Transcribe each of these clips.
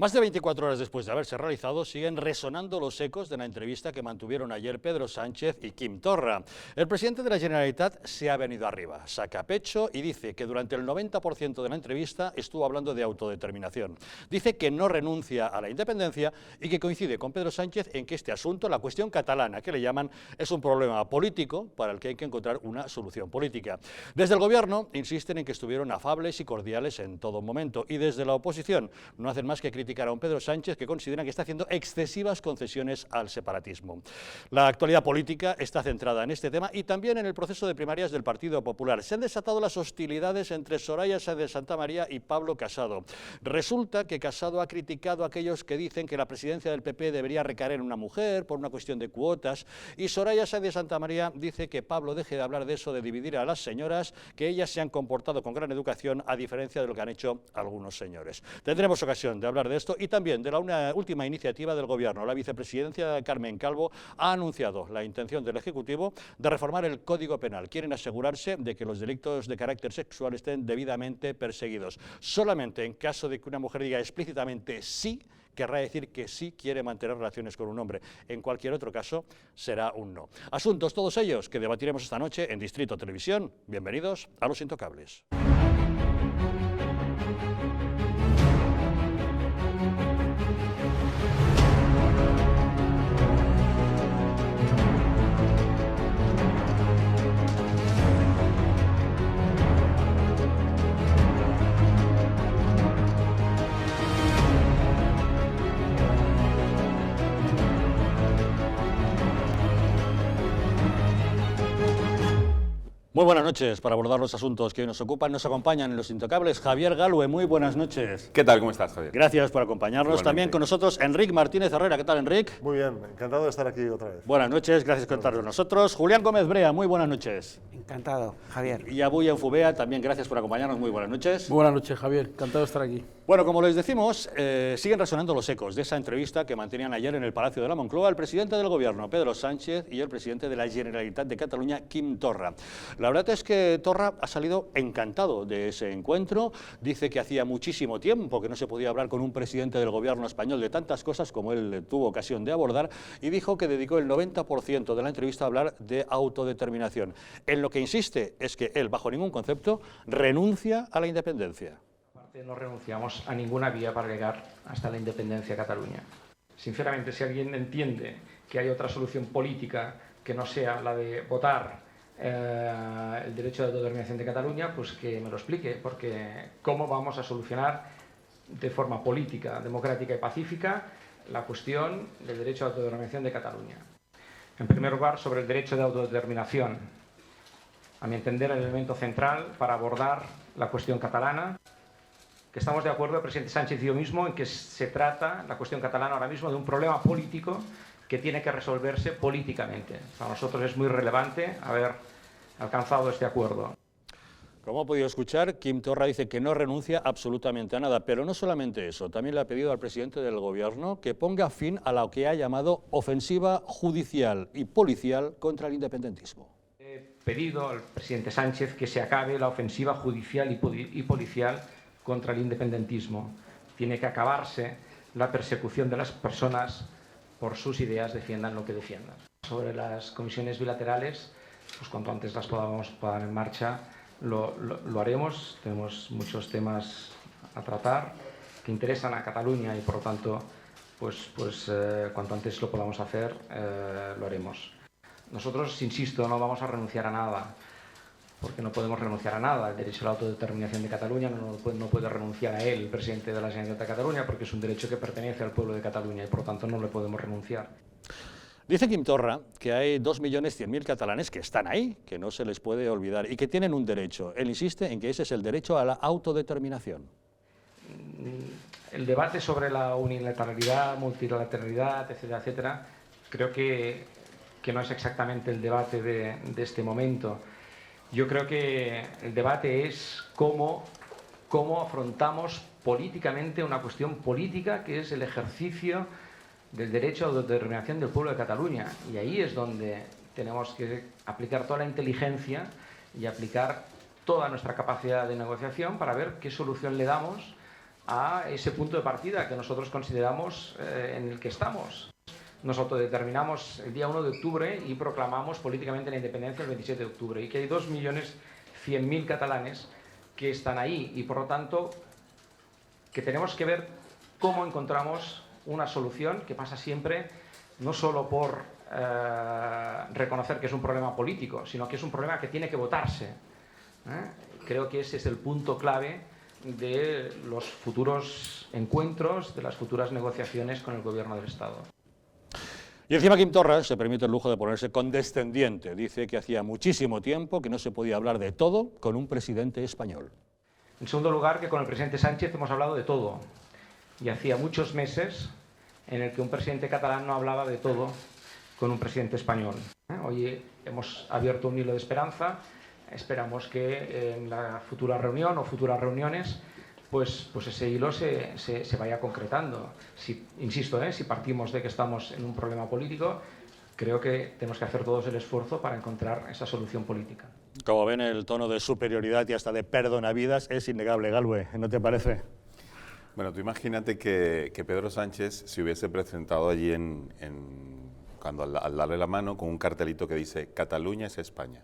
Más de 24 horas después de haberse realizado, siguen resonando los ecos de la entrevista que mantuvieron ayer Pedro Sánchez y Quim Torra. El presidente de la Generalitat se ha venido arriba, saca pecho y dice que durante el 90% de la entrevista estuvo hablando de autodeterminación. Dice que no renuncia a la independencia y que coincide con Pedro Sánchez en que este asunto, la cuestión catalana que le llaman, es un problema político para el que hay que encontrar una solución política. Desde el gobierno insisten en que estuvieron afables y cordiales en todo momento, y desde la oposición no hacen más que criticar a un Pedro Sánchez que considera que está haciendo excesivas concesiones al separatismo. La actualidad política está centrada en este tema y también en el proceso de primarias del Partido Popular. Se han desatado las hostilidades entre Soraya Sáenz de Santamaría y Pablo Casado. Resulta que Casado ha criticado a aquellos que dicen que la presidencia del PP debería recaer en una mujer por una cuestión de cuotas, y Soraya Sáenz de Santamaría dice que Pablo deje de hablar de eso de dividir a las señoras, que ellas se han comportado con gran educación a diferencia de lo que han hecho algunos señores. Tendremos ocasión de hablar de esto y también de la última iniciativa del Gobierno. La vicepresidenta Carmen Calvo ha anunciado la intención del Ejecutivo de reformar el Código Penal. Quieren asegurarse de que los delitos de carácter sexual estén debidamente perseguidos. Solamente en caso de que una mujer diga explícitamente sí, querrá decir que sí quiere mantener relaciones con un hombre. En cualquier otro caso, será un no. Asuntos todos ellos que debatiremos esta noche en Distrito Televisión. Bienvenidos a Los Intocables. Muy buenas noches. Para abordar los asuntos que hoy nos ocupan, nos acompañan en Los Intocables Javier Galue. Muy buenas noches. ¿Qué tal? ¿Cómo estás, Javier? Gracias por acompañarnos. Igualmente. También con nosotros Enric Martínez Herrera. ¿Qué tal, Enric? Muy bien, encantado de estar aquí otra vez. Buenas noches, gracias por estar con nosotros. Julián Gómez Brea, muy buenas noches. Encantado, Javier. Y Abuya Enfubea, también gracias por acompañarnos. Muy buenas noches. Buenas noches, Javier. Encantado de estar aquí. Bueno, como les decimos, siguen resonando los ecos de esa entrevista que mantenían ayer en el Palacio de la Moncloa el presidente del Gobierno, Pedro Sánchez, y el presidente de la Generalitat de Cataluña, Quim Torra. La verdad es que Torra ha salido encantado de ese encuentro. Dice que hacía muchísimo tiempo que no se podía hablar con un presidente del Gobierno español de tantas cosas como él tuvo ocasión de abordar, y dijo que dedicó el 90% de la entrevista a hablar de autodeterminación. En lo que insiste es que él, bajo ningún concepto, renuncia a la independencia. No renunciamos a ninguna vía para llegar hasta la independencia de Cataluña. Sinceramente, si alguien entiende que hay otra solución política que no sea la de votar el derecho de autodeterminación de Cataluña, pues que me lo explique, porque ¿cómo vamos a solucionar de forma política, democrática y pacífica la cuestión del derecho de autodeterminación de Cataluña? En primer lugar, sobre el derecho de autodeterminación. A mi entender, el elemento central para abordar la cuestión catalana, que estamos de acuerdo, el presidente Sánchez y yo mismo, en que se trata, la cuestión catalana ahora mismo, de un problema político que tiene que resolverse políticamente. Para nosotros es muy relevante haber alcanzado este acuerdo. Como ha podido escuchar, Quim Torra dice que no renuncia absolutamente a nada, pero no solamente eso, también le ha pedido al presidente del Gobierno que ponga fin a lo que ha llamado ofensiva judicial y policial contra el independentismo. He pedido al presidente Sánchez que se acabe la ofensiva judicial y policial contra el independentismo. Tiene que acabarse la persecución de las personas por sus ideas, defiendan lo que defiendan. Sobre las comisiones bilaterales, pues cuanto antes las podamos poner en marcha, lo haremos. Tenemos muchos temas a tratar que interesan a Cataluña y, por lo tanto, cuanto antes lo podamos hacer, lo haremos. Nosotros, insisto, no vamos a renunciar a nada, porque no podemos renunciar a nada. El derecho a la autodeterminación de Cataluña no puede renunciar a él, el presidente de la Generalitat de Cataluña, porque es un derecho que pertenece al pueblo de Cataluña y, por lo tanto, no le podemos renunciar. Dice Quim Torra que hay 2.100.000 catalanes que están ahí, que no se les puede olvidar y que tienen un derecho. Él insiste en que ese es el derecho a la autodeterminación. El debate sobre la unilateralidad, multilateralidad, etcétera, etcétera, creo que no es exactamente el debate de este momento. Yo creo que el debate es cómo afrontamos políticamente una cuestión política que es el ejercicio del derecho a autodeterminación del pueblo de Cataluña. Y ahí es donde tenemos que aplicar toda la inteligencia y aplicar toda nuestra capacidad de negociación para ver qué solución le damos a ese punto de partida que nosotros consideramos en el que estamos. Nos autodeterminamos el día 1 de octubre y proclamamos políticamente la independencia el 27 de octubre y que hay 2.100.000 catalanes que están ahí y por lo tanto que tenemos que ver cómo encontramos una solución que pasa siempre no solo por reconocer que es un problema político, sino que es un problema que tiene que votarse. Creo que ese es el punto clave de los futuros encuentros, de las futuras negociaciones con el Gobierno del Estado. Y encima Quim Torra se permite el lujo de ponerse condescendiente. Dice que hacía muchísimo tiempo que no se podía hablar de todo con un presidente español. En segundo lugar, que con el presidente Sánchez hemos hablado de todo. Y hacía muchos meses en el que un presidente catalán no hablaba de todo con un presidente español. Hoy hemos abierto un hilo de esperanza. Esperamos que en la futura reunión o futuras reuniones pues ese hilo se vaya concretando. Insisto, si partimos de que estamos en un problema político, creo que tenemos que hacer todos el esfuerzo para encontrar esa solución política. Como ven, el tono de superioridad y hasta de perdonavidas es innegable, Galvez, ¿no te parece? Bueno, tú imagínate que Pedro Sánchez se hubiese presentado allí cuando al darle la mano con un cartelito que dice Cataluña es España.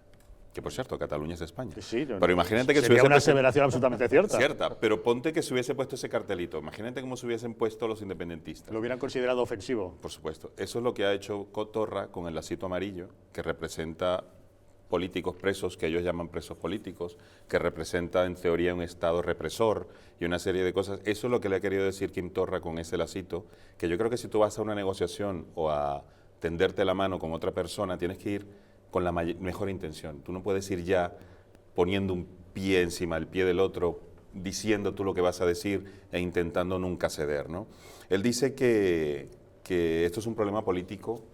Que por cierto, Cataluña es España. Sí, pero imagínate que sería una aseveración absolutamente cierta. Cierta, pero ponte que se hubiese puesto ese cartelito. Imagínate cómo se hubiesen puesto los independentistas. Lo hubieran considerado ofensivo. Por supuesto. Eso es lo que ha hecho Torra con el lacito amarillo, que representa políticos presos, que ellos llaman presos políticos, que representa en teoría un Estado represor y una serie de cosas. Eso es lo que le ha querido decir Quim Torra con ese lacito, que yo creo que si tú vas a una negociación o a tenderte la mano con otra persona, tienes que ir con la mejor intención. Tú no puedes ir ya poniendo un pie encima del pie del otro, diciendo tú lo que vas a decir e intentando nunca ceder, ¿no? Él dice que esto es un problema político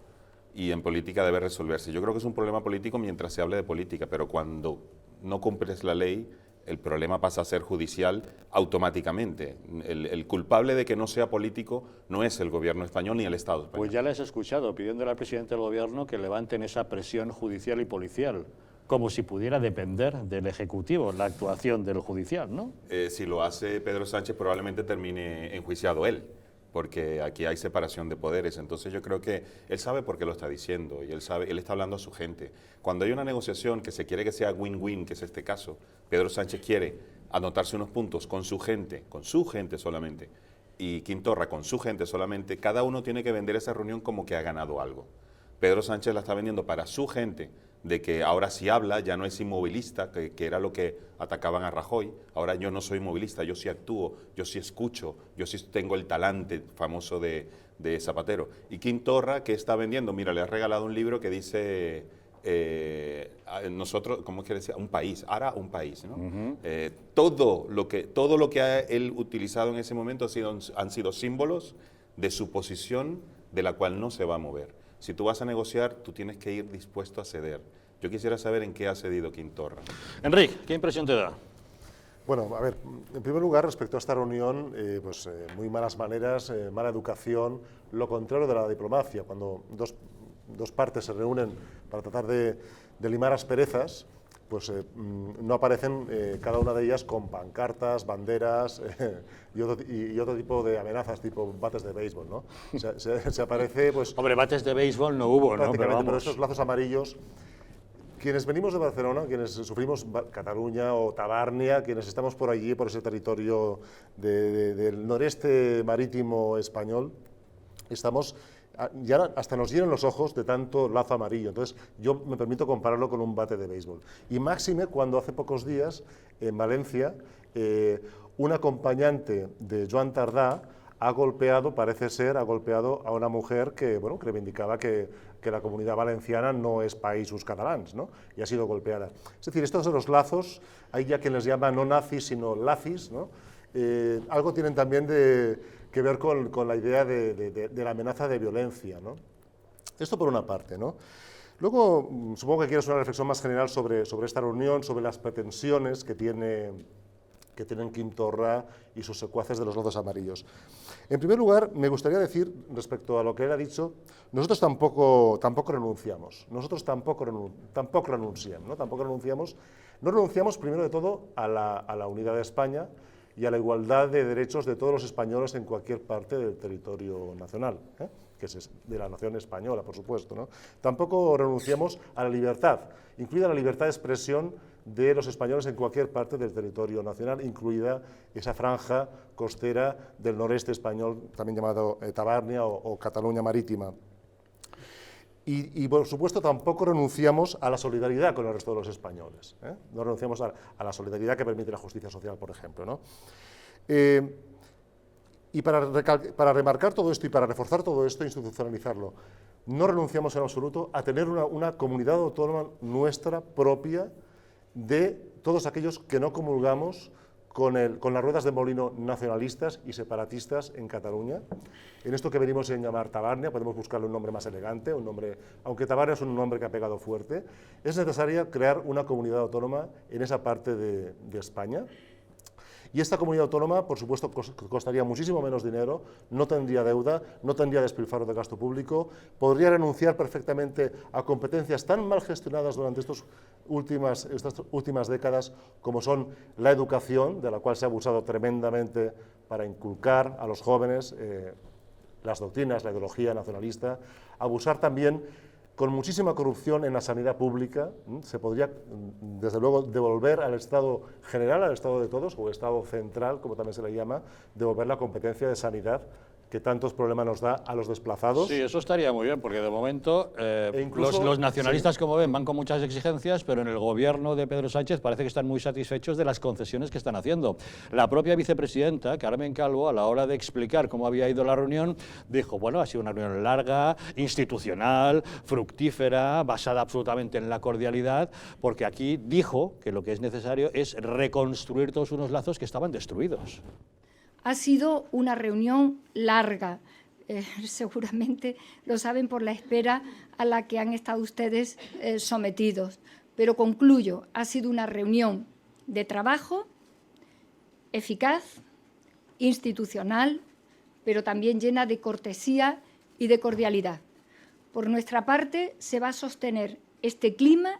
y en política debe resolverse. Yo creo que es un problema político mientras se hable de política, pero cuando no cumples la ley, el problema pasa a ser judicial automáticamente. El culpable de que no sea político no es el gobierno español ni el Estado español. Pues ya les he escuchado pidiéndole al presidente del gobierno que levanten esa presión judicial y policial, como si pudiera depender del Ejecutivo la actuación del judicial, ¿no? Si lo hace Pedro Sánchez probablemente termine enjuiciado él, porque aquí hay separación de poderes. Entonces yo creo que él sabe por qué lo está diciendo y él está hablando a su gente. Cuando hay una negociación que se quiere que sea win-win, que es este caso, Pedro Sánchez quiere anotarse unos puntos con su gente solamente, y Quim Torra con su gente solamente, cada uno tiene que vender esa reunión como que ha ganado algo. Pedro Sánchez la está vendiendo para su gente, de que ahora sí habla, ya no es inmovilista, que era lo que atacaban a Rajoy. Ahora yo no soy inmovilista, yo sí actúo, yo sí escucho, yo sí tengo el talante famoso de Zapatero. Y Quim Torra, que está vendiendo, mira, le ha regalado un libro que dice, nosotros, ¿cómo es que decía? Un país, ahora un país, ¿no? Todo lo que ha él utilizado en ese momento han sido símbolos de su posición de la cual no se va a mover. Si tú vas a negociar, tú tienes que ir dispuesto a ceder. Yo quisiera saber en qué ha cedido Quim Torra. Enrique, ¿qué impresión te da? Bueno, a ver, en primer lugar, respecto a esta reunión, muy malas maneras, mala educación, lo contrario de la diplomacia. Cuando dos partes se reúnen para tratar de limar asperezas, pues no aparecen cada una de ellas con pancartas, banderas y otro tipo de amenazas, tipo bates de béisbol, ¿no? Se aparece, pues... Hombre, bates de béisbol no hubo, ¿no? Pero estos lazos amarillos, quienes venimos de Barcelona, quienes sufrimos Cataluña o Tabárnia, quienes estamos por allí, por ese territorio del noreste marítimo español, estamos... ya hasta nos llenan los ojos de tanto lazo amarillo. Entonces yo me permito compararlo con un bate de béisbol. Y máxime cuando hace pocos días en Valencia un acompañante de Joan Tardá parece ser, ha golpeado a una mujer que reivindicaba que la Comunidad Valenciana no es Països Catalans, ¿no? Y ha sido golpeada. Es decir, estos son los lazos, hay ya quien les llama no nazis, sino lacis, ¿no? Algo tienen también que ver con la idea de la amenaza de violencia, ¿no? Esto por una parte, ¿no? Luego, supongo que quieres una reflexión más general sobre esta reunión, sobre las pretensiones que tienen Quim Torra y sus secuaces de los lazos amarillos. En primer lugar, me gustaría decir, respecto a lo que él ha dicho, nosotros tampoco renunciamos. Nosotros tampoco renunciamos, ¿no? No renunciamos, primero de todo, a la unidad de España, y a la igualdad de derechos de todos los españoles en cualquier parte del territorio nacional, que es de la nación española, por supuesto, ¿no? Tampoco renunciamos a la libertad, incluida la libertad de expresión de los españoles en cualquier parte del territorio nacional, incluida esa franja costera del noreste español, también llamado Tabárnia o Cataluña Marítima. Y, por supuesto, tampoco renunciamos a la solidaridad con el resto de los españoles, ¿eh? No renunciamos a la solidaridad que permite la justicia social, por ejemplo, ¿no? Y para remarcar todo esto y para reforzar todo esto, institucionalizarlo, no renunciamos en absoluto a tener una comunidad autónoma nuestra propia de todos aquellos que no comulgamos con las ruedas de molino nacionalistas y separatistas en Cataluña. En esto que venimos a llamar Tabárnia, podemos buscarle un nombre más elegante, un nombre, aunque Tabárnia es un nombre que ha pegado fuerte, es necesario crear una comunidad autónoma en esa parte de España. Y esta comunidad autónoma, por supuesto, costaría muchísimo menos dinero, no tendría deuda, no tendría despilfarro de gasto público, podría renunciar perfectamente a competencias tan mal gestionadas durante estas últimas décadas como son la educación, de la cual se ha abusado tremendamente para inculcar a los jóvenes las doctrinas, la ideología nacionalista, abusar también con muchísima corrupción en la sanidad pública. Se podría, desde luego, devolver al Estado general, al Estado de todos, o Estado central, como también se le llama, devolver la competencia de sanidad que tantos problemas nos da a los desplazados. Sí, eso estaría muy bien, porque de momento incluso, los nacionalistas, como ven, van con muchas exigencias, pero en el gobierno de Pedro Sánchez parece que están muy satisfechos de las concesiones que están haciendo. La propia vicepresidenta, Carmen Calvo, a la hora de explicar cómo había ido la reunión, dijo, bueno, ha sido una reunión larga, institucional, fructífera, basada absolutamente en la cordialidad, porque aquí dijo que lo que es necesario es reconstruir todos unos lazos que estaban destruidos. Ha sido una reunión larga, seguramente lo saben por la espera a la que han estado ustedes sometidos, pero concluyo, ha sido una reunión de trabajo eficaz, institucional, pero también llena de cortesía y de cordialidad. Por nuestra parte, se va a sostener este clima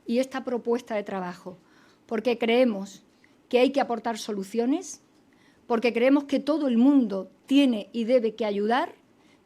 y esta propuesta de trabajo, porque creemos que hay que aportar soluciones, porque creemos que todo el mundo tiene y debe que ayudar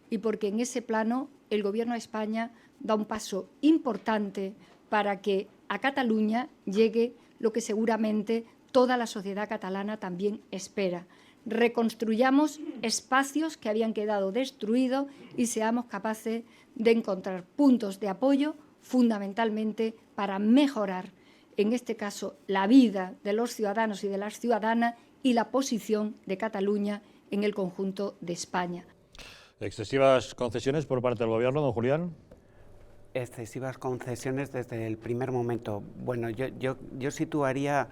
y porque en ese plano el Gobierno de España da un paso importante para que a Cataluña llegue lo que seguramente toda la sociedad catalana también espera. Reconstruyamos espacios que habían quedado destruidos y seamos capaces de encontrar puntos de apoyo fundamentalmente para mejorar, en este caso, la vida de los ciudadanos y de las ciudadanas y la posición de Cataluña en el conjunto de España. ¿Excesivas concesiones por parte del Gobierno, don Julián? Excesivas concesiones desde el primer momento. Bueno, yo situaría,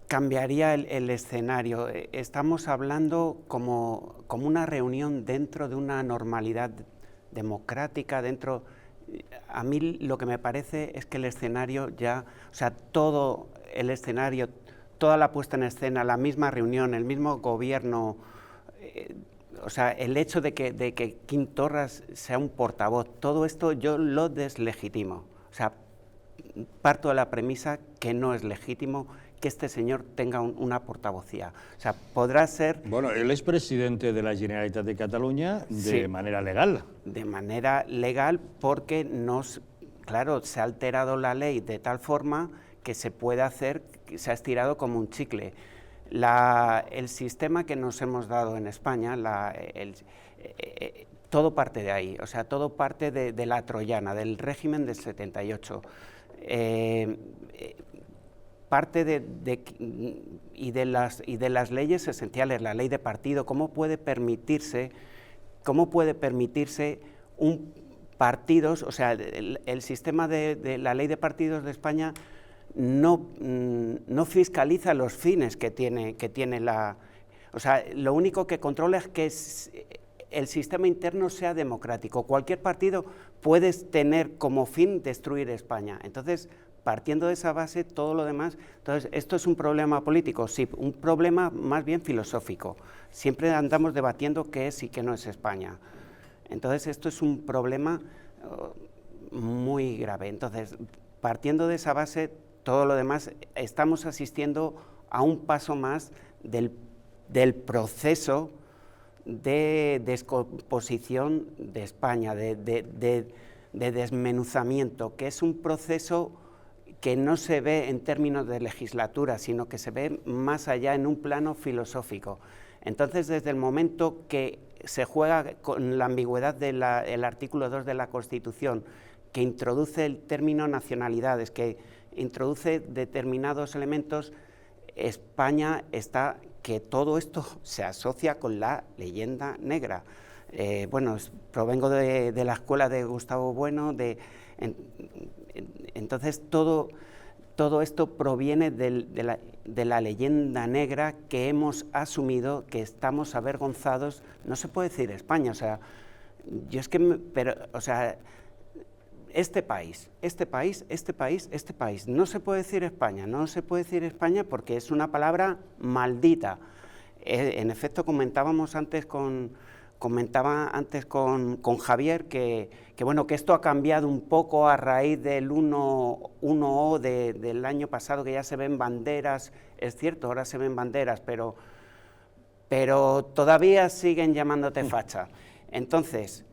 cambiaría el escenario. Estamos hablando como una reunión dentro de una normalidad democrática, dentro... A mí lo que me parece es que el escenario ya, o sea, todo el escenario, toda la puesta en escena, la misma reunión, el mismo gobierno, o sea, el hecho de que Quim Torras sea un portavoz, todo esto yo lo deslegitimo. O sea, parto de la premisa que no es legítimo que este señor tenga una portavocía. O sea, podrá ser... Bueno, él es presidente de la Generalitat de Cataluña de manera legal. De manera legal porque claro, se ha alterado la ley de tal forma que se puede hacer, que se ha estirado como un chicle. El sistema que nos hemos dado en España, todo parte de ahí, o sea, todo parte de la troyana, del régimen del 78. Parte de las leyes esenciales, la ley de partido, cómo puede permitirse un partidos, o sea, el sistema de la ley de partidos de España no fiscaliza los fines que tiene la... O sea, lo único que controla es que el sistema interno sea democrático. Cualquier partido puede tener como fin destruir España. Entonces, partiendo de esa base, todo lo demás... Entonces, ¿esto es un problema político? Sí, un problema más bien filosófico. Siempre andamos debatiendo qué es y qué no es España. Entonces, esto es un problema muy grave. Entonces, partiendo de esa base, todo lo demás, estamos asistiendo a un paso más del proceso de descomposición de España, de desmenuzamiento, que es un proceso que no se ve en términos de legislatura, sino que se ve más allá en un plano filosófico. Entonces, desde el momento que se juega con la ambigüedad del artículo 2 de la Constitución, que introduce el término nacionalidades, que introduce determinados elementos, España está, que todo esto se asocia con la leyenda negra. Bueno, provengo de la escuela de Gustavo Bueno, entonces todo esto proviene de la leyenda negra que hemos asumido, que estamos avergonzados. No se puede decir España, o sea, yo es que, o sea, este país, no se puede decir España, no se puede decir España porque es una palabra maldita. En efecto, comentaba antes con Javier que bueno, que esto ha cambiado un poco a raíz del 1O del año pasado, que ya se ven banderas, es cierto, ahora se ven banderas, pero todavía siguen llamándote facha. Entonces,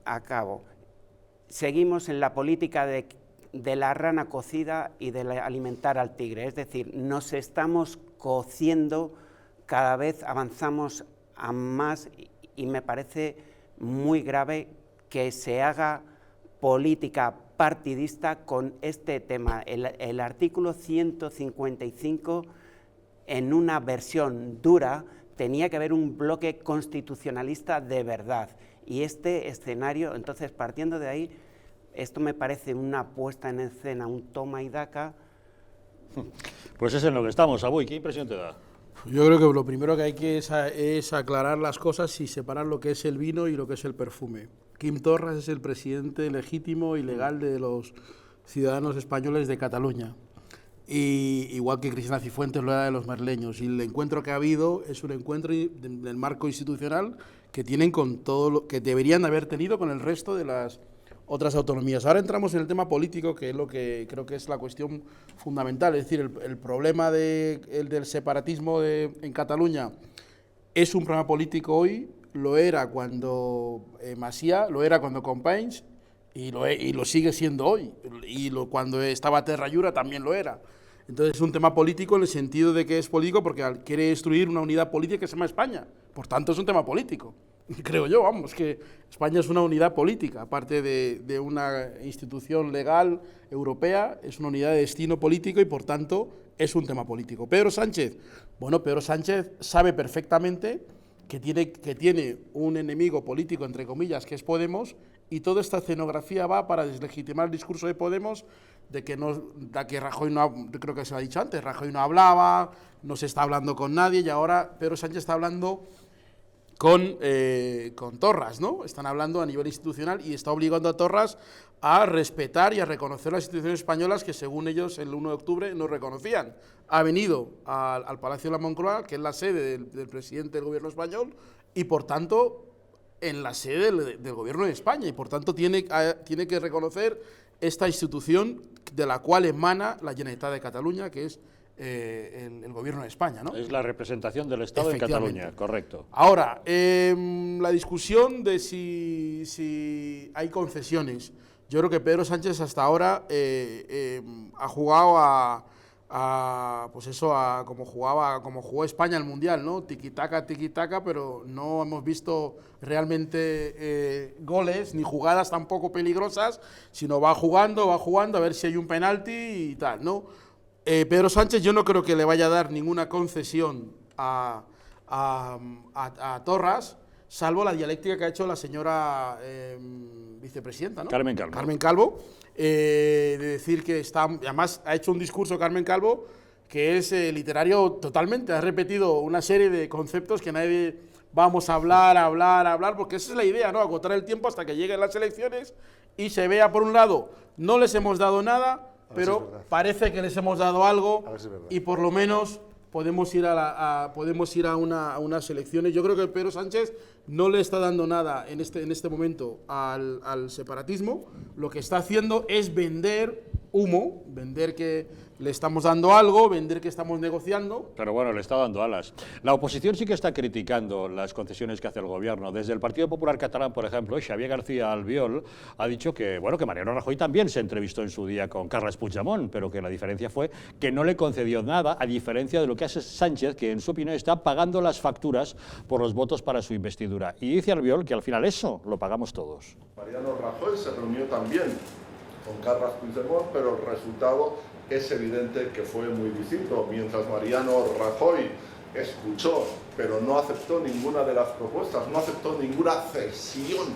acabo. Seguimos en la política de la rana cocida y de alimentar al tigre, es decir, nos estamos cociendo, cada vez avanzamos a más, y me parece muy grave que se haga política partidista con este tema. El artículo 155, en una versión dura, tenía que haber un bloque constitucionalista de verdad, y este escenario, entonces, partiendo de ahí, esto me parece una puesta en escena, un toma y daca. Pues es en lo que estamos, Abuy, ¿qué impresión te da? Yo creo que lo primero que hay que es aclarar las cosas y separar lo que es el vino y lo que es el perfume. Quim Torra es el presidente legítimo y legal de los ciudadanos españoles de Cataluña, y igual que Cristina Cifuentes lo era de los madrileños, y el encuentro que ha habido es un encuentro del marco institucional que tienen con todo lo que deberían haber tenido con el resto de las otras autonomías. Ahora entramos en el tema político, que es lo que creo que es la cuestión fundamental, es decir, el problema del separatismo en Cataluña es un problema político hoy, lo era cuando Macià, lo era cuando Companys, y lo sigue siendo hoy, y cuando estaba Terra Llura también lo era. Entonces es un tema político en el sentido de que es político porque quiere destruir una unidad política que se llama España, por tanto es un tema político. Creo yo, vamos, que España es una unidad política, aparte de una institución legal europea, es una unidad de destino político y por tanto es un tema político. Pedro Sánchez, bueno, Pedro Sánchez sabe perfectamente que tiene un enemigo político, entre comillas, que es Podemos, y toda esta escenografía va para deslegitimar el discurso de Podemos de que Rajoy no, creo que se lo ha dicho antes, Rajoy no hablaba, no se está hablando con nadie, y ahora Pedro Sánchez está hablando con Torras, ¿no? Están hablando a nivel institucional y está obligando a Torras a respetar y a reconocer las instituciones españolas que, según ellos, el 1 de octubre no reconocían. Ha venido al Palacio de la Moncloa, que es la sede del presidente del gobierno español, y por tanto en la sede del gobierno de España, y por tanto tiene que reconocer esta institución de la cual emana la Generalitat de Cataluña, que es el gobierno de España, ¿no? Es la representación del Estado en Cataluña, correcto. Ahora, la discusión de si hay concesiones. Yo creo que Pedro Sánchez hasta ahora ha jugado como jugó España el Mundial, ¿no? Tiki-taka, pero no hemos visto realmente goles ni jugadas tampoco peligrosas, sino va jugando a ver si hay un penalti y tal, ¿no? Pedro Sánchez, yo no creo que le vaya a dar ninguna concesión a Torras, salvo la dialéctica que ha hecho la señora vicepresidenta, ¿no? Carmen Calvo. Carmen Calvo, de decir que además ha hecho un discurso Carmen Calvo que es literario totalmente, ha repetido una serie de conceptos que nadie vamos a hablar, porque esa es la idea, ¿no? Agotar el tiempo hasta que lleguen las elecciones y se vea, por un lado, no les hemos dado nada, pero parece que les hemos dado algo y por lo menos podemos ir a unas elecciones. Yo creo que Pedro Sánchez no le está dando nada en este momento al separatismo. Lo que está haciendo es vender humo, vender que le estamos dando algo, vender que estamos negociando. Pero bueno, le está dando alas. La oposición sí que está criticando las concesiones que hace el gobierno. Desde el Partido Popular Catalán, por ejemplo, Xavier García Albiol ha dicho que, bueno, que Mariano Rajoy también se entrevistó en su día con Carles Puigdemont, pero que la diferencia fue que no le concedió nada, a diferencia de lo que hace Sánchez, que en su opinión está pagando las facturas por los votos para su investidura. Y dice Albiol que al final eso lo pagamos todos. Mariano Rajoy se reunió también con Carles Puigdemont, pero el resultado es evidente que fue muy distinto. Mientras Mariano Rajoy escuchó, pero no aceptó ninguna de las propuestas, no aceptó ninguna cesión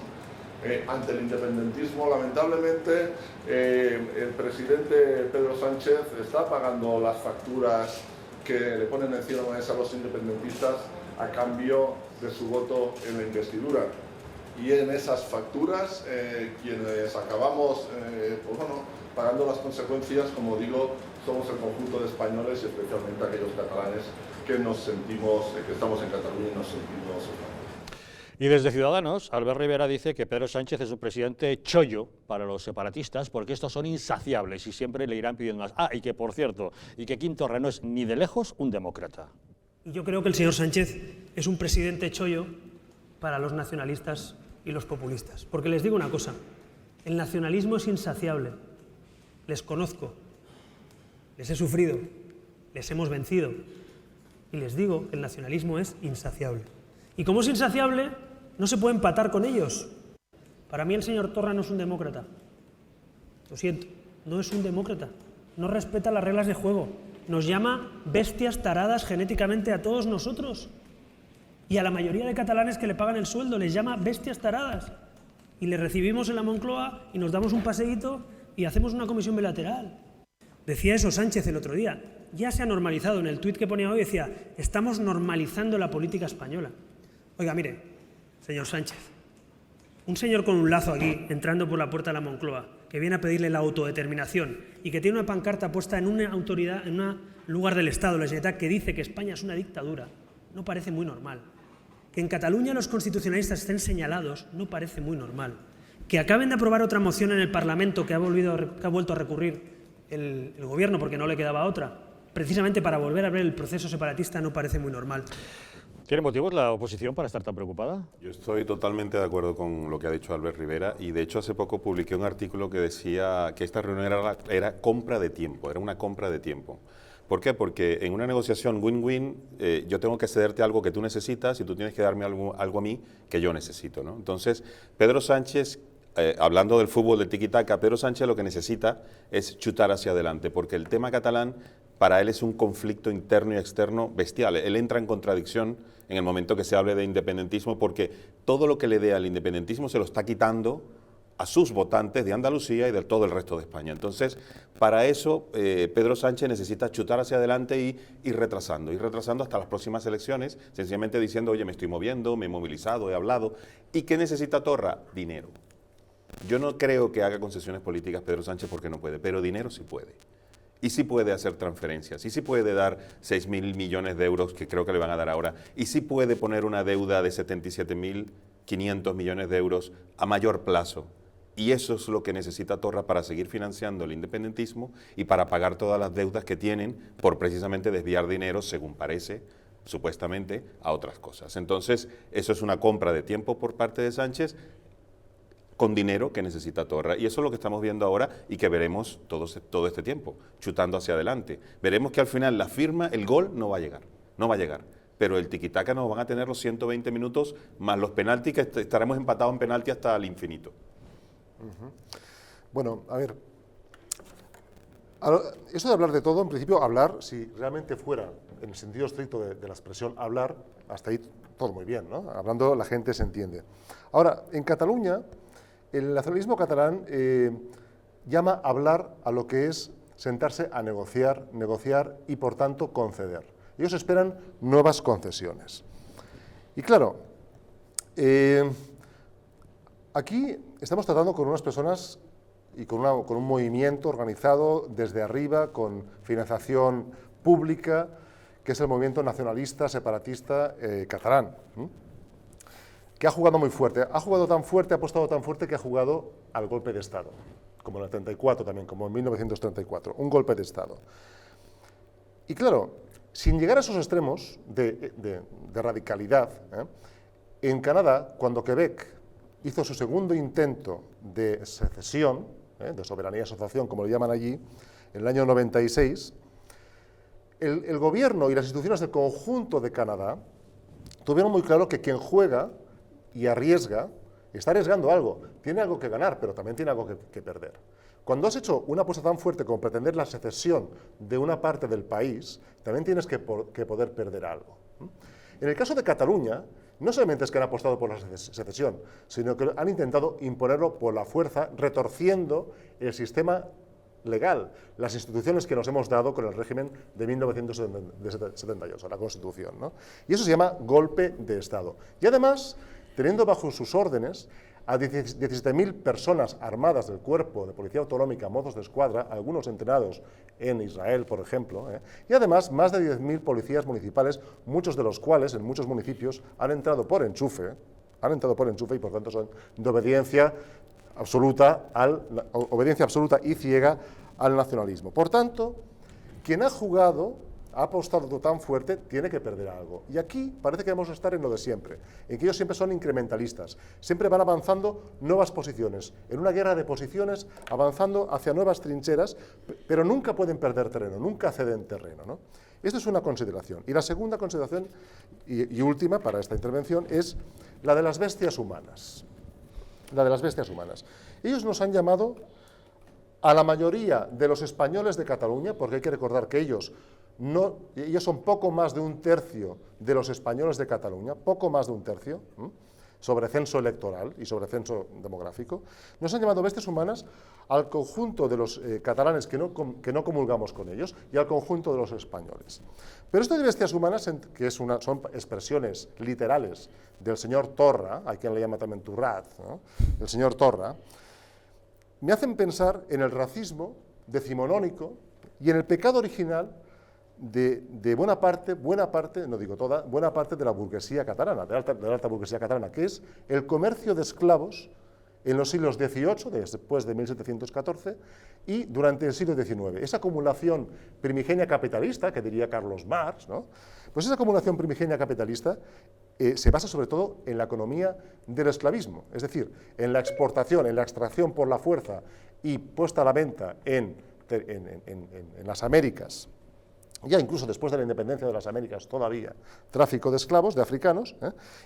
ante el independentismo, lamentablemente el presidente Pedro Sánchez está pagando las facturas que le ponen encima de la mesa a los independentistas a cambio de su voto en la investidura. Y en esas facturas, quienes acabamos pues bueno, pagando las consecuencias, como digo, somos el conjunto de españoles y especialmente aquellos catalanes que nos sentimos, que estamos en Cataluña y nos sentimos españoles. Y desde Ciudadanos, Albert Rivera dice que Pedro Sánchez es un presidente chollo para los separatistas porque estos son insaciables y siempre le irán pidiendo más. Ah, y que por cierto, y que Quim Torra no es ni de lejos un demócrata. Y yo creo que el señor Sánchez es un presidente chollo para los nacionalistas y los populistas. Porque les digo una cosa, el nacionalismo es insaciable. Les conozco, les he sufrido, les hemos vencido. Y les digo que el nacionalismo es insaciable. Y como es insaciable, no se puede empatar con ellos. Para mí el señor Torra no es un demócrata. Lo siento, no es un demócrata. No respeta las reglas de juego. Nos llama bestias taradas genéticamente a todos nosotros. Y a la mayoría de catalanes que le pagan el sueldo les llama bestias taradas. Y le recibimos en la Moncloa y nos damos un paseíto y hacemos una comisión bilateral. Decía eso Sánchez el otro día. Ya se ha normalizado. En el tuit que ponía hoy decía, estamos normalizando la política española. Oiga, mire, señor Sánchez, un señor con un lazo aquí, entrando por la puerta de la Moncloa, que viene a pedirle la autodeterminación y que tiene una pancarta puesta en una autoridad, en un lugar del Estado, la Generalitat, que dice que España es una dictadura, no parece muy normal. Que en Cataluña los constitucionalistas estén señalados no parece muy normal. Que acaben de aprobar otra moción en el Parlamento que ha vuelto a recurrir el gobierno porque no le quedaba otra, precisamente para volver a ver el proceso separatista, no parece muy normal. ¿Tiene motivos la oposición para estar tan preocupada? Yo estoy totalmente de acuerdo con lo que ha dicho Albert Rivera y de hecho hace poco publiqué un artículo que decía que esta reunión era compra de tiempo, era una compra de tiempo. ¿Por qué? Porque en una negociación win-win yo tengo que cederte algo que tú necesitas y tú tienes que darme algo a mí que yo necesito, ¿no? Entonces, Pedro Sánchez, hablando del fútbol del tiki-taka, Pedro Sánchez lo que necesita es chutar hacia adelante, porque el tema catalán para él es un conflicto interno y externo bestial. Él entra en contradicción en el momento que se hable de independentismo porque todo lo que le dé al independentismo se lo está quitando a sus votantes de Andalucía y de todo el resto de España. Entonces, para eso, Pedro Sánchez necesita chutar hacia adelante y ir retrasando hasta las próximas elecciones, sencillamente diciendo, oye, me estoy moviendo, me he movilizado, he hablado. ¿Y qué necesita Torra? Dinero. Yo no creo que haga concesiones políticas Pedro Sánchez porque no puede, pero dinero sí puede. Y sí puede hacer transferencias, y sí puede dar 6.000 millones de euros, que creo que le van a dar ahora, y sí puede poner una deuda de 77.500 millones de euros a mayor plazo. Y eso es lo que necesita Torra para seguir financiando el independentismo y para pagar todas las deudas que tienen por precisamente desviar dinero, según parece, supuestamente, a otras cosas. Entonces, eso es una compra de tiempo por parte de Sánchez con dinero que necesita Torra. Y eso es lo que estamos viendo ahora y que veremos todo este tiempo, chutando hacia adelante. Veremos que al final la firma, el gol, no va a llegar. Pero el tiquitaca nos van a tener los 120 minutos más los penaltis, que estaremos empatados en penalti hasta el infinito. Bueno, a ver, eso de hablar de todo, en principio hablar, si realmente fuera, en el sentido estricto de la expresión hablar, hasta ahí todo muy bien, ¿no? Hablando la gente se entiende. Ahora, en Cataluña, el nacionalismo catalán llama a hablar a lo que es sentarse a negociar y por tanto conceder. Ellos esperan nuevas concesiones. Y claro, aquí estamos tratando con unas personas y con un movimiento organizado desde arriba, con financiación pública, que es el movimiento nacionalista, separatista catalán, que ha jugado muy fuerte. Ha jugado tan fuerte, ha apostado tan fuerte que ha jugado al golpe de Estado. como en el 34 también, como en 1934, un golpe de Estado. Y claro, sin llegar a esos extremos de radicalidad, en Canadá, cuando Quebec hizo su segundo intento de secesión, de soberanía y asociación, como lo llaman allí, en el año 96, el gobierno y las instituciones del conjunto de Canadá tuvieron muy claro que quien juega y arriesga, está arriesgando algo, tiene algo que ganar, pero también tiene algo que perder. Cuando has hecho una apuesta tan fuerte como pretender la secesión de una parte del país, también tienes que poder perder algo. En el caso de Cataluña, no solamente es que han apostado por la secesión, sino que han intentado imponerlo por la fuerza, retorciendo el sistema legal, las instituciones que nos hemos dado con el régimen de 1978, la Constitución, ¿no? Y eso se llama golpe de Estado. Y además, teniendo bajo sus órdenes a 17.000 personas armadas del cuerpo de Policía Autonómica, mozos de escuadra, algunos entrenados en Israel, por ejemplo, y además más de 10.000 policías municipales, muchos de los cuales en muchos municipios han entrado por enchufe y por tanto son de obediencia absoluta y ciega al nacionalismo. Por tanto, quien ha apostado tan fuerte, tiene que perder algo. Y aquí parece que vamos a estar en lo de siempre, en que ellos siempre son incrementalistas, siempre van avanzando nuevas posiciones, en una guerra de posiciones, avanzando hacia nuevas trincheras, pero nunca pueden perder terreno, nunca ceden terreno, ¿no? Esto es una consideración. Y la segunda consideración, y última para esta intervención, es la de las bestias humanas. La de las bestias humanas. Ellos nos han llamado a la mayoría de los españoles de Cataluña, porque hay que recordar que ellos son poco más de un tercio de los españoles de Cataluña, poco más de un tercio, sobre censo electoral y sobre censo demográfico. Nos han llamado bestias humanas al conjunto de los catalanes que no comulgamos con ellos y al conjunto de los españoles. Pero esto de bestias humanas, que son expresiones literales del señor Torra, a quien le llama también Turrat, ¿no? El señor Torra, me hacen pensar en el racismo decimonónico y en el pecado original de buena parte, no digo toda, buena parte de la burguesía catalana, de la alta burguesía catalana, que es el comercio de esclavos en los siglos XVIII, después de 1714, y durante el siglo XIX. Esa acumulación primigenia capitalista, que diría Carlos Marx, ¿no? Pues esa acumulación primigenia capitalista se basa sobre todo en la economía del esclavismo, es decir, en la exportación, en la extracción por la fuerza y puesta a la venta en las Américas, ya incluso después de la independencia de las Américas todavía, tráfico de esclavos, de africanos,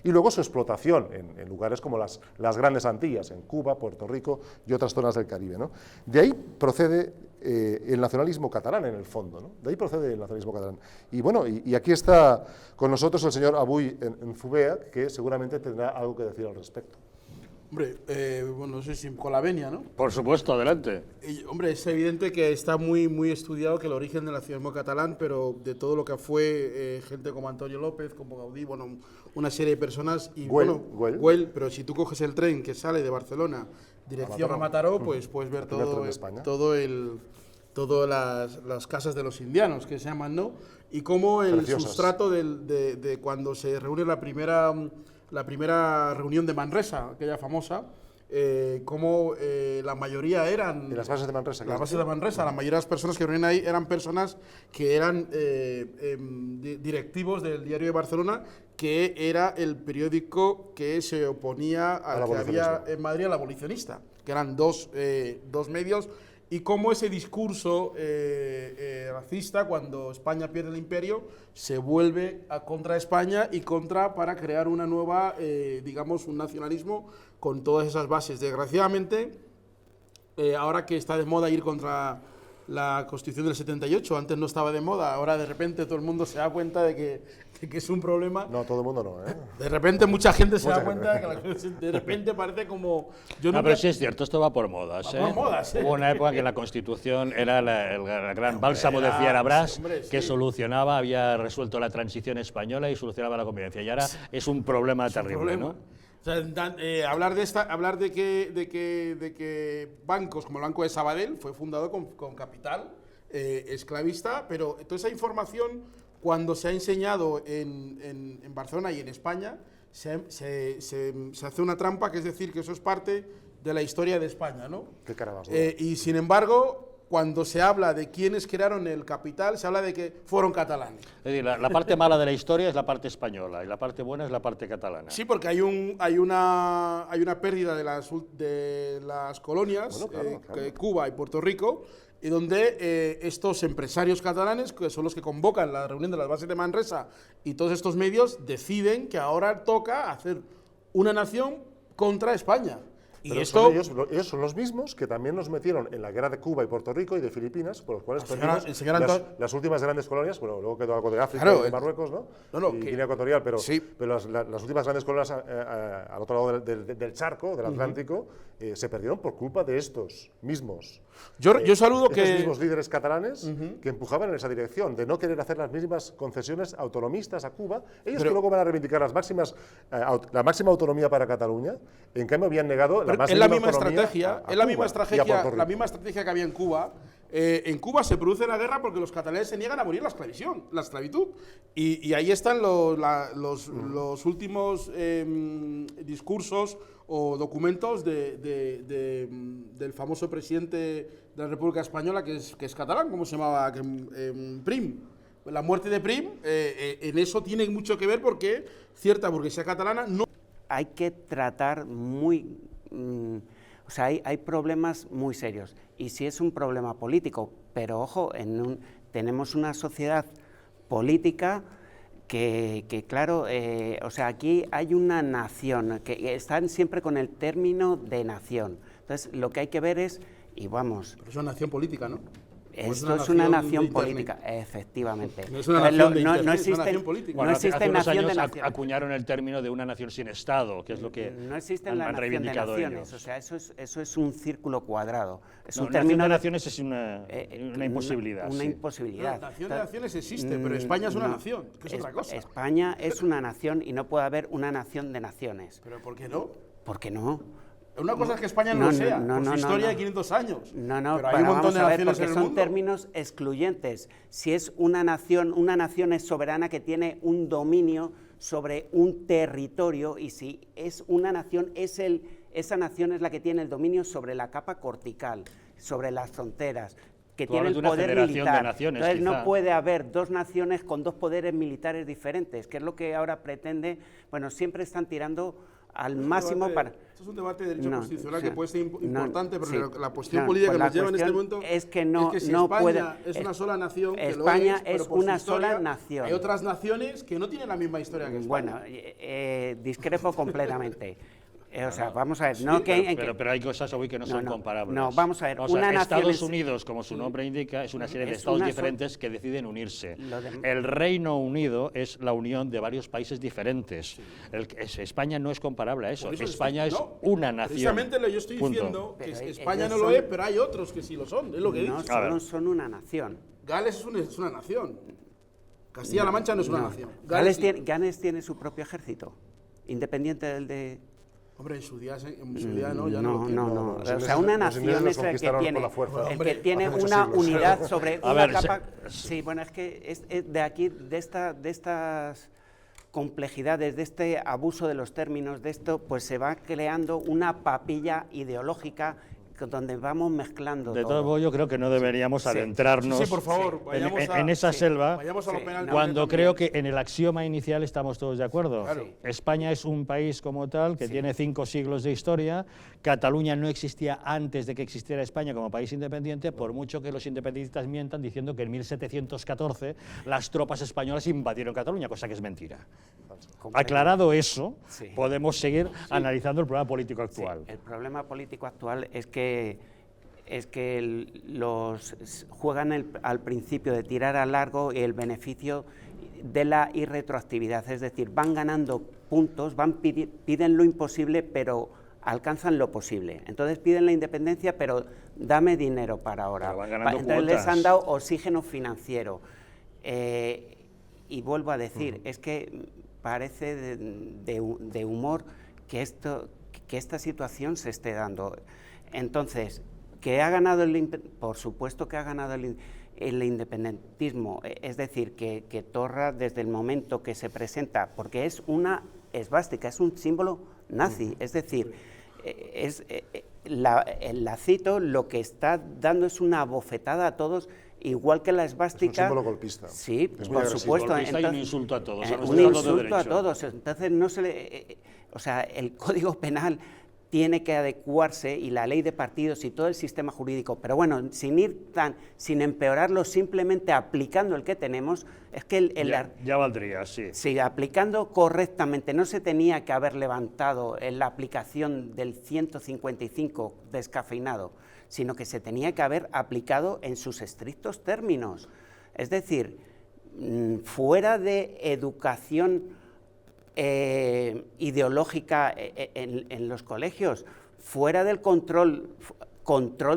y luego su explotación en lugares como las Grandes Antillas, en Cuba, Puerto Rico y otras zonas del Caribe, ¿no? De ahí procede el nacionalismo catalán, en el fondo, ¿no? De ahí procede el nacionalismo catalán. Y bueno, y aquí está con nosotros el señor Abuy en Fubea, que seguramente tendrá algo que decir al respecto. Hombre, bueno, no sé si con la venia, ¿no? Por supuesto, adelante. Hombre, es evidente que está muy estudiado que el origen del nacionalismo catalán, pero de todo lo que fue gente como Antonio López, como Gaudí, bueno, una serie de personas, y Güell, pero si tú coges el tren que sale de Barcelona dirección a Mataró, pues puedes ver todas las casas de los indianos, que se llaman, ¿no? Y cómo el sustrato de cuando se reúne la primera reunión de Manresa, aquella famosa, como la mayoría eran... ¿De las bases de Manresa? Las bases de Manresa, la mayoría de las personas que reunían ahí eran personas que eran directivos del Diario de Barcelona, que era el periódico que se oponía al que había en Madrid, al abolicionista, que eran dos medios, y cómo ese discurso racista, cuando España pierde el imperio, se vuelve contra España y para crear una nueva, digamos, un nacionalismo con todas esas bases. Desgraciadamente, ahora que está de moda ir contra la Constitución del 78, antes no estaba de moda, ahora de repente todo el mundo se da cuenta de que es un problema. No, todo el mundo no, ¿eh? De repente mucha gente se da cuenta de que de repente parece como... Pero sí es cierto, esto va por modas. Va por modas, ¿eh? Hubo una época que la Constitución era el gran bálsamo de Fierabras, que solucionaba, había resuelto la transición española y solucionaba la convivencia. Y ahora es un problema terrible, ¿no? O sea, hablar de que bancos como el Banco de Sabadell fue fundado con capital esclavista, pero toda esa información, cuando se ha enseñado en Barcelona y en España, se hace una trampa, que es decir, que eso es parte de la historia de España, ¿no? Qué cara más. Y sin embargo, cuando se habla de quienes crearon el capital, se habla de que fueron catalanes. Es decir, la parte mala de la historia es la parte española y la parte buena es la parte catalana. Sí, porque hay una pérdida de las colonias, Bueno, claro. Cuba y Puerto Rico, y donde estos empresarios catalanes, que son los que convocan la reunión de las bases de Manresa, y todos estos medios deciden que ahora toca hacer una nación contra España. Y Pero esto, ellos son los mismos que también nos metieron en la guerra de Cuba y Puerto Rico y de Filipinas, por los cuales perdimos las últimas grandes colonias. Bueno, luego quedó algo de África, y Marruecos, ¿no? Y Guinea Ecuatorial, pero las últimas grandes colonias al otro lado del charco, del Atlántico, se perdieron por culpa de estos mismos. Yo saludo estos que mismos líderes catalanes que empujaban en esa dirección, de no querer hacer las mismas concesiones autonomistas a Cuba. Ellos que luego van a reivindicar la máxima autonomía para Cataluña, en cambio habían negado es la misma estrategia, la misma estrategia que había en Cuba. En Cuba se produce la guerra porque los catalanes se niegan a abolir la esclavitud. Y ahí están los últimos discursos o documentos del famoso presidente de la República Española, que es catalán, ¿cómo se llamaba? Prim. La muerte de Prim, en eso tiene mucho que ver porque cierta burguesía catalana no... Hay que tratar o sea, hay problemas muy serios, y sí es un problema político, pero ojo, tenemos una sociedad política que claro, o sea, aquí hay una nación, que están siempre con el término de nación. Entonces, lo que hay que ver es, y vamos... Pero es una nación política, ¿no? Esto es una nación política, efectivamente. No es una nación de Internet, no es una nación política. Bueno, no existe hace unos nación años de naciones. acuñaron el término de una nación sin Estado, que es lo que no existe han la nación reivindicado de naciones, ellos. o sea, eso es un círculo cuadrado. Es un nación término de naciones es una imposibilidad. Una sí. imposibilidad. La nación de naciones existe, pero España es una nación, que es otra cosa. España es una nación y no puede haber una nación de naciones. ¿Pero por qué no? ¿Por qué no? Una cosa es que España no lo sea, por su historia de 500 años. Pero hay un montón de naciones porque en el son mundo. términos excluyentes. Si es una nación es soberana que tiene un dominio sobre un territorio, y si es una nación, esa nación es la que tiene el dominio sobre la capa cortical, sobre las fronteras, que tiene el poder militar. Entonces no puede haber dos naciones con dos poderes militares diferentes, que es lo que ahora pretende. Bueno, siempre están tirando al máximo para... Esto es un debate de derecho constitucional que puede ser importante, pero la cuestión política que nos lleva en este momento es que si España es una sola nación, que España es es una sola nación. Hay otras naciones que no tienen la misma historia que España. Bueno, discrepo completamente. O sea, vamos a ver, pero hay cosas hoy que no son comparables. No, vamos a ver, Estados Unidos, como su nombre indica, es una serie de estados diferentes que deciden unirse. El Reino Unido es la unión de varios países diferentes. España no es comparable a eso. España es una nación. Precisamente yo estoy diciendo que España no lo es, pero hay otros que sí lo son, es lo que he dicho. No son una nación. Gales es una nación. Castilla-La Mancha no es una nación. Gales tiene su propio ejército, independiente del de... Hombre, en su día no, ya no. O sea, una nación es el que tiene una unidad sobre una capa... Sí, bueno, es que de aquí, de estas complejidades, de este abuso de los términos, de esto, pues se va creando una papilla ideológica donde vamos mezclando de todo modo, yo creo que no deberíamos adentrarnos por favor, en esa selva, cuando creo que en el axioma inicial estamos todos de acuerdo. Claro. España es un país como tal, que tiene 5 siglos de historia. Cataluña no existía antes de que existiera España como país independiente, por mucho que los independentistas mientan diciendo que en 1714 las tropas españolas invadieron Cataluña, cosa que es mentira. Aclarado eso, podemos seguir analizando el problema político actual. El problema político actual es que los juegan al principio de tirar a largo el beneficio de la irretroactividad, es decir, van ganando puntos, piden lo imposible, pero alcanzan lo posible. Entonces piden la independencia, pero dame dinero para ahora. Entonces les han dado oxígeno financiero. Y vuelvo a decir, es que parece de humor que esta situación se esté dando. Entonces, ¿que ha ganado por supuesto que ha ganado el independentismo? Es decir, que Torra, desde el momento que se presenta, porque es una esvástica, es un símbolo nazi, es decir, la cito, lo que está dando es una bofetada a todos, igual que la esvástica. Es un símbolo golpista. Sí, es por supuesto. Golpista y un insulto a todos. Un insulto a todos. Entonces, no se le, o sea, el Código Penal tiene que adecuarse, y la ley de partidos y todo el sistema jurídico, pero bueno, sin empeorarlo, simplemente aplicando el que tenemos, es que ya valdría, sí. Sí, aplicando correctamente, no se tenía que haber levantado en la aplicación del 155 descafeinado, sino que se tenía que haber aplicado en sus estrictos términos. Es decir, fuera de educación ideológica en los colegios, fuera del control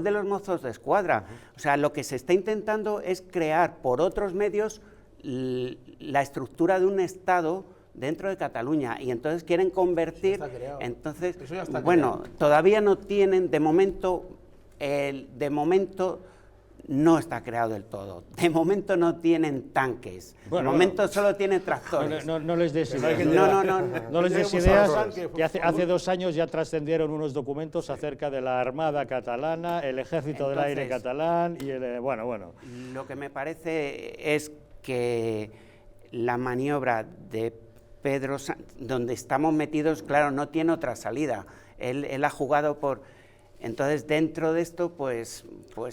de los mozos de escuadra. O sea, lo que se está intentando es crear por otros medios la estructura de un Estado dentro de Cataluña, y entonces quieren convertir, entonces, bueno, todavía no tienen, de momento no está creado del todo. De momento no tienen tanques. De momento solo tienen tractores. No les des ideas. No les des ideas, que hace 2 años ya trascendieron unos documentos acerca de la Armada catalana, el Ejército del Aire catalán y el... Bueno. Lo que me parece es que la maniobra de Pedro Sánchez, donde estamos metidos, claro, no tiene otra salida. Él ha jugado por... Entonces, dentro de esto, pues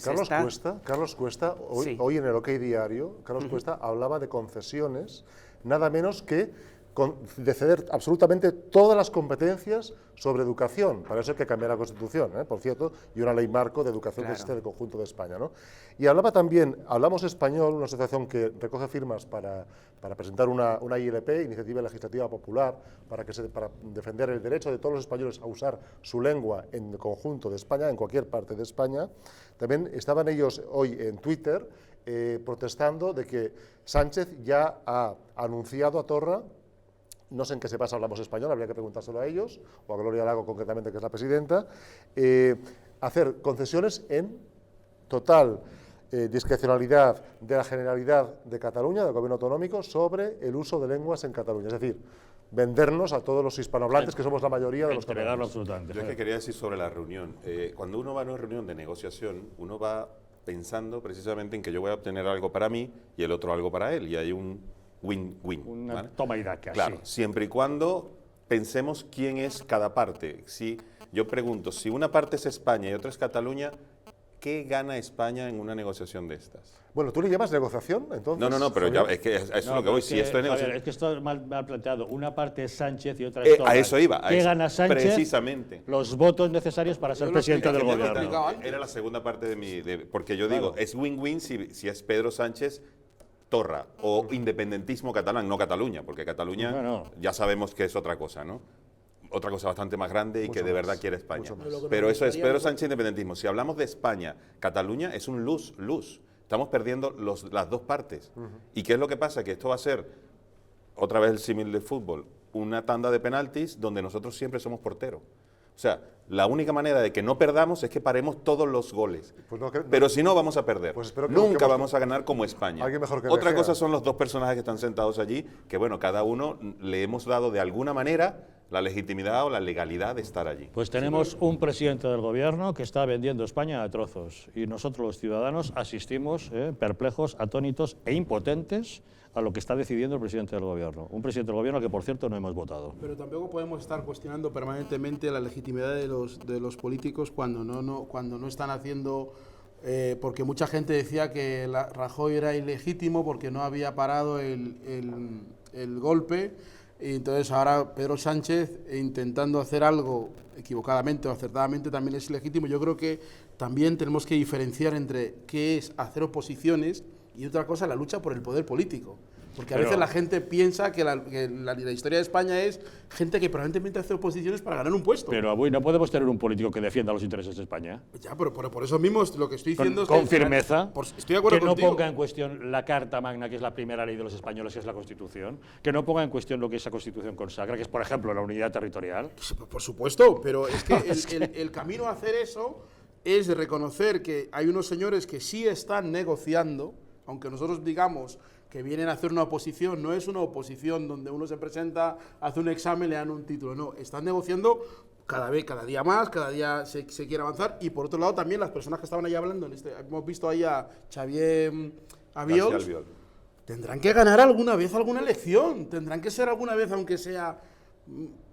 Carlos Cuesta, hoy en el OK Diario, Carlos Cuesta hablaba de concesiones, nada menos que de ceder absolutamente todas las competencias sobre educación. Para eso hay que cambiar la Constitución, por cierto, y una ley marco de educación que existe del conjunto de España, ¿no? Y hablaba también, Hablamos Español, una asociación que recoge firmas para presentar una ILP, Iniciativa Legislativa Popular, para defender el derecho de todos los españoles a usar su lengua en el conjunto de España, en cualquier parte de España. También estaban ellos hoy en Twitter protestando de que Sánchez ya ha anunciado a Torra, no sé en qué se basa Hablamos Español, habría que preguntárselo a ellos, o a Gloria Lago concretamente, que es la presidenta, hacer concesiones en total discrecionalidad de la Generalidad de Cataluña, del Gobierno autonómico, sobre el uso de lenguas en Cataluña. Es decir, vendernos a todos los hispanohablantes, que somos la mayoría de los catalanes. Absolutamente. Yo es que quería decir sobre la reunión. Cuando uno va a una reunión de negociación, uno va pensando precisamente en que yo voy a obtener algo para mí y el otro algo para él, y hay un win-win. Una ¿vale? toma y daca. Claro, sí. siempre y cuando pensemos quién es cada parte. Si yo pregunto, si una parte es España y otra es Cataluña, ¿qué gana España en una negociación de estas? Bueno, ¿tú le llamas negociación, entonces? No, pero ya, es que eso es lo que voy. Si esto es negociación... Es que esto es mal planteado. Una parte es Sánchez y otra es Torra. A eso iba. ¿Qué gana Sánchez? Precisamente. Los votos necesarios para ser presidente del gobierno. Era la segunda parte de mi... porque yo digo, es win-win si es Pedro Sánchez, Torra, o independentismo catalán, no Cataluña, porque Cataluña ya sabemos que es otra cosa, ¿no? Otra cosa bastante más grande y que de verdad quiere España. Pero eso es Pedro Sánchez, independentismo. Si hablamos de España, Cataluña es un lose. Estamos perdiendo las dos partes. ¿Y qué es lo que pasa? Que esto va a ser, otra vez el símil del fútbol, una tanda de penaltis donde nosotros siempre somos porteros. O sea, la única manera de que no perdamos es que paremos todos los goles. Pues pero si no, vamos a perder. Pues nunca vamos a ganar como España. Mejor que Otra cosa son los dos personajes que están sentados allí, que bueno, cada uno le hemos dado de alguna manera la legitimidad o la legalidad de estar allí. Pues tenemos un presidente del gobierno que está vendiendo España a trozos y nosotros los ciudadanos asistimos perplejos, atónitos e impotentes a lo que está decidiendo el presidente del gobierno. Un presidente del gobierno que, por cierto, no hemos votado. Pero tampoco podemos estar cuestionando permanentemente la legitimidad de los políticos cuando no están haciendo... porque mucha gente decía que Rajoy era ilegítimo porque no había parado el golpe. Y entonces ahora Pedro Sánchez, intentando hacer algo equivocadamente o acertadamente, también es ilegítimo. Yo creo que también tenemos que diferenciar entre qué es hacer oposiciones y otra cosa la lucha por el poder político. Porque a veces la gente piensa que la historia de España es gente que permanentemente hace oposiciones para ganar un puesto. Pero Abuy, no podemos tener un político que defienda los intereses de España. Ya, pero por eso mismo lo que estoy diciendo es que... Con firmeza. Estoy de acuerdo que contigo. No ponga en cuestión la Carta Magna, que es la primera ley de los españoles, que es la Constitución. Que no ponga en cuestión lo que esa Constitución consagra, que es, por ejemplo, la unidad territorial. Por supuesto, pero es que el camino a hacer eso es de reconocer que hay unos señores que sí están negociando, aunque nosotros digamos que vienen a hacer una oposición. No es una oposición donde uno se presenta, hace un examen, le dan un título. No, están negociando cada día más, cada día se quiere avanzar. Y por otro lado también las personas que estaban ahí hablando, hemos visto ahí a Xavier Albiol, tendrán que ganar alguna vez alguna elección, tendrán que ser alguna vez, aunque sea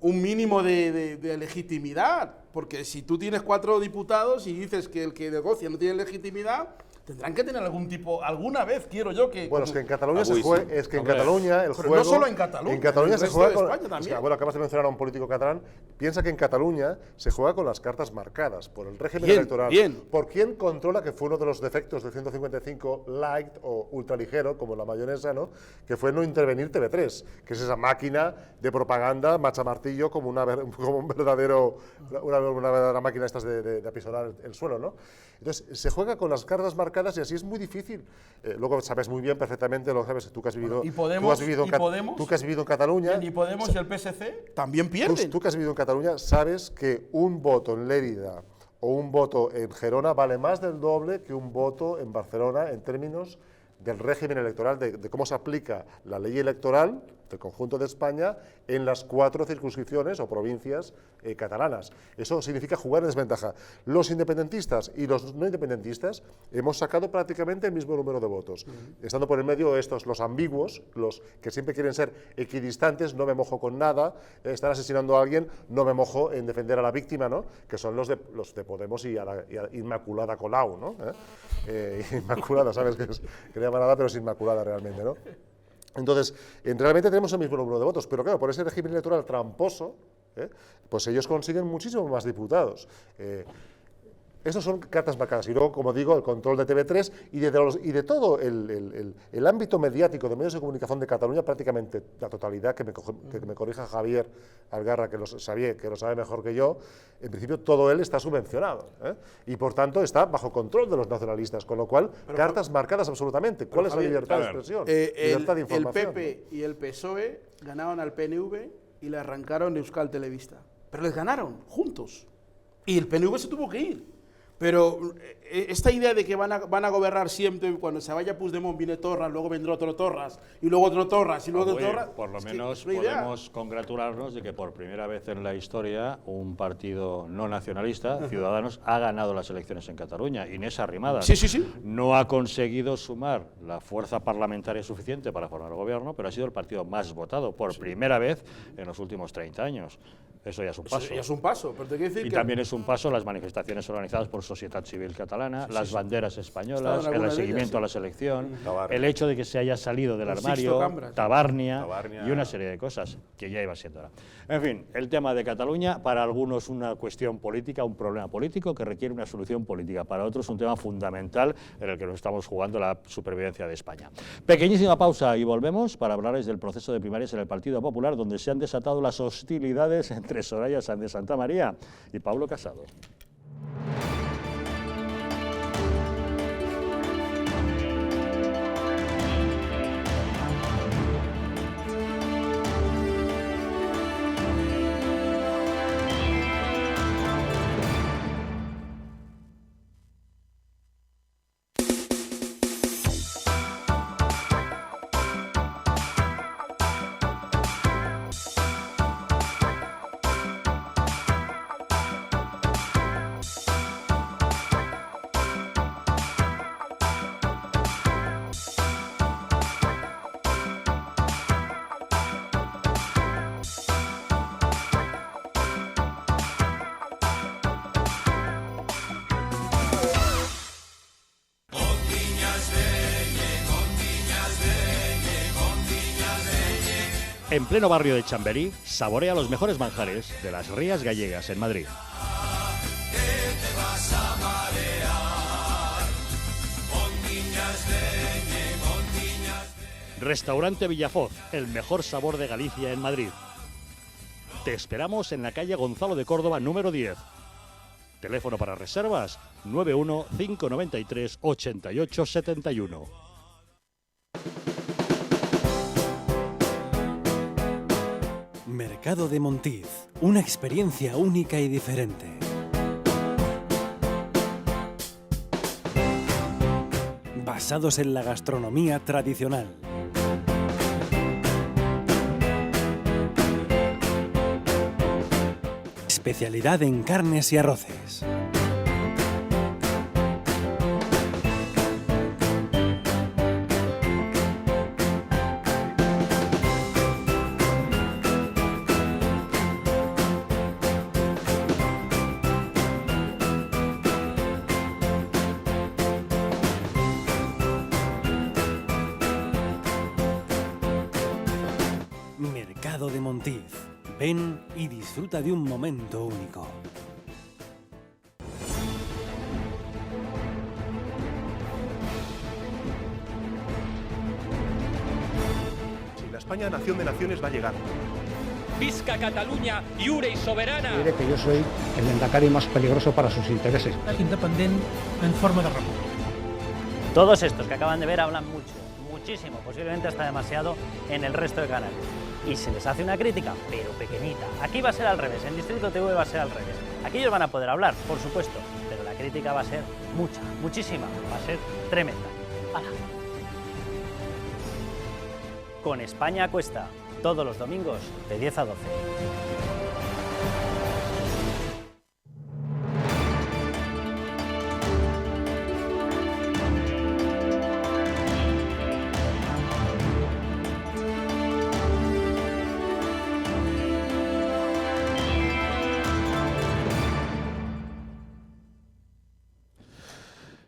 un mínimo de legitimidad, porque si tú tienes 4 diputados y dices que el que negocia no tiene legitimidad, tendrán que tener alguna vez, quiero yo que... Bueno, es que en Cataluña se juega, en Cataluña el juego... no solo en Cataluña se juega con... España también. Es que, bueno, acabas de mencionar a un político catalán, piensa que en Cataluña se juega con las cartas marcadas por el régimen electoral. Por quién controla, que fue uno de los defectos del 155 light o ultraligero, como la mayonesa, ¿no? Que fue no intervenir TV3, que es esa máquina de propaganda machamartillo como una verdadera máquina estas de apisolar el suelo, ¿no? Entonces, se juega con las cartas marcadas y así es muy difícil. Luego sabes muy bien, perfectamente, lo sabes tú que has vivido, tú que has vivido en Cataluña. Y Podemos y el PSC también pierden. Tú que has vivido en Cataluña sabes que un voto en Lérida o un voto en Gerona vale más del doble que un voto en Barcelona en términos del régimen electoral, de cómo se aplica la ley electoral del conjunto de España en las 4 circunscripciones o provincias catalanas. Eso significa jugar en desventaja. Los independentistas y los no independentistas hemos sacado prácticamente el mismo número de votos. Estando por el medio estos, los ambiguos, los que siempre quieren ser equidistantes, no me mojo con nada, están asesinando a alguien, no me mojo en defender a la víctima, ¿no? Que son los de Podemos y a Inmaculada Colau, ¿no? Inmaculada, ¿sabes? Que le llama nada, pero es Inmaculada realmente, ¿no? Entonces, realmente tenemos el mismo número de votos, pero claro, por ese régimen electoral tramposo, pues ellos consiguen muchísimo más diputados. Estos son cartas marcadas. Y luego, como digo, el control de TV3 y de todo el ámbito mediático de medios de comunicación de Cataluña, prácticamente la totalidad, que me corrija Javier Algarra, que lo sabe mejor que yo, en principio todo él está subvencionado. Y por tanto está bajo control de los nacionalistas, con lo cual, cartas marcadas absolutamente. ¿Cuál es la libertad de expresión? Libertad de información. El PP y el PSOE ganaron al PNV y le arrancaron Euskal Telebista. Pero les ganaron, juntos. Y el PNV se tuvo que ir. Pero esta idea de que van a gobernar siempre, cuando se vaya Puigdemont viene Torras, luego vendrá otro Torras, y luego otro Torras, y luego otro Torras... Por lo menos podemos congratularnos de que por primera vez en la historia un partido no nacionalista, Ciudadanos, ha ganado las elecciones en Cataluña. Inés Arrimadas no ha conseguido sumar la fuerza parlamentaria suficiente para formar gobierno, pero ha sido el partido más votado por primera vez en los últimos 30 años. Eso ya es un paso. Eso ya es un paso, pero te quiero decir que... también es un paso las manifestaciones organizadas por Sociedad Civil Catalana, las banderas españolas, el seguimiento a la selección, el hecho de que se haya salido del armario, Tabarnia y una serie de cosas que ya iba siendo hora. En fin, el tema de Cataluña, para algunos una cuestión política, un problema político que requiere una solución política, para otros un tema fundamental en el que nos estamos jugando la supervivencia de España. Pequeñísima pausa y volvemos para hablarles del proceso de primarias en el Partido Popular, donde se han desatado las hostilidades entre Soraya Sáenz de Santamaría y Pablo Casado. En pleno barrio de Chamberí, saborea los mejores manjares de las Rías Gallegas en Madrid. Restaurante Villafoz, el mejor sabor de Galicia en Madrid. Te esperamos en la calle Gonzalo de Córdoba, número 10. Teléfono para reservas 91 593 88 71. Mercado de Montiz, una experiencia única y diferente. Basados en la gastronomía tradicional. especialidad en carnes y arroces. Mercado de Montiz. Ven y disfruta de un momento único. Si la España nación de naciones va a llegar. Visca Catalunya, lliure y soberana. Diré que yo soy el lehendakari más peligroso para sus intereses. Independent en forma de república. Todos estos que acaban de ver hablan mucho, muchísimo, posiblemente hasta demasiado en el resto de canales. Y se les hace una crítica, pero pequeñita. Aquí va a ser al revés, en Distrito TV va a ser al revés. Aquí ellos van a poder hablar, por supuesto, pero la crítica va a ser mucha, muchísima, va a ser tremenda. ¡Hala! Con España Cuesta, todos los domingos de 10 a 12.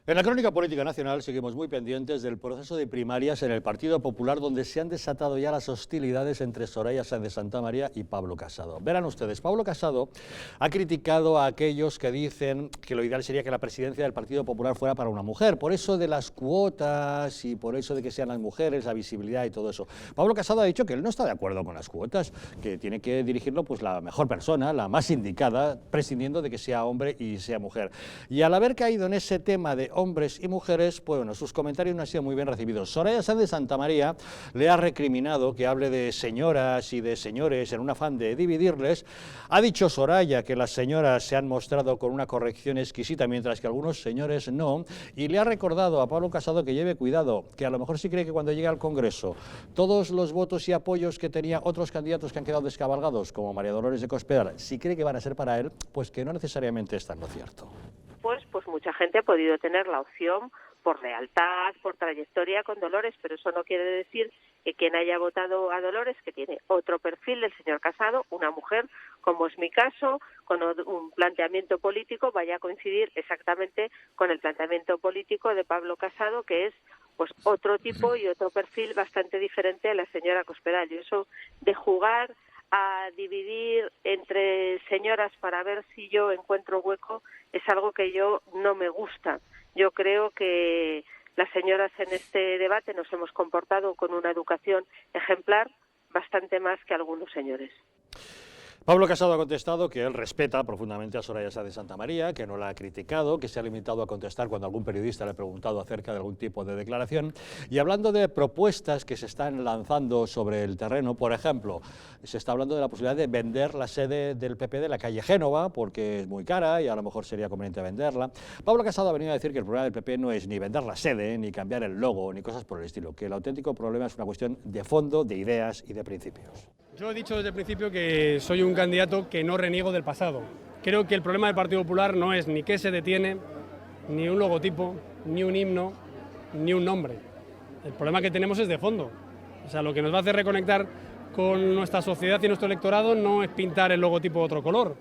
En la crónica política nacional seguimos muy pendientes del proceso de primarias en el Partido Popular, donde se han desatado ya las hostilidades entre Soraya Sáenz de Santamaría y Pablo Casado. Verán ustedes, Pablo Casado ha criticado a aquellos que dicen que lo ideal sería que la presidencia del Partido Popular fuera para una mujer, por eso de las cuotas y por eso de que sean las mujeres, la visibilidad y todo eso. Pablo Casado ha dicho que él no está de acuerdo con las cuotas, que tiene que dirigirlo pues la mejor persona, la más indicada, prescindiendo de que sea hombre y sea mujer. Y al haber caído en ese tema de hombres y mujeres, pues bueno, sus comentarios no han sido muy bien recibidos. Soraya Sáenz de Santamaría le ha recriminado que hable de señoras y de señores en un afán de dividirles. Ha dicho Soraya que las señoras se han mostrado con una corrección exquisita, mientras que algunos señores no, y le ha recordado a Pablo Casado que lleve cuidado, que a lo mejor sí cree que cuando llegue al Congreso todos los votos y apoyos que tenía otros candidatos que han quedado descabalgados, como María Dolores de Cospedal, si cree que van a ser para él, pues que no necesariamente está en lo cierto. Pues mucha gente ha podido tener la opción por lealtad, por trayectoria con Dolores, pero eso no quiere decir que quien haya votado a Dolores, que tiene otro perfil del señor Casado, una mujer, como es mi caso, con un planteamiento político, vaya a coincidir exactamente con el planteamiento político de Pablo Casado, que es pues otro tipo y otro perfil bastante diferente a la señora Cospedal. Y eso de jugar a dividir entre señoras para ver si yo encuentro hueco es algo que yo no me gusta. Yo creo que las señoras en este debate nos hemos comportado con una educación ejemplar bastante más que algunos señores. Pablo Casado ha contestado que él respeta profundamente a Soraya Sáenz de Santamaría, que no la ha criticado, que se ha limitado a contestar cuando algún periodista le ha preguntado acerca de algún tipo de declaración. Y hablando de propuestas que se están lanzando sobre el terreno, por ejemplo, se está hablando de la posibilidad de vender la sede del PP de la calle Génova, porque es muy cara y a lo mejor sería conveniente venderla. Pablo Casado ha venido a decir que el problema del PP no es ni vender la sede, ni cambiar el logo, ni cosas por el estilo, que el auténtico problema es una cuestión de fondo, de ideas y de principios. Yo he dicho desde el principio que soy un candidato que no reniego del pasado. Creo que el problema del Partido Popular no es ni qué se detiene, ni un logotipo, ni un himno, ni un nombre. El problema que tenemos es de fondo. O sea, lo que nos va a hacer reconectar con nuestra sociedad y nuestro electorado no es pintar el logotipo de otro color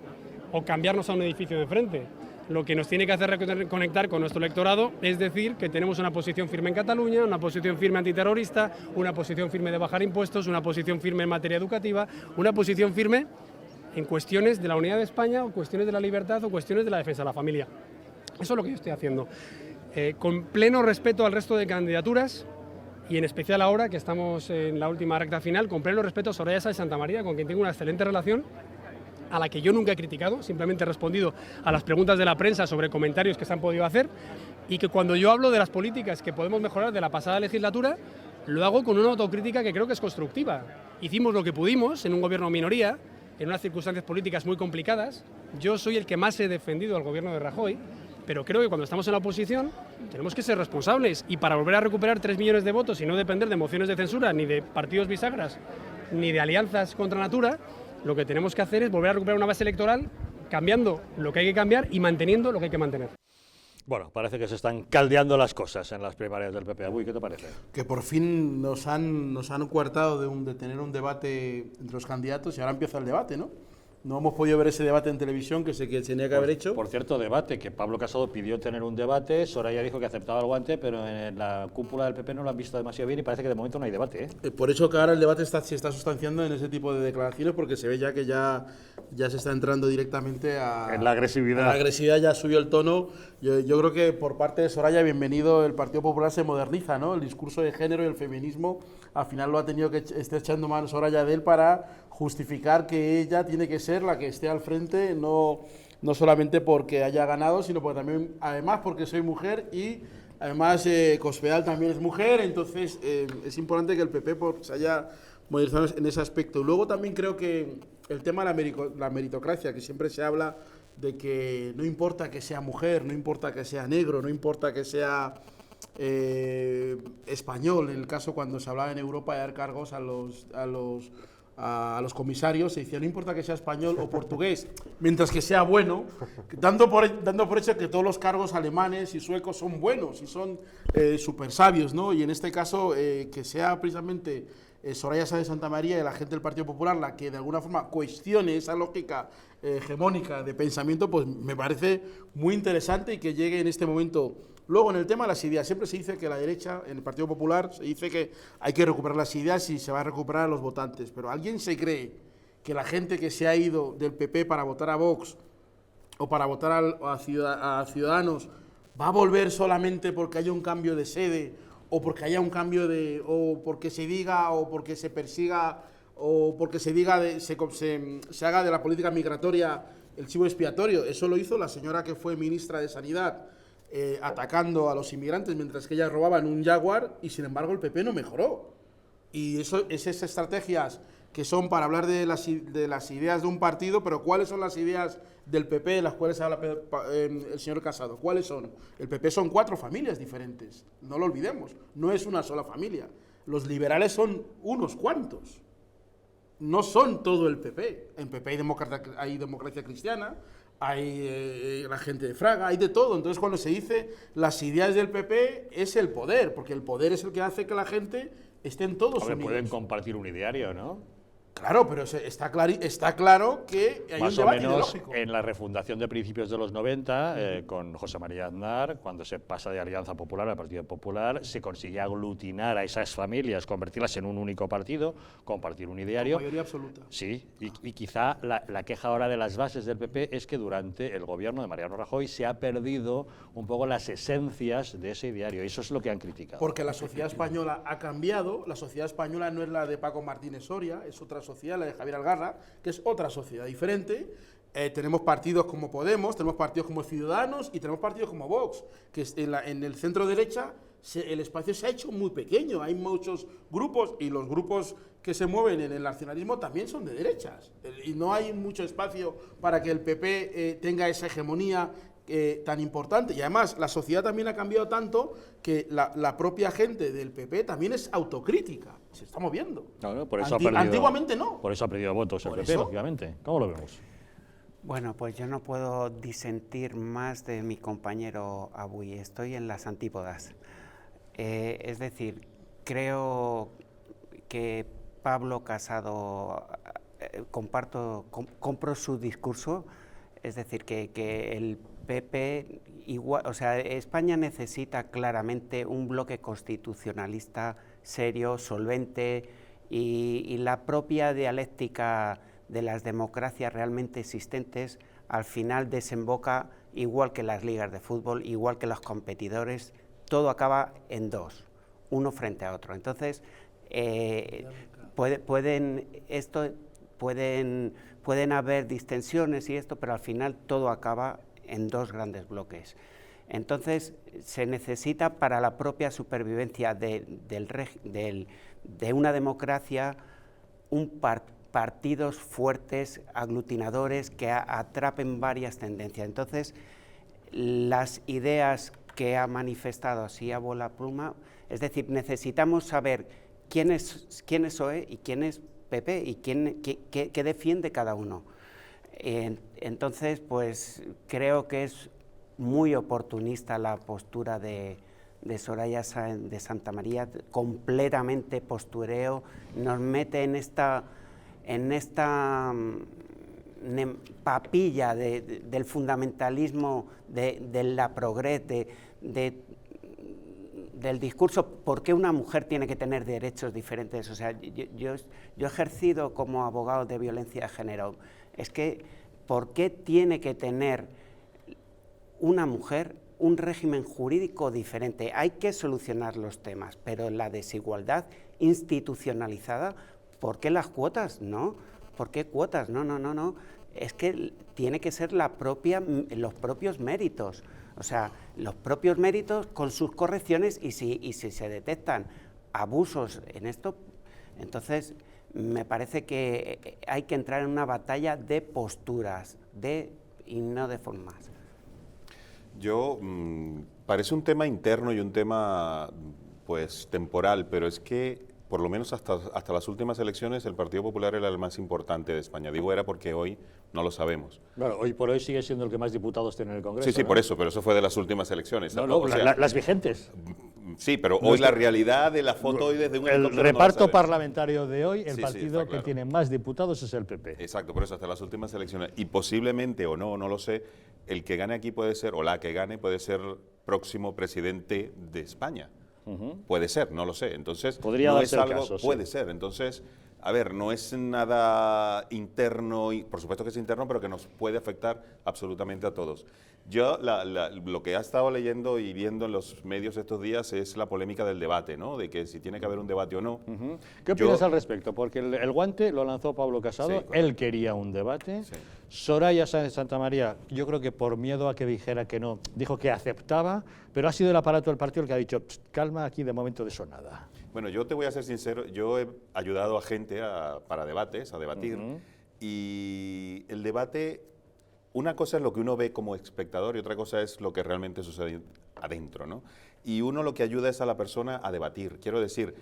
o cambiarnos a un edificio de enfrente. Lo que nos tiene que hacer reconectar con nuestro electorado es decir que tenemos una posición firme en Cataluña, una posición firme antiterrorista, una posición firme de bajar impuestos, una posición firme en materia educativa, una posición firme en cuestiones de la unidad de España o cuestiones de la libertad o cuestiones de la defensa de la familia. Eso es lo que yo estoy haciendo. Con pleno respeto al resto de candidaturas y en especial ahora que estamos en la última recta final, con pleno respeto a Soraya Sáenz de Santamaría, con quien tengo una excelente relación, a la que yo nunca he criticado, simplemente he respondido a las preguntas de la prensa sobre comentarios que se han podido hacer, y que cuando yo hablo de las políticas que podemos mejorar de la pasada legislatura, lo hago con una autocrítica que creo que es constructiva. Hicimos lo que pudimos en un gobierno minoría, en unas circunstancias políticas muy complicadas. Yo soy el que más he defendido al gobierno de Rajoy, pero creo que cuando estamos en la oposición tenemos que ser responsables, y para volver a recuperar 3 millones de votos y no depender de mociones de censura, ni de partidos bisagras, ni de alianzas contra natura, lo que tenemos que hacer es volver a recuperar una base electoral cambiando lo que hay que cambiar y manteniendo lo que hay que mantener. Bueno, parece que se están caldeando las cosas en las primarias del PP. Uy, ¿qué te parece? Que por fin nos han coartado de tener un debate entre los candidatos y ahora empieza el debate, ¿no? No hemos podido ver ese debate en televisión que tenía que haber hecho. Por cierto, debate, que Pablo Casado pidió tener un debate, Soraya dijo que aceptaba el guante, pero en la cúpula del PP no lo han visto demasiado bien y parece que de momento no hay debate, ¿eh? Por eso que ahora el debate se está sustanciando en ese tipo de declaraciones, porque se ve ya que ya se está entrando directamente en la agresividad. La agresividad ya subió el tono. Yo creo que por parte de Soraya, bienvenido, el Partido Popular se moderniza, ¿no? El discurso de género y el feminismo, al final lo ha tenido que estar echando mano Soraya de él para justificar que ella tiene que ser la que esté al frente, no solamente porque haya ganado, sino porque también, además, porque soy mujer y además Cospedal también es mujer, entonces es importante que el PP se haya modernizado en ese aspecto. Luego también creo que el tema de la meritocracia, que siempre se habla de que no importa que sea mujer, no importa que sea negro, no importa que sea español, en el caso cuando se hablaba en Europa de dar cargos a los comisarios, se decía no importa que sea español o portugués, mientras que sea bueno, dando por hecho que todos los cargos alemanes y suecos son buenos y son súper sabios, ¿no? Y en este caso que sea precisamente Soraya Sáenz de Santamaría y la gente del Partido Popular la que de alguna forma cuestione esa lógica hegemónica de pensamiento, pues me parece muy interesante y que llegue en este momento. Luego, en el tema de las ideas, siempre se dice que la derecha, en el Partido Popular, se dice que hay que recuperar las ideas y se va a recuperar a los votantes. Pero ¿alguien se cree que la gente que se ha ido del PP para votar a Vox o para votar a Ciudadanos va a volver solamente porque haya un cambio de sede o porque haya un cambio o porque se diga o porque se persiga o porque se diga se haga de la política migratoria el chivo expiatorio? Eso lo hizo la señora que fue ministra de Sanidad, atacando a los inmigrantes mientras que ella robaba en un Jaguar, y sin embargo el PP no mejoró. Y esas estrategias que son para hablar de las ideas de un partido, pero ¿cuáles son las ideas del PP de las cuales habla el señor Casado? ¿Cuáles son? El PP son 4 familias diferentes, no lo olvidemos, no es una sola familia. Los liberales son unos cuantos, no son todo el PP. En PP hay democracia cristiana, hay la gente de Fraga, hay de todo. Entonces, cuando se dice las ideas del PP, es el poder, porque el poder es el que hace que la gente esté en todos unidos. Pueden compartir un ideario, ¿no? Claro, pero está claro que hay más un debate o menos ideológico. En la refundación de principios de los 90, con José María Aznar, cuando se pasa de Alianza Popular al Partido Popular, se consigue aglutinar a esas familias, convertirlas en un único partido, compartir un ideario. Con mayoría absoluta. Sí, y quizá la queja ahora de las bases del PP es que durante el gobierno de Mariano Rajoy se ha perdido un poco las esencias de ese ideario, y eso es lo que han criticado. Porque la sociedad española ha cambiado, la sociedad española no es la de Paco Martínez Soria, es otra sociedad, la de Javier Algarra, que es otra sociedad diferente. Tenemos partidos como Podemos, tenemos partidos como Ciudadanos y tenemos partidos como Vox, que en el centro derecha el espacio se ha hecho muy pequeño, hay muchos grupos y los grupos que se mueven en el nacionalismo también son de derechas y no hay mucho espacio para que el PP tenga esa hegemonía tan importante. Y además la sociedad también ha cambiado tanto que la propia gente del PP también es autocrítica, se está moviendo. Claro, por eso antiguamente no. Por eso ha perdido votos el PP, lógicamente. ¿Cómo lo vemos? Bueno, pues yo no puedo disentir más de mi compañero Abuy, estoy en las antípodas. Es decir, creo que Pablo Casado, compro su discurso, es decir, que el PP, igual, o sea, España necesita claramente un bloque constitucionalista serio, solvente, y la propia dialéctica de las democracias realmente existentes al final desemboca, igual que las ligas de fútbol, igual que los competidores, todo acaba en dos, uno frente a otro. Entonces, pueden haber distensiones y esto, pero al final todo acaba en dos grandes bloques. Entonces, se necesita para la propia supervivencia de una democracia partidos fuertes, aglutinadores, que atrapen varias tendencias. Entonces, las ideas que ha manifestado así a bola pluma, es decir, necesitamos saber quién es PSOE y quién es PP y qué defiende cada uno. Entonces, pues creo que es muy oportunista la postura de Soraya Sáenz de Santamaría, completamente postureo, nos mete en esta papilla del fundamentalismo, de la progres, del discurso, ¿por qué una mujer tiene que tener derechos diferentes? O sea, yo he ejercido como abogado de violencia de género. Es que, ¿por qué tiene que tener una mujer un régimen jurídico diferente? Hay que solucionar los temas, pero la desigualdad institucionalizada, ¿por qué las cuotas? No, ¿por qué cuotas? No. Es que tiene que ser los propios méritos. O sea, los propios méritos con sus correcciones y si se detectan abusos en esto, entonces me parece que hay que entrar en una batalla de posturas y no de formas. Parece un tema interno y un tema pues temporal, pero es que por lo menos hasta las últimas elecciones el Partido Popular era el más importante de España. Digo era porque hoy no lo sabemos. Claro, hoy por hoy sigue siendo el que más diputados tiene en el Congreso. Sí, ¿no? por eso, pero eso fue de las últimas elecciones. Las vigentes. Sí, pero hoy la realidad de la foto hoy desde un el helicóptero reparto no lo parlamentario de hoy, el Sí, partido está claro. que tiene más diputados es el PP. Exacto, por eso hasta las últimas elecciones. Y posiblemente o no lo sé, el que gane aquí puede ser, o la que gane puede ser próximo presidente de España. Puede ser, no lo sé. Entonces, podría no darse es el algo, caso, puede sí. ser. Entonces, a ver, no es nada interno, y por supuesto que es interno, pero que nos puede afectar absolutamente a todos. Yo lo que he estado leyendo y viendo en los medios estos días es la polémica del debate, ¿no? De que si tiene que haber un debate o no. ¿Qué opinas al respecto? Porque el guante lo lanzó Pablo Casado, Sí, él quería un debate. Sí. Soraya Sáenz de Santamaría, yo creo que por miedo a que dijera que no, dijo que aceptaba, pero ha sido el aparato del partido el que ha dicho, calma, aquí de momento de eso nada. Bueno, yo te voy a ser sincero, yo he ayudado a gente para debates, a debatir, y el debate, una cosa es lo que uno ve como espectador y otra cosa es lo que realmente sucede adentro, ¿no? Y uno lo que ayuda es a la persona a debatir. Quiero decir,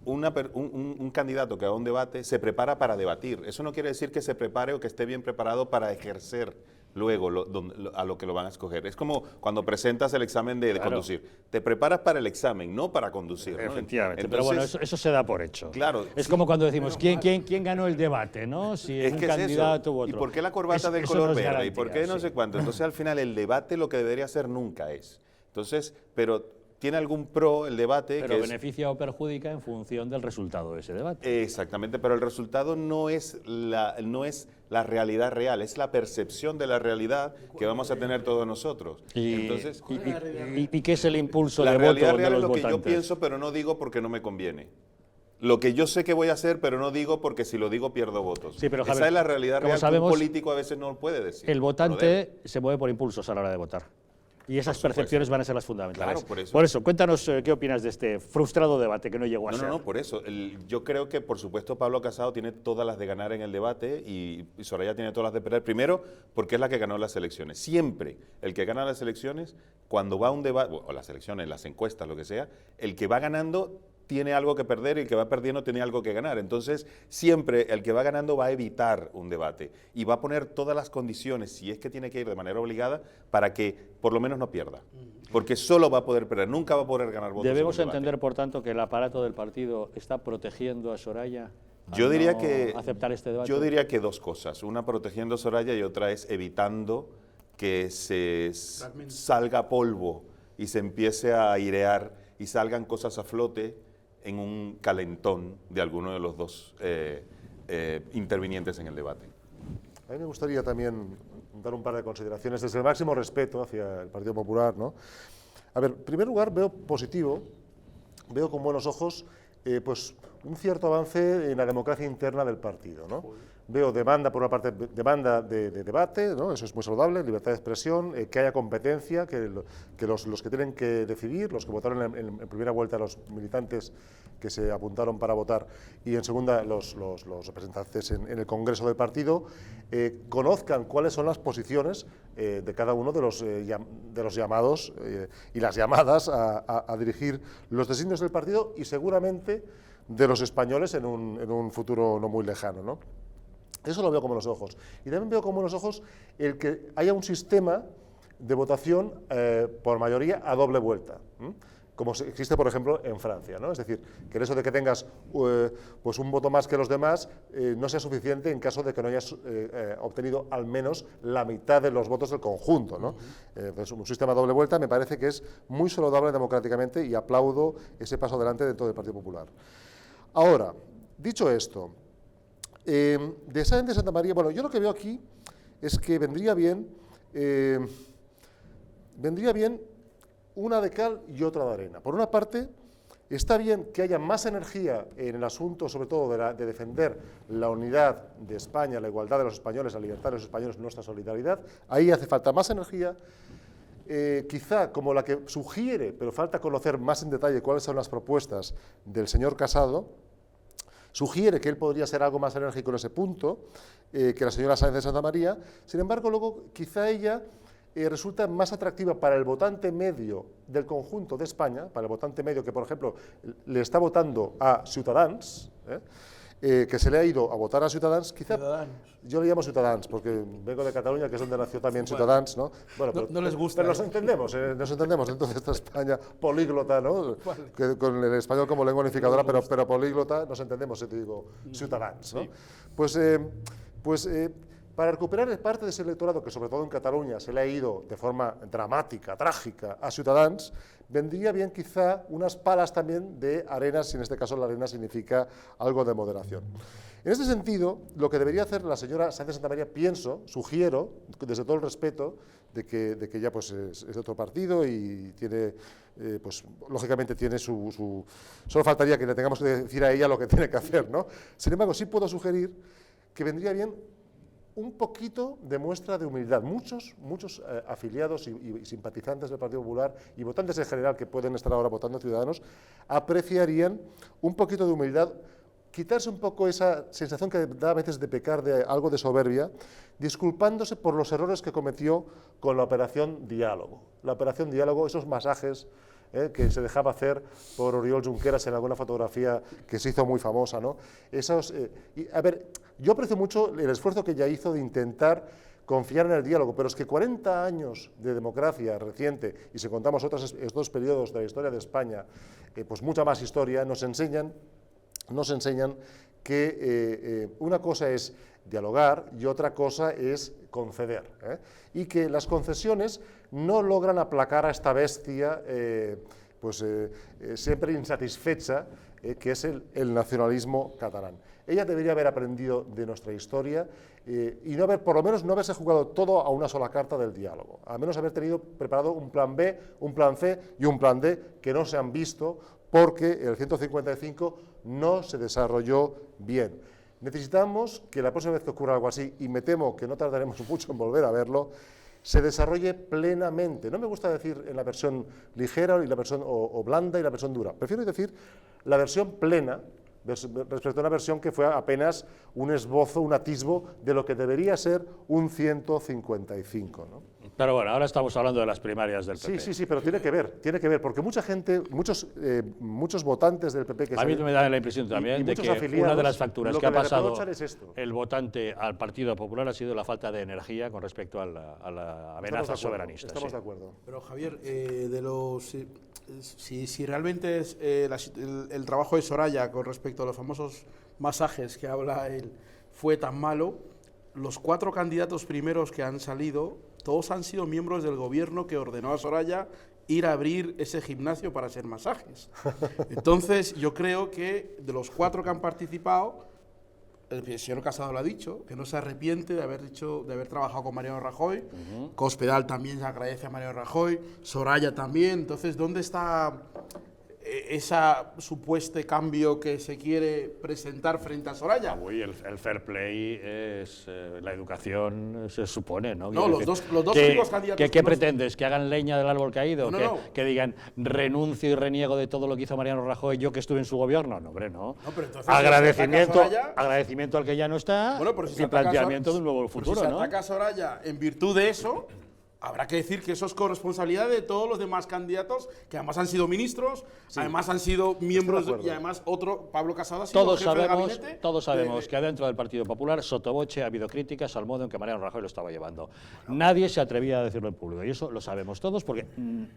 un candidato que haga un debate se prepara para debatir. Eso no quiere decir que se prepare o que esté bien preparado para ejercer luego a lo que lo van a escoger. Es como cuando presentas el examen de conducir. Te preparas para el examen, no para conducir, ¿no? Efectivamente, Entonces, pero bueno, eso se da por hecho. Claro. Es como cuando decimos, ¿quién ganó el debate, no? Si es un candidato u otro. ¿Y por qué la corbata del color no verde? garantía, ¿Y por qué no sé cuánto? Entonces, al final, el debate lo que debería ser nunca es. Entonces, pero tiene algún pro el debate pero que beneficia o perjudica en función del resultado de ese debate. Exactamente, pero el resultado no es la realidad real, es la percepción de la realidad que vamos a tener todos nosotros. Entonces, ¿y qué es el impulso de voto de los votantes? La realidad real es lo que yo pienso, pero no digo porque no me conviene. Lo que yo sé que voy a hacer, pero no digo porque si lo digo pierdo votos. Sí, pero, esa Javier, es la realidad real que un político a veces no puede decir. El votante se mueve por impulsos a la hora de votar. Y esas percepciones van a ser las fundamentales. Claro, por eso, cuéntanos qué opinas de este frustrado debate que no llegó a ser. No, por eso. Yo creo que, por supuesto, Pablo Casado tiene todas las de ganar en el debate y Soraya tiene todas las de perder. Primero, porque es la que ganó las elecciones. Siempre el que gana las elecciones, cuando va a un debate, o las elecciones, las encuestas, lo que sea, el que va ganando tiene algo que perder y el que va perdiendo tiene algo que ganar. Entonces, siempre el que va ganando va a evitar un debate y va a poner todas las condiciones, si es que tiene que ir de manera obligada, para que por lo menos no pierda. Porque solo va a poder perder, nunca va a poder ganar votos. Debemos entender, por tanto, que el aparato del partido está protegiendo a Soraya. Yo diría que aceptar este debate. Yo diría que dos cosas. Una protegiendo a Soraya y otra es evitando que se salga polvo y se empiece a airear y salgan cosas a flote en un calentón de alguno de los dos intervinientes en el debate. A mí me gustaría también dar un par de consideraciones desde el máximo respeto hacia el Partido Popular, ¿no? A ver, en primer lugar, veo positivo, veo con buenos ojos pues un cierto avance en la democracia interna del partido, ¿no? Veo demanda, por una parte, demanda de debate, ¿no? Eso es muy saludable, libertad de expresión, que haya competencia, que los que tienen que decidir, los que votaron en primera vuelta, los militantes que se apuntaron para votar, y en segunda los representantes en el Congreso del partido, conozcan cuáles son las posiciones de cada uno de los llamados y las llamadas a dirigir los designios del partido y seguramente de los españoles en un futuro no muy lejano, ¿no? Eso lo veo con buenos ojos. Y también veo con buenos ojos el que haya un sistema de votación por mayoría a doble vuelta, como existe, por ejemplo, en Francia, ¿no? Es decir, que el hecho de que tengas pues un voto más que los demás no sea suficiente en caso de que no hayas obtenido al menos la mitad de los votos del conjunto, ¿no? Entonces, un sistema a doble vuelta me parece que es muy saludable democráticamente y aplaudo ese paso adelante dentro del Partido Popular. Ahora, dicho esto, de Sáenz de Santa María, bueno, yo lo que veo aquí es que vendría bien una de cal y otra de arena. Por una parte, está bien que haya más energía en el asunto, sobre todo de defender la unidad de España, la igualdad de los españoles, la libertad de los españoles, nuestra solidaridad. Ahí hace falta más energía, quizá como la que sugiere, pero falta conocer más en detalle cuáles son las propuestas del señor Casado. Sugiere que él podría ser algo más enérgico en ese punto que la señora Sáenz de Santa María. Sin embargo, luego quizá ella resulta más atractiva para el votante medio del conjunto de España, para el votante medio que, por ejemplo, le está votando a Ciutadans, que se le ha ido a votar a Ciutadans, quizá yo le llamo Ciutadans porque vengo de Cataluña, que es donde nació también Ciutadans, ¿no? Bueno, pero, no les gusta. Pero nos entendemos dentro de esta España políglota, ¿no? Que con el español como lengua unificadora, pero políglota, nos entendemos, si te digo Ciutadans, ¿no? Sí. Pues para recuperar parte de ese electorado que, sobre todo en Cataluña, se le ha ido de forma dramática, trágica, a Ciutadans, vendría bien quizá unas palas también de arena, si en este caso la arena significa algo de moderación. En este sentido, lo que debería hacer la señora Sáenz de Santa María, sugiero, desde todo el respeto, de que ella pues, es de otro partido y tiene, pues, lógicamente tiene su... Solo faltaría que le tengamos que decir a ella lo que tiene que hacer, ¿no? Sin embargo, sí puedo sugerir que vendría bien un poquito de muestra de humildad. Muchos afiliados y simpatizantes del Partido Popular y votantes en general que pueden estar ahora votando a Ciudadanos apreciarían un poquito de humildad, quitarse un poco esa sensación que da a veces de pecar de algo de soberbia, disculpándose por los errores que cometió con la Operación Diálogo. La Operación Diálogo, esos masajes que se dejaba hacer por Oriol Junqueras en alguna fotografía que se hizo muy famosa, ¿no? A ver, yo aprecio mucho el esfuerzo que ella hizo de intentar confiar en el diálogo, pero es que 40 años de democracia reciente, y si contamos estos periodos de la historia de España, pues mucha más historia, nos enseñan que una cosa es dialogar y otra cosa es conceder, y que las concesiones no logran aplacar a esta bestia siempre insatisfecha, que es el nacionalismo catalán. Ella debería haber aprendido de nuestra historia y por lo menos no haberse jugado todo a una sola carta del diálogo, al menos haber tenido preparado un plan B, un plan C y un plan D que no se han visto porque el 155 no se desarrolló bien. Necesitamos que la próxima vez que ocurra algo así, y me temo que no tardaremos mucho en volver a verlo, se desarrolle plenamente. No me gusta decir en la versión ligera y la versión o blanda y la versión dura. Prefiero decir la versión plena respecto a una versión que fue apenas un esbozo, un atisbo de lo que debería ser un 155, ¿no? Pero bueno, ahora estamos hablando de las primarias del PP. Sí, pero tiene que ver, porque mucha gente, muchos votantes del PP que a mí me da la impresión también de que una de las facturas que ha pasado el votante al Partido Popular ha sido la falta de energía con respecto a la amenaza soberanista. Estamos de acuerdo. Pero Javier, si realmente es el trabajo de Soraya con respecto a los famosos masajes que habla él fue tan malo, los 4 candidatos primeros que han salido, todos han sido miembros del gobierno que ordenó a Soraya ir a abrir ese gimnasio para hacer masajes. Entonces, yo creo que de los 4 que han participado, el señor Casado lo ha dicho, que no se arrepiente de haber trabajado con Mariano Rajoy, Cospedal también se agradece a Mariano Rajoy, Soraya también. Entonces, ¿dónde está ese supuesto cambio que se quiere presentar frente a Soraya? El fair play es la educación, se supone, ¿no? No, los dos únicos candidatos. ¿Qué pretendes? ¿Que hagan leña del árbol caído? ¿Que digan renuncio y reniego de todo lo que hizo Mariano Rajoy yo que estuve en su gobierno? No, hombre, no. Pero entonces, agradecimiento al que ya no está y planteamiento de un nuevo futuro, si se ¿no? ataca a Soraya en virtud de eso, habrá que decir que eso es corresponsabilidad de todos los demás candidatos, que además han sido ministros, además han sido miembros, y además Pablo Casado ha sido jefe de gabinete. Todos sabemos que adentro del Partido Popular, sotoboche, ha habido críticas al modo en que Mariano Rajoy lo estaba llevando. Nadie se atrevía a decirlo en público, y eso lo sabemos todos porque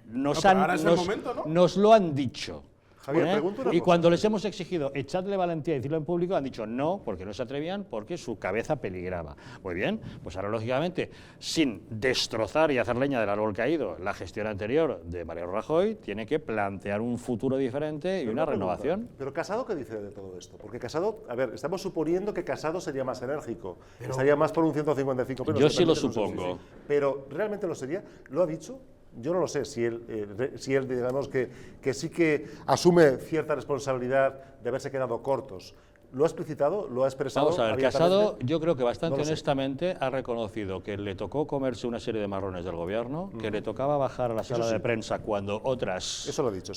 nos lo han dicho. Javier, pregunto una Y cosa. cuando les hemos exigido echarle valentía y decirlo en público, han dicho no, porque no se atrevían, porque su cabeza peligraba. Muy bien, pues ahora lógicamente, sin destrozar y hacer leña del árbol caído la gestión anterior de Mariano Rajoy, tiene que plantear un futuro diferente y Pero una pregunta, renovación. ¿Pero Casado qué dice de todo esto? Porque Casado, a ver, estamos suponiendo que Casado sería más enérgico, estaría más por un 155. Pero Yo sí lo supongo. Pero ¿realmente lo sería? ¿Lo ha dicho? Yo no lo sé, si él digamos que sí que asume cierta responsabilidad de haberse quedado cortos. ¿Lo ha explicitado? ¿Lo ha expresado? Vamos a ver, abiertamente? Casado, yo creo que bastante No lo sé. honestamente ha reconocido que le tocó comerse una serie de marrones del gobierno, que le tocaba bajar a la sala de prensa cuando otras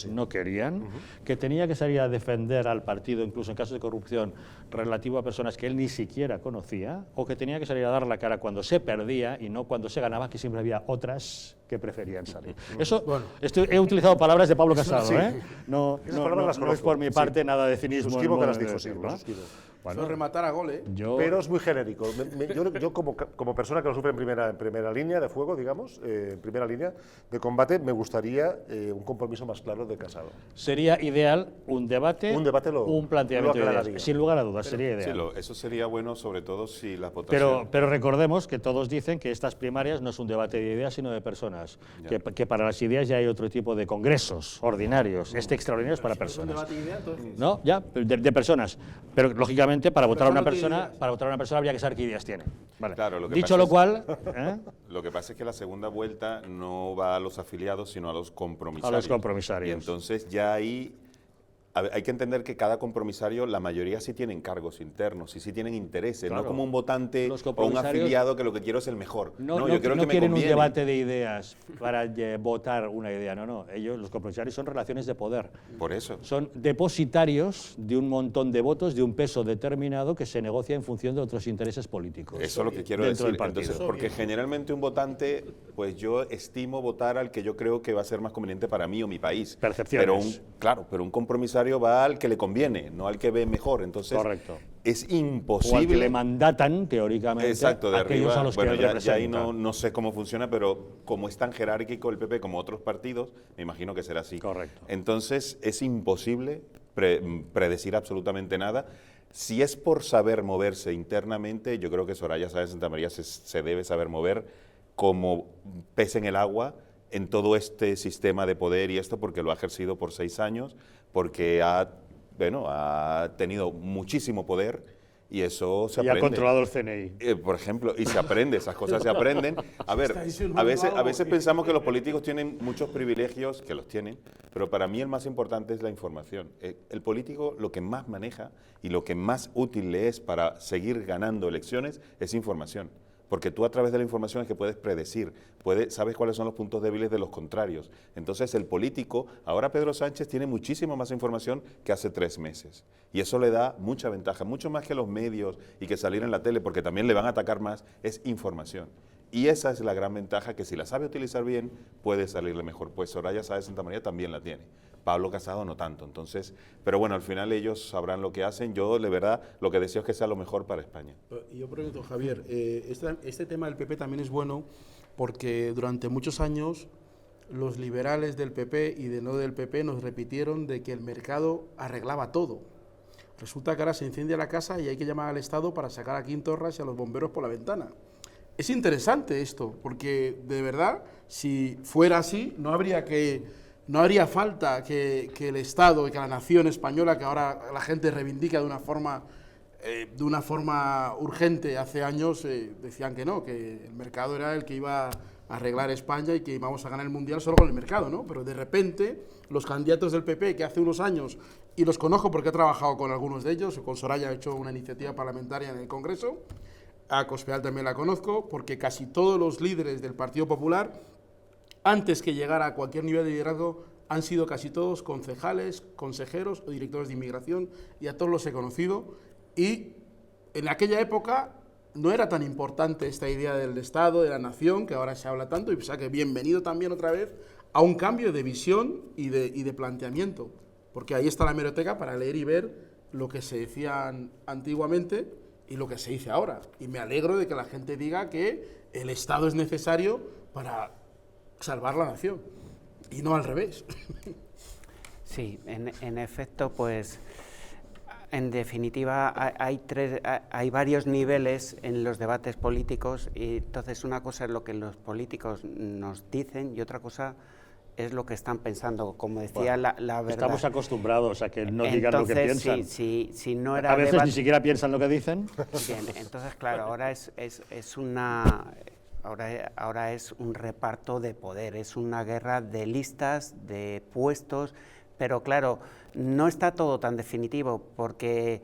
no querían, que tenía que salir a defender al partido, incluso en casos de corrupción, relativo a personas que él ni siquiera conocía, o que tenía que salir a dar la cara cuando se perdía y no cuando se ganaba, que siempre había otras que preferían salir. Eso, he utilizado palabras de Pablo Casado, Sí. No Esas palabras las es conozco, por mi parte sí. nada de cinismo. Suscribo en que modo las de dijo, sí, decirlo, lo ¿no? suscribo. Eso es rematar a gol, ¿eh? Pero es muy genérico. Yo como persona que lo sufre en primera línea de fuego, digamos, en primera línea de combate, me gustaría un compromiso más claro de Casado. Sería ideal un debate, un planteamiento lo de aclararía. ideas. Sin lugar a dudas, sería ideal. Sí, eso sería bueno, sobre todo si las votaciones... Pero recordemos que todos dicen que estas primarias no es un debate de ideas, sino de personas. Que para las ideas ya hay otro tipo de congresos ordinarios. Extraordinario es para personas. ¿Es un debate de ideas? Entonces, No, ya, de personas. Pero lógicamente para votar a una persona, habría que saber qué ideas tiene. Vale. Claro, Dicho lo cual, lo que pasa es que la segunda vuelta no va a los afiliados, sino a los compromisarios. A los compromisarios. Y entonces ya ahí hay que entender que cada compromisario, la mayoría sí tienen cargos internos y sí tienen intereses, Claro. no como un votante Los o un compromisarios afiliado que lo que quiero es el mejor. No yo creo que me quieren un conviene. debate de ideas para votar una idea, no. Los compromisarios son relaciones de poder. Por eso. Son depositarios de un montón de votos de un peso determinado que se negocia en función de otros intereses políticos. Eso es lo que quiero dentro decir. del partido. Entonces, porque generalmente un votante, pues yo estimo votar al que yo creo que va a ser más conveniente para mí o mi país. Percepciones. Pero un compromisario va al que le conviene, no al que ve mejor. Entonces, correcto. Es imposible. O al que le mandatan, teóricamente, exacto, de aquellos arriba. a los Bueno, que ya ahí representan. no sé cómo funciona, pero como es tan jerárquico el PP como otros partidos, me imagino que será así. Correcto. Entonces, es imposible predecir absolutamente nada. Si es por saber moverse internamente, yo creo que Soraya Sáenz de Santamaría se debe saber mover como pez en el agua en todo este sistema de poder y esto, porque lo ha ejercido por 6 años, porque ha tenido muchísimo poder y eso se aprende. Y ha controlado el CNI. Por ejemplo, y se aprende, esas cosas se aprenden. A ver, a veces pensamos que los políticos tienen muchos privilegios, que los tienen, pero para mí el más importante es la información. El político lo que más maneja y lo que más útil le es para seguir ganando elecciones es información. Porque tú a través de la información es que puedes predecir, sabes cuáles son los puntos débiles de los contrarios. Entonces el político, ahora Pedro Sánchez tiene muchísima más información que hace 3 meses. Y eso le da mucha ventaja, mucho más que los medios y que salir en la tele, porque también le van a atacar más, es información. Y esa es la gran ventaja, que si la sabe utilizar bien, puede salirle mejor. Pues Soraya Sáenz de Santamaría también la tiene. Pablo Casado no tanto. Entonces, pero bueno, al final ellos sabrán lo que hacen. Yo, de verdad, lo que deseo es que sea lo mejor para España. Y yo pregunto, Javier, este tema del PP también es bueno porque durante muchos años los liberales del PP y de no del PP nos repitieron de que el mercado arreglaba todo. Resulta que ahora se incendia la casa y hay que llamar al Estado para sacar a Quim Torra y a los bomberos por la ventana. Es interesante esto, porque de verdad, si fuera así, no haría falta que el Estado y que la nación española, que ahora la gente reivindica de una forma urgente. Hace años decían que no, que el mercado era el que iba a arreglar España y que íbamos a ganar el Mundial solo con el mercado, ¿no? Pero de repente los candidatos del PP, que hace unos años, y los conozco porque he trabajado con algunos de ellos, con Soraya he hecho una iniciativa parlamentaria en el Congreso, a Cospedal también la conozco, porque casi todos los líderes del Partido Popular, antes que llegar a cualquier nivel de liderazgo, han sido casi todos concejales, consejeros o directores de inmigración, y a todos los he conocido. Y en aquella época no era tan importante esta idea del Estado, de la nación, que ahora se habla tanto, y o sea que bienvenido también otra vez a un cambio de visión y de planteamiento, porque ahí está la hemeroteca para leer y ver lo que se decía antiguamente y lo que se dice ahora. Y me alegro de que la gente diga que el Estado es necesario para salvar la nación, y no al revés. Sí, en efecto, pues, en definitiva, hay varios niveles en los debates políticos, y entonces una cosa es lo que los políticos nos dicen y otra cosa es lo que están pensando, como decía, bueno, la verdad. Estamos acostumbrados a que no digan lo que piensan. Si no era a veces ni siquiera piensan lo que dicen. Bien, entonces, claro, ahora es un reparto de poder, es una guerra de listas, de puestos, pero claro, no está todo tan definitivo, porque,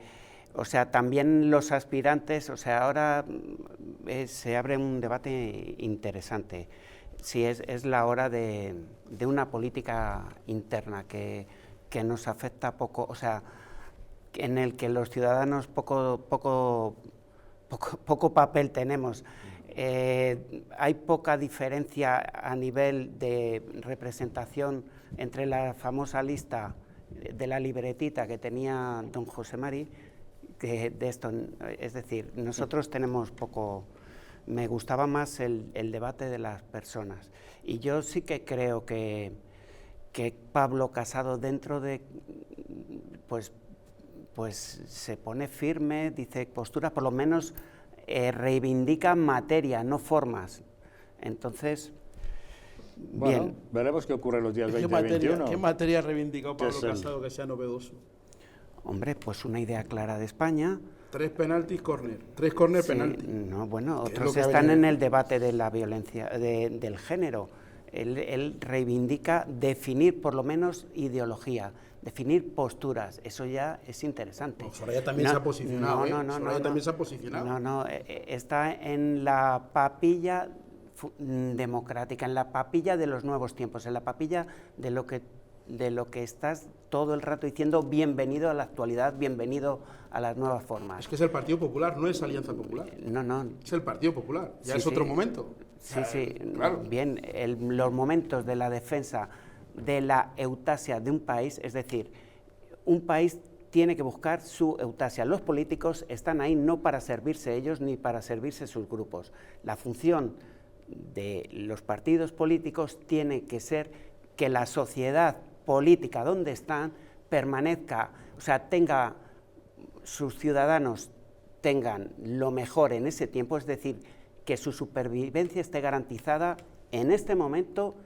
o sea, también los aspirantes, o sea, ahora se abre un debate interesante. Sí, es la hora de una política interna que nos afecta poco, o sea, en el que los ciudadanos poco papel tenemos. Hay poca diferencia a nivel de representación entre la famosa lista de la libretita que tenía don José Mari, que de esto, es decir, nosotros tenemos poco. Me gustaba más el debate de las personas. Y yo sí que creo que Pablo Casado dentro de, pues se pone firme, dice postura, por lo menos reivindica materia, no formas. Entonces, bueno, bien. Veremos qué ocurre los días 20 y 21. ¿Qué materia ha reivindicado Pablo Casado que sea novedoso? Hombre, pues una idea clara de España. 3 penaltis, córner. 3 córner, sí, penalti. No, bueno, otros están en el debate de la violencia, del género. Él reivindica definir por lo menos ideología, definir posturas. Eso ya es interesante. No, Soraya también se ha posicionado. Soraya también se ha posicionado. No, está en la papilla democrática, en la papilla de los nuevos tiempos, en la papilla de lo que estás todo el rato diciendo bienvenido a la actualidad, bienvenido a las nuevas formas. Es que es el Partido Popular, no es Alianza Popular. No. Es el Partido Popular, ya sí, es otro momento. Sí, claro. Bien, los momentos de la defensa de la eutasia de un país, es decir, un país tiene que buscar su eutasia. Los políticos están ahí no para servirse ellos ni para servirse sus grupos. La función de los partidos políticos tiene que ser que la sociedad política donde están permanezca, o sea, sus ciudadanos tengan lo mejor en ese tiempo, es decir, que su supervivencia esté garantizada en este momento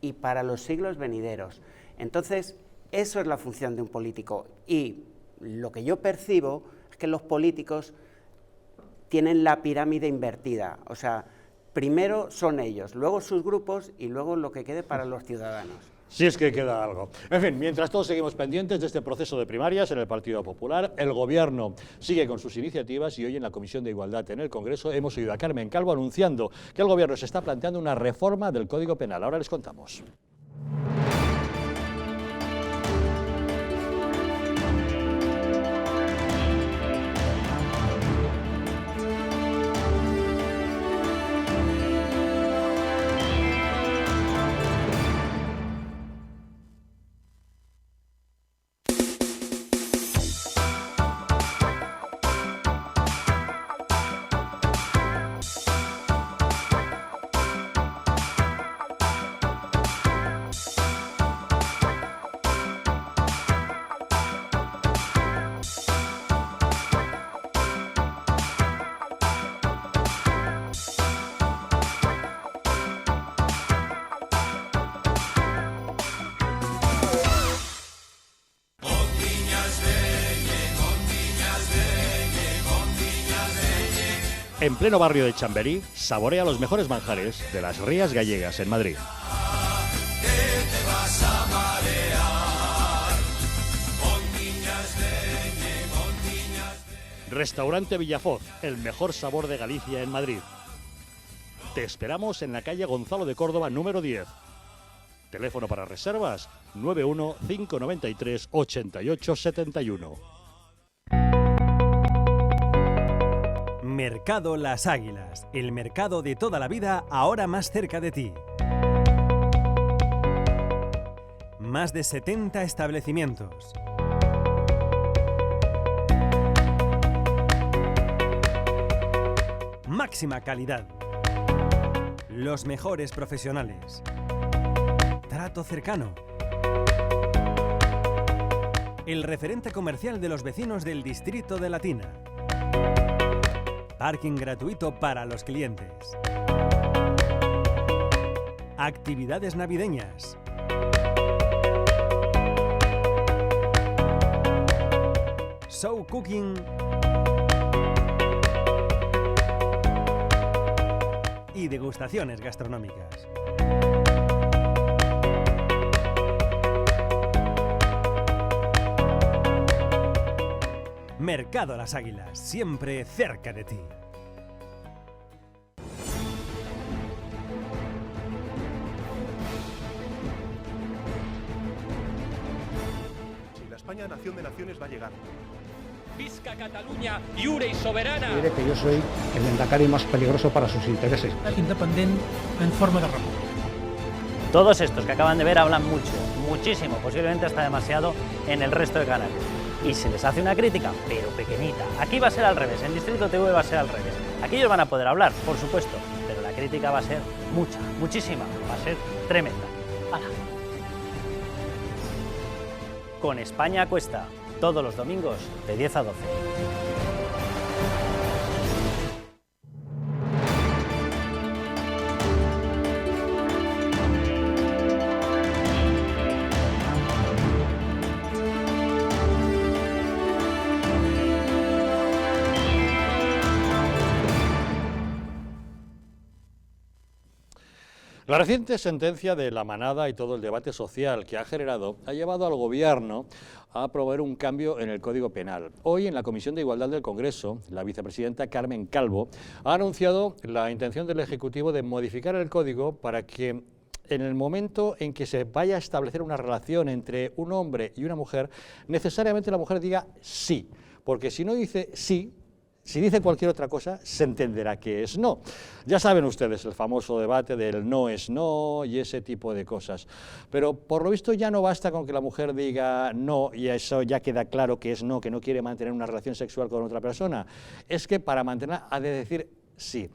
y para los siglos venideros. Entonces, eso es la función de un político, y lo que yo percibo es que los políticos tienen la pirámide invertida, o sea, primero son ellos, luego sus grupos y luego lo que quede para los ciudadanos. Si es que queda algo. En fin, mientras todos seguimos pendientes de este proceso de primarias en el Partido Popular, el Gobierno sigue con sus iniciativas y hoy en la Comisión de Igualdad en el Congreso hemos oído a Carmen Calvo anunciando que el Gobierno se está planteando una reforma del Código Penal. Ahora les contamos. En pleno barrio de Chamberí, saborea los mejores manjares de las Rías Gallegas en Madrid. Restaurante Villafoz, el mejor sabor de Galicia en Madrid. Te esperamos en la calle Gonzalo de Córdoba, número 10. Teléfono para reservas 91 593 88 71. Mercado Las Águilas, el mercado de toda la vida ahora más cerca de ti. Más de 70 establecimientos. Máxima calidad. Los mejores profesionales. Trato cercano. El referente comercial de los vecinos del distrito de Latina. Parking gratuito para los clientes. Actividades navideñas. Show cooking. Y degustaciones gastronómicas. Mercado Las Águilas, siempre cerca de ti. Si la España nación de naciones va a llegar. Visca Catalunya lliure i soberana. Diré que yo soy el lehendakari más peligroso para sus intereses. Independent en forma de república. Todos estos que acaban de ver hablan mucho, muchísimo, posiblemente hasta demasiado en el resto de canales. Y se les hace una crítica, pero pequeñita. Aquí va a ser al revés, en Distrito TV va a ser al revés. Aquí ellos van a poder hablar, por supuesto, pero la crítica va a ser mucha, muchísima, va a ser tremenda. ¡Hala! Con España Cuesta, todos los domingos de 10 a 12. La reciente sentencia de La Manada y todo el debate social que ha generado ha llevado al Gobierno a promover un cambio en el Código Penal. Hoy, en la Comisión de Igualdad del Congreso, la vicepresidenta Carmen Calvo ha anunciado la intención del Ejecutivo de modificar el Código para que en el momento en que se vaya a establecer una relación entre un hombre y una mujer, necesariamente la mujer diga sí, porque si no dice sí, si dice cualquier otra cosa, se entenderá que es no. Ya saben ustedes el famoso debate del no es no y ese tipo de cosas. Pero por lo visto ya no basta con que la mujer diga no y eso ya queda claro que es no, que no quiere mantener una relación sexual con otra persona. Es que para mantenerla ha de decir sí.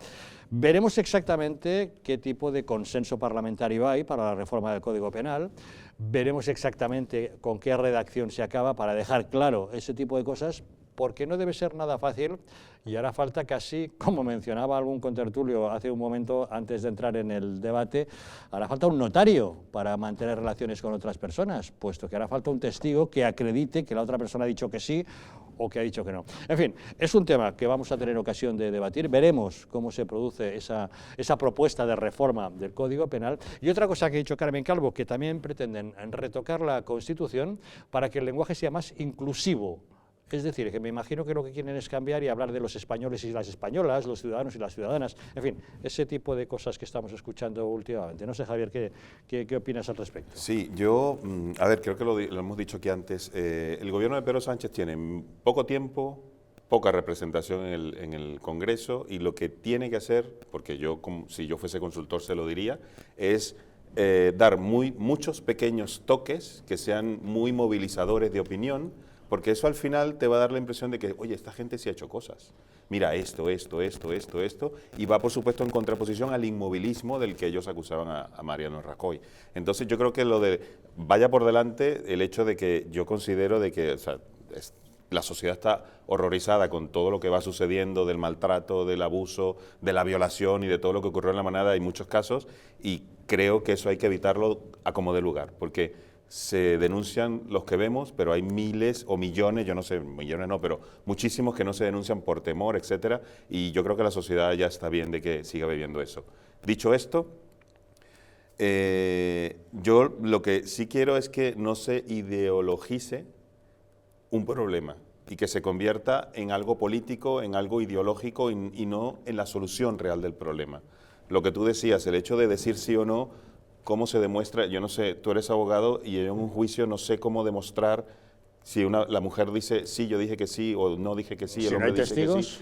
Veremos exactamente qué tipo de consenso parlamentario hay para la reforma del Código Penal. Veremos exactamente con qué redacción se acaba para dejar claro ese tipo de cosas, porque no debe ser nada fácil y hará falta casi, como mencionaba algún contertulio hace un momento antes de entrar en el debate, hará falta un notario para mantener relaciones con otras personas, puesto que hará falta un testigo que acredite que la otra persona ha dicho que sí o que ha dicho que no. En fin, es un tema que vamos a tener ocasión de debatir, veremos cómo se produce esa propuesta de reforma del Código Penal. Y otra cosa que ha dicho Carmen Calvo, que también pretenden retocar la Constitución para que el lenguaje sea más inclusivo. Es decir, que me imagino que lo que quieren es cambiar y hablar de los españoles y las españolas, los ciudadanos y las ciudadanas, en fin, ese tipo de cosas que estamos escuchando últimamente. No sé, Javier, ¿qué opinas al respecto? Sí, yo, a ver, creo que lo hemos dicho aquí antes, el gobierno de Pedro Sánchez tiene poco tiempo, poca representación en el Congreso y lo que tiene que hacer, porque yo, si yo fuese consultor se lo diría, es dar muchos pequeños toques que sean muy movilizadores de opinión, porque eso al final te va a dar la impresión de que, oye, esta gente sí ha hecho cosas. Mira, esto, y va, por supuesto, en contraposición al inmovilismo del que ellos acusaban a Mariano Rajoy. Entonces, yo creo que vaya por delante el hecho de que yo considero de que, o sea, la sociedad está horrorizada con todo lo que va sucediendo, del maltrato, del abuso, de la violación y de todo lo que ocurrió en La Manada, hay muchos casos, y creo que eso hay que evitarlo a como dé lugar, porque se denuncian los que vemos, pero hay miles o millones, yo no sé, millones no, pero muchísimos que no se denuncian por temor, etcétera, y yo creo que la sociedad ya está bien de que siga viviendo eso. Dicho esto, yo lo que sí quiero es que no se ideologice un problema y que se convierta en algo político, en algo ideológico y no en la solución real del problema. Lo que tú decías, el hecho de decir sí o no, ¿cómo se demuestra? Yo no sé, tú eres abogado y en un juicio no sé cómo demostrar si la mujer dice sí, yo dije que sí, o no dije que sí, el hombre dice que sí.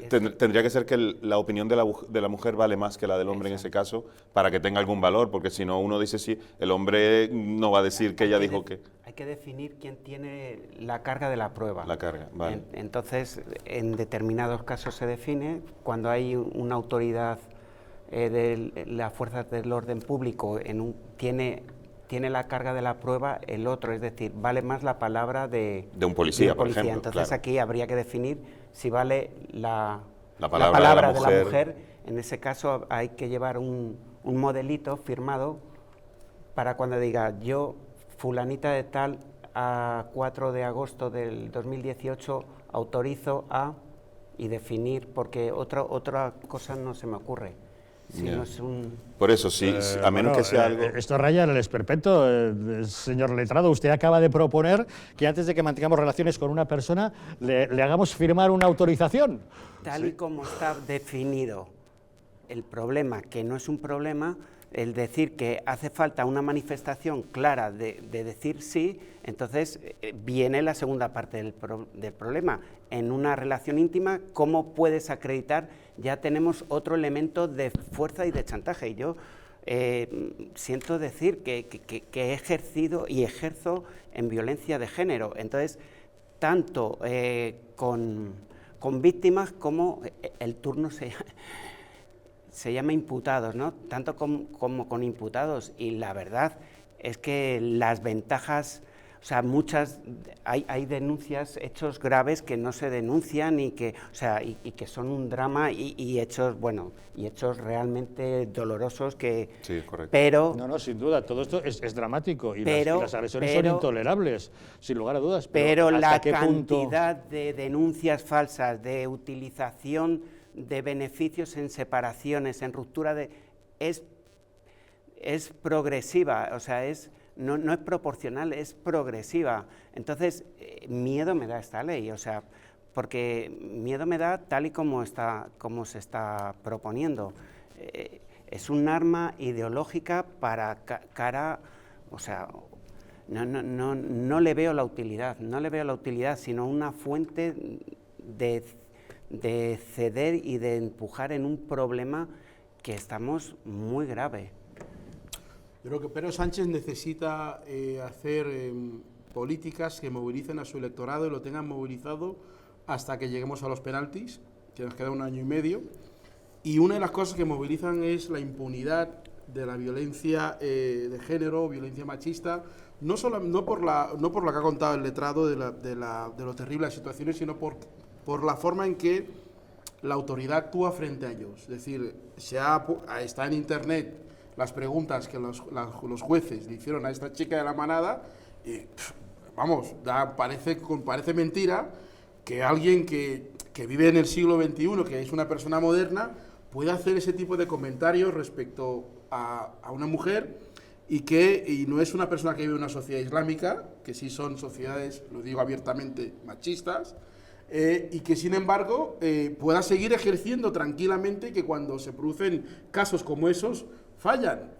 Tendría que ser que la opinión de la mujer vale más que la del hombre en ese caso, para que tenga algún valor, porque si no uno dice sí, el hombre no va a decir que ella dijo que... Hay que definir quién tiene la carga de la prueba. La carga, vale. Entonces, en determinados casos se define, cuando hay una autoridad de las fuerzas del orden público tiene la carga de la prueba, el otro, es decir, vale más la palabra de un policía, por ejemplo. Entonces claro. Aquí habría que definir si vale la palabra de la mujer. En ese caso hay que llevar un modelito firmado para cuando diga yo, fulanita de tal, a 4 de agosto del 2018 autorizo a, y definir, porque otra cosa no se me ocurre. Si no es Por eso, sí, a menos que sea algo... Esto raya en el esperpento, señor letrado. Usted acaba de proponer que antes de que mantengamos relaciones con una persona le hagamos firmar una autorización. Tal y como está definido el problema, que no es un problema, el decir que hace falta una manifestación clara de decir sí, entonces viene la segunda parte del problema. En una relación íntima, ¿cómo puedes acreditar? Ya tenemos otro elemento de fuerza y de chantaje. Y yo siento decir que he ejercido y ejerzo en violencia de género. Entonces, tanto con víctimas como el turno se llama imputados, ¿no? Tanto como con imputados, y la verdad es que las ventajas, o sea, hay denuncias, hechos graves que no se denuncian y que son un drama y hechos realmente dolorosos que... Sí, correcto. Pero... No, sin duda, todo esto es dramático y las agresiones son intolerables, sin lugar a dudas. Pero la cantidad de denuncias falsas, de utilización de beneficios en separaciones, en ruptura es progresiva, o sea, no es proporcional, es progresiva. Entonces, miedo me da esta ley, o sea, porque miedo me da tal y como se está proponiendo. Es un arma ideológica para cara, o sea, no le veo la utilidad, sino una fuente de ceder y de empujar en un problema que estamos muy grave. Yo creo que Pedro Sánchez necesita hacer políticas que movilicen a su electorado y lo tengan movilizado hasta que lleguemos a los penaltis, que nos queda 1 año y medio. Y una de las cosas que movilizan es la impunidad de la violencia de género, violencia machista, no por lo que ha contado el letrado de lo terrible de las situaciones, sino por la forma en que la autoridad actúa frente a ellos. Es decir, está en internet las preguntas que los jueces le hicieron a esta chica de la manada y, parece mentira que alguien que vive en el siglo XXI, que es una persona moderna, pueda hacer ese tipo de comentarios respecto a una mujer y no es una persona que vive en una sociedad islámica, que sí son sociedades, lo digo abiertamente, machistas, y que sin embargo pueda seguir ejerciendo tranquilamente y que cuando se producen casos como esos fallan.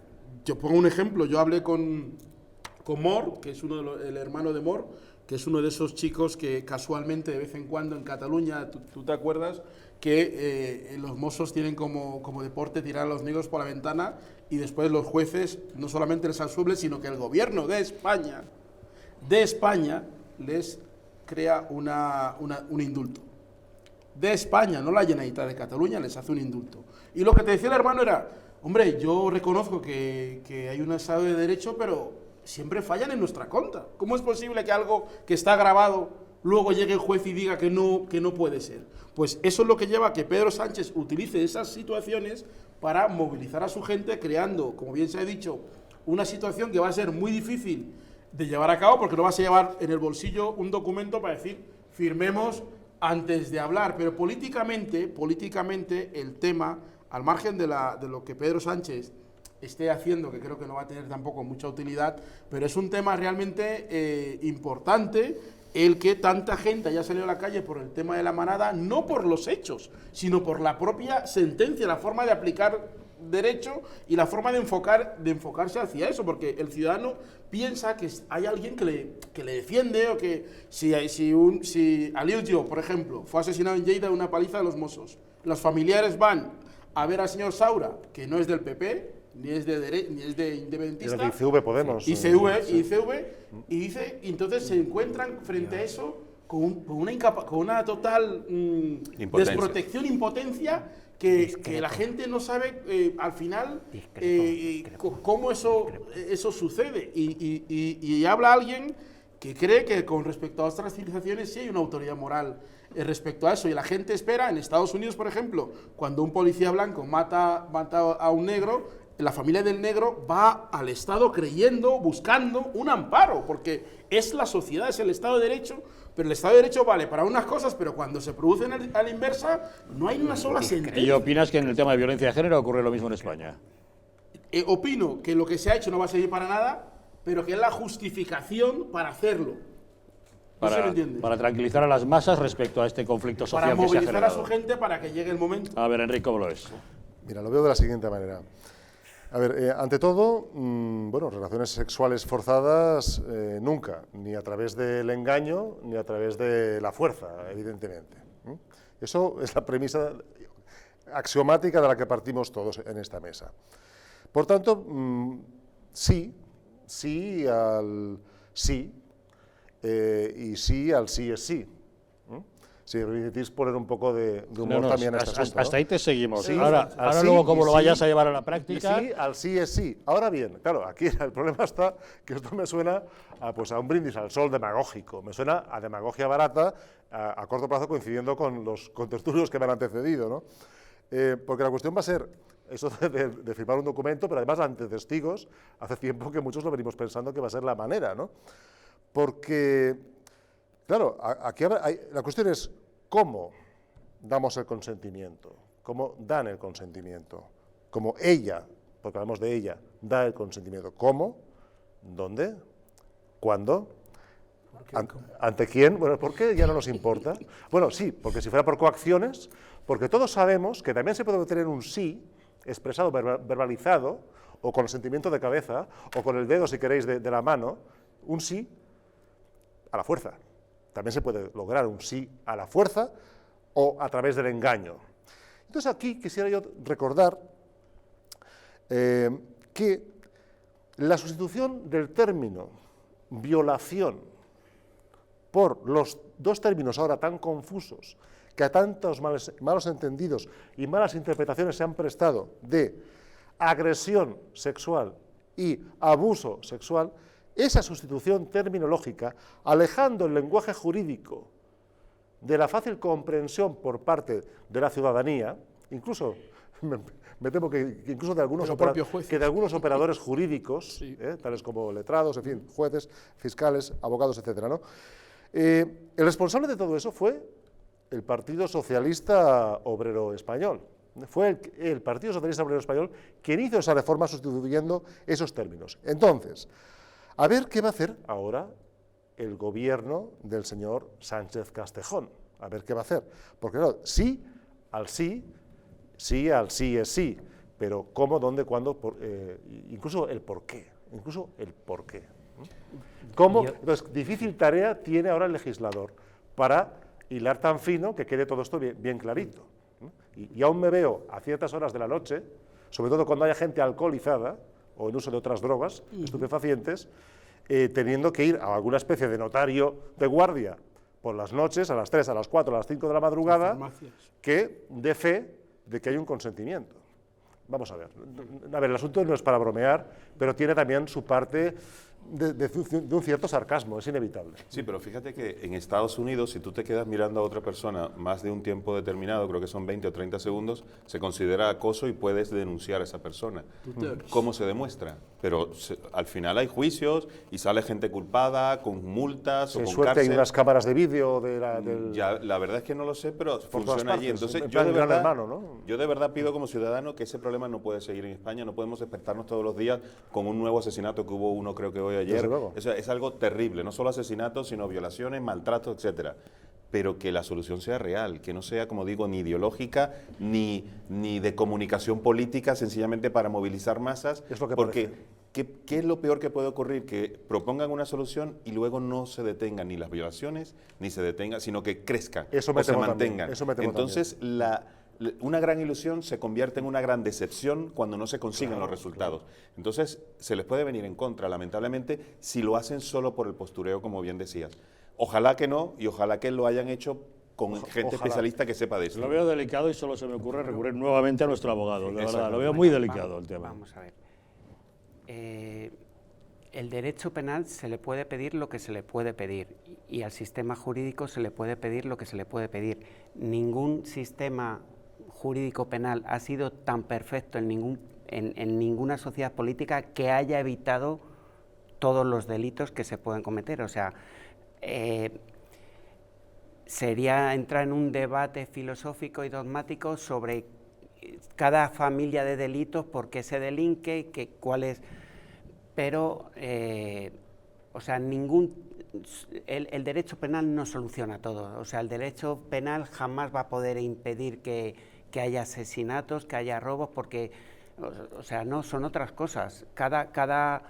Yo pongo un ejemplo, yo hablé con Mor, que es el hermano de Mor, que es uno de esos chicos que casualmente de vez en cuando en Cataluña, tú te acuerdas, que los mossos tienen como deporte tirar a los negros por la ventana y después los jueces no solamente les absuelven, sino que el gobierno de España les crea un indulto. De España, no la Generalitat de Cataluña, les hace un indulto. Y lo que te decía el hermano era, hombre, yo reconozco que hay un Estado de Derecho, pero siempre fallan en nuestra contra. ¿Cómo es posible que algo que está grabado luego llegue el juez y diga que no puede ser? Pues eso es lo que lleva a que Pedro Sánchez utilice esas situaciones para movilizar a su gente, creando, como bien se ha dicho, una situación que va a ser muy difícil de llevar a cabo, porque no vas a llevar en el bolsillo un documento para decir firmemos antes de hablar, pero políticamente el tema, al margen de lo que Pedro Sánchez esté haciendo, que creo que no va a tener tampoco mucha utilidad, pero es un tema realmente importante, el que tanta gente haya salido a la calle por el tema de la manada, no por los hechos, sino por la propia sentencia, la forma de aplicar derecho y la forma de enfocarse hacia eso, porque el ciudadano piensa que hay alguien que le defiende, o que si Aliou Diop, por ejemplo, fue asesinado en Lleida de una paliza de los Mossos, los familiares van a ver al señor Saura, que no es del PP, ni es de independentista, de ICV Podemos. y entonces se encuentran frente a eso con una total desprotección, impotencia, que la gente no sabe al final cómo eso sucede. Y habla alguien que cree que con respecto a otras civilizaciones sí hay una autoridad moral respecto a eso. Y la gente espera, en Estados Unidos, por ejemplo, cuando un policía blanco mata a un negro, la familia del negro va al Estado buscando un amparo, porque es la sociedad, es el Estado de Derecho, pero el Estado de Derecho vale para unas cosas, pero cuando se producen a la inversa, no hay una sola sentencia. ¿Y opinas que en el tema de violencia de género ocurre lo mismo en España? Opino que lo que se ha hecho no va a servir para nada, pero que es la justificación para hacerlo. Para tranquilizar a las masas respecto a este conflicto social que se ha generado. Para movilizar a su gente para que llegue el momento. A ver, Enrique, ¿cómo lo ves? Mira, lo veo de la siguiente manera. A ver, ante todo, bueno, relaciones sexuales forzadas nunca, ni a través del engaño, ni a través de la fuerza, evidentemente. Eso es la premisa axiomática de la que partimos todos en esta mesa. Por tanto, sí al sí, y sí al sí es sí. Si permitís poner un poco de humor también a este asunto, hasta ahí te seguimos. Sí, ahora sí, luego, como lo sí, vayas a llevar a la práctica. Y sí, al sí es sí. Ahora bien, claro, aquí el problema está que esto me suena a un brindis al sol demagógico, me suena a demagogia barata a corto plazo, coincidiendo con los contertulios que me han antecedido, ¿no? Porque la cuestión va a ser eso de firmar un documento, pero además ante testigos. Hace tiempo que muchos lo venimos pensando que va a ser la manera, ¿no? Porque, claro, aquí la cuestión es cómo damos el consentimiento, cómo dan el consentimiento, cómo ella, porque hablamos de ella, da el consentimiento. ¿Cómo? ¿Dónde? ¿Cuándo? ¿Ante quién? Bueno, ¿por qué ya no nos importa? Bueno, sí, porque si fuera por coacciones, porque todos sabemos que también se puede obtener un sí expresado, verbalizado, o con el sentimiento de cabeza, o con el dedo, si queréis, de la mano, un sí a la fuerza. También se puede lograr un sí a la fuerza o a través del engaño. Entonces aquí quisiera yo recordar que la sustitución del término violación por los dos términos ahora tan confusos, que a tantos malos entendidos y malas interpretaciones se han prestado, de agresión sexual y abuso sexual, esa sustitución terminológica, alejando el lenguaje jurídico de la fácil comprensión por parte de la ciudadanía, incluso, me temo que incluso de algunos operadores jurídicos, sí, tales como letrados, en fin, jueces, fiscales, abogados, etcétera, ¿no? El responsable de todo eso fue el Partido Socialista Obrero Español. Fue el Partido Socialista Obrero Español quien hizo esa reforma sustituyendo esos términos. Entonces, a ver qué va a hacer ahora el gobierno del señor Sánchez Castejón. A ver qué va a hacer. Porque claro, sí al sí, sí al sí es sí. Pero cómo, dónde, cuándo, incluso el por qué. Incluso el por qué. ¿Cómo? Entonces, difícil tarea tiene ahora el legislador para hilar tan fino que quede todo esto bien clarito. Y aún me veo a ciertas horas de la noche, sobre todo cuando haya gente alcoholizada o en uso de otras drogas, estupefacientes, teniendo que ir a alguna especie de notario de guardia por las noches, a las 3, a las 4, a las 5 de la madrugada, que dé fe de que hay un consentimiento. Vamos a ver. A ver, el asunto no es para bromear, pero tiene también su parte de un cierto sarcasmo, es inevitable. Sí, pero fíjate que en Estados Unidos, si tú te quedas mirando a otra persona más de un tiempo determinado, creo que son 20 o 30 segundos, se considera acoso y puedes denunciar a esa persona. ¿Cómo se demuestra? Pero al final hay juicios y sale gente culpada, con multas o con suerte cárcel. Hay unas cámaras de vídeo Ya, la verdad es que no lo sé, pero funciona allí. Entonces, yo de verdad pido como ciudadano que ese problema no puede seguir en España. No podemos despertarnos todos los días con un nuevo asesinato, que hubo uno creo que hoy ayer. Es algo terrible, no solo asesinatos, sino violaciones, maltratos, etcétera. pero que la solución sea real, que no sea, como digo, ni ideológica, ni de comunicación política, sencillamente para movilizar masas, es lo que porque ¿qué es lo peor que puede ocurrir? Que propongan una solución y luego no se detengan ni las violaciones, ni se detengan, sino que crezcan o se mantengan. Entonces, una gran ilusión se convierte en una gran decepción cuando no se consiguen los resultados. Entonces, se les puede venir en contra, lamentablemente, si lo hacen solo por el postureo, como bien decías. Ojalá que no, y ojalá que lo hayan hecho con gente especialista que sepa de esto. Lo veo delicado y solo se me ocurre recurrir nuevamente a nuestro abogado. De verdad, lo veo muy delicado el tema. Vamos a ver. El derecho penal se le puede pedir lo que se le puede pedir y al sistema jurídico se le puede pedir lo que se le puede pedir. Ningún sistema jurídico penal ha sido tan perfecto en ninguna sociedad política que haya evitado todos los delitos que se pueden cometer. O sea, sería entrar en un debate filosófico y dogmático sobre cada familia de delitos, por qué se delinque, cuál es... Pero, o sea, el derecho penal no soluciona todo. O sea, el derecho penal jamás va a poder impedir que haya asesinatos, que haya robos, porque, o sea, no, son otras cosas. Cada